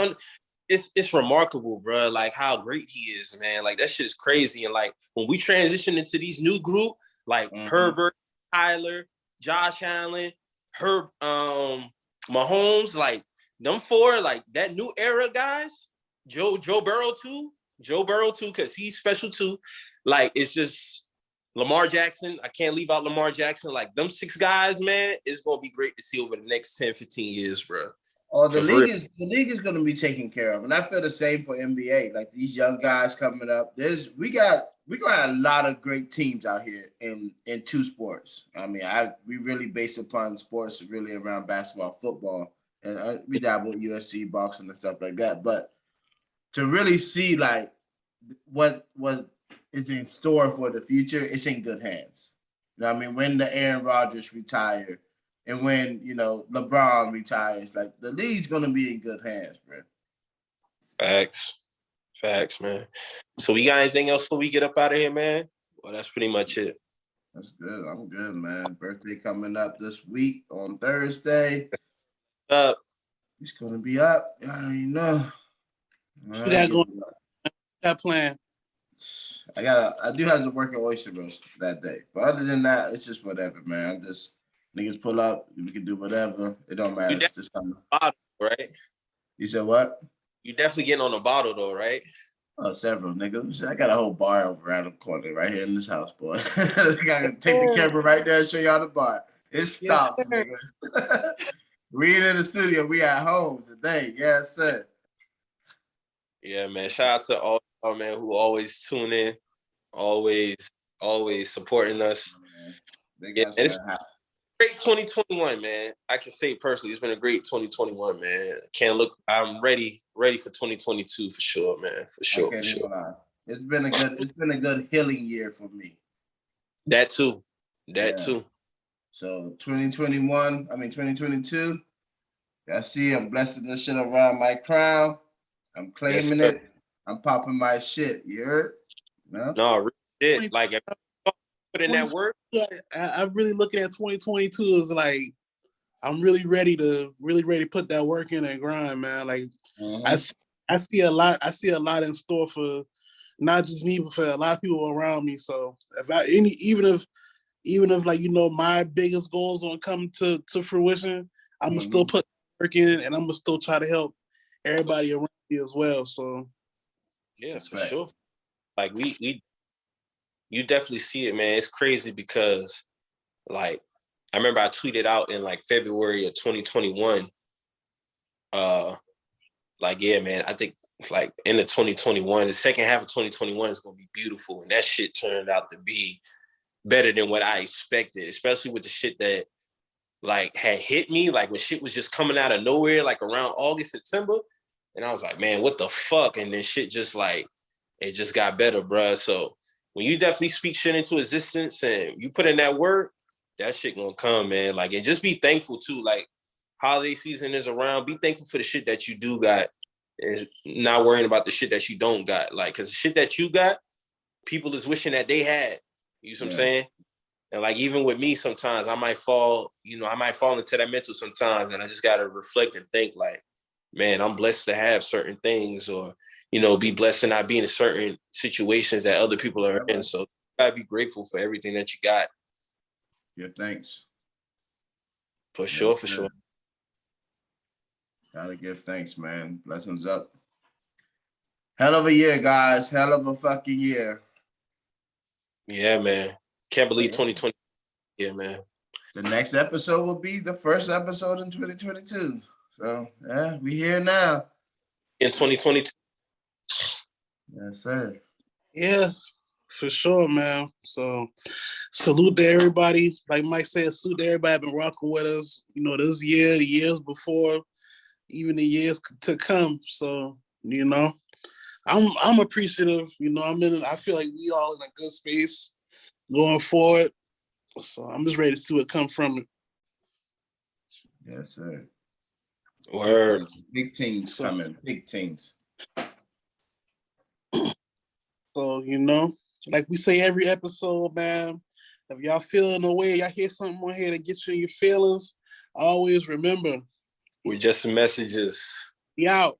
it's remarkable, bro. Like how great he is, man. Like that shit is crazy. And like when we transition into these new group, like Herbert, Tyler, Josh Allen, Mahomes, like them 4, like that new era guys, Joe Burrow too, because he's special too. Like it's just Lamar Jackson. I can't leave out Lamar Jackson. Like them 6 guys, man, it's gonna be great to see over the next 10, 15 years, bro. Oh, the league is gonna be taken care of, and I feel the same for NBA. Like these young guys coming up, we got a lot of great teams out here in 2 sports. I mean, we really base upon sports really around basketball, football, and we dabble with UFC, boxing, and stuff like that. But to really see like what is in store for the future, it's in good hands. You know what I mean? When the Aaron Rodgers retire and when, you know, LeBron retires, like the league's going to be in good hands, bro. Facts, man. So we got anything else before we get up out of here, man? Well, that's pretty much it. That's good. I'm good, man. Birthday coming up this week on Thursday. Up. It's going to be up. You know. That plan. I do have to work at Oyster Roast that day. But other than that, it's just whatever, man. Niggas pull up. We can do whatever. It don't matter. It's just something. Bottle, right? You said what? You definitely getting on a bottle though, right? Oh, several niggas. I got a whole bar over around the corner right here in this house, boy. I gotta take the camera right there and show y'all the bar. It's stopped, nigga. We ain't in the studio. We at home today. Yes, sir. Yeah, man. Shout out to all y'all, man, who always tune in, always supporting us. Yeah, it's great 2021, man. I can say personally, it's been a great 2021, man. I'm ready for 2022 for sure, man. For sure. It's been a good healing year for me. That too. So 2022. I see I'm blessing this shit around my crown. I'm claiming it. I'm popping my shit. You heard? No, shit. Like if you put in that work. I'm really looking at 2022 as like I'm really ready to put that work in and grind, man. Like I see a lot in store for not just me, but for a lot of people around me. So even if like, you know, my biggest goals don't come to fruition, I'm gonna still put work in, and I'm gonna still try to help everybody around me as well. So yeah, for sure. Like you definitely see it, man. It's crazy because like I remember I tweeted out in like February of 2021. Like, yeah, man, I think like in the 2021, the second half of 2021 is gonna be beautiful. And that shit turned out to be better than what I expected, especially with the shit that like had hit me, like when shit was just coming out of nowhere, like around August, September. And I was like, man, what the fuck? And then shit just like, it just got better, bruh. So when you definitely speak shit into existence and you put in that work, that shit gonna come, man. Like, and just be thankful too. Like, holiday season is around. Be thankful for the shit that you do got. Is not worrying about the shit that you don't got. Like, cause the shit that you got, people is wishing that they had. You know what I'm saying? And like, even with me, sometimes I might fall into that mental sometimes. And I just gotta reflect and think like, man, I'm blessed to have certain things, or, you know, be blessed to not be in certain situations that other people are in. So you gotta be grateful for everything that you got. Yeah, thanks. For sure. Gotta give thanks, man. Blessings up. Hell of a year, guys. Hell of a fucking year. Yeah, man. Can't believe 2020. Yeah, man. The next episode will be the first episode in 2022. So, yeah, we here now. In 2022. Yes, sir. yes, for sure, man. So salute to everybody. Like Mike said, salute to everybody been rocking with us, you know, this year, the years before, even the years to come. So, you know, I'm appreciative. You know, I feel like we all in a good space going forward. So I'm just ready to see what comes from it. Yes, sir. Word. Big teams coming. Big teams. So, you know, like we say every episode, man, if y'all feeling a way, y'all hear something on here that gets you in your feelings, always remember, We're just some messages. be out.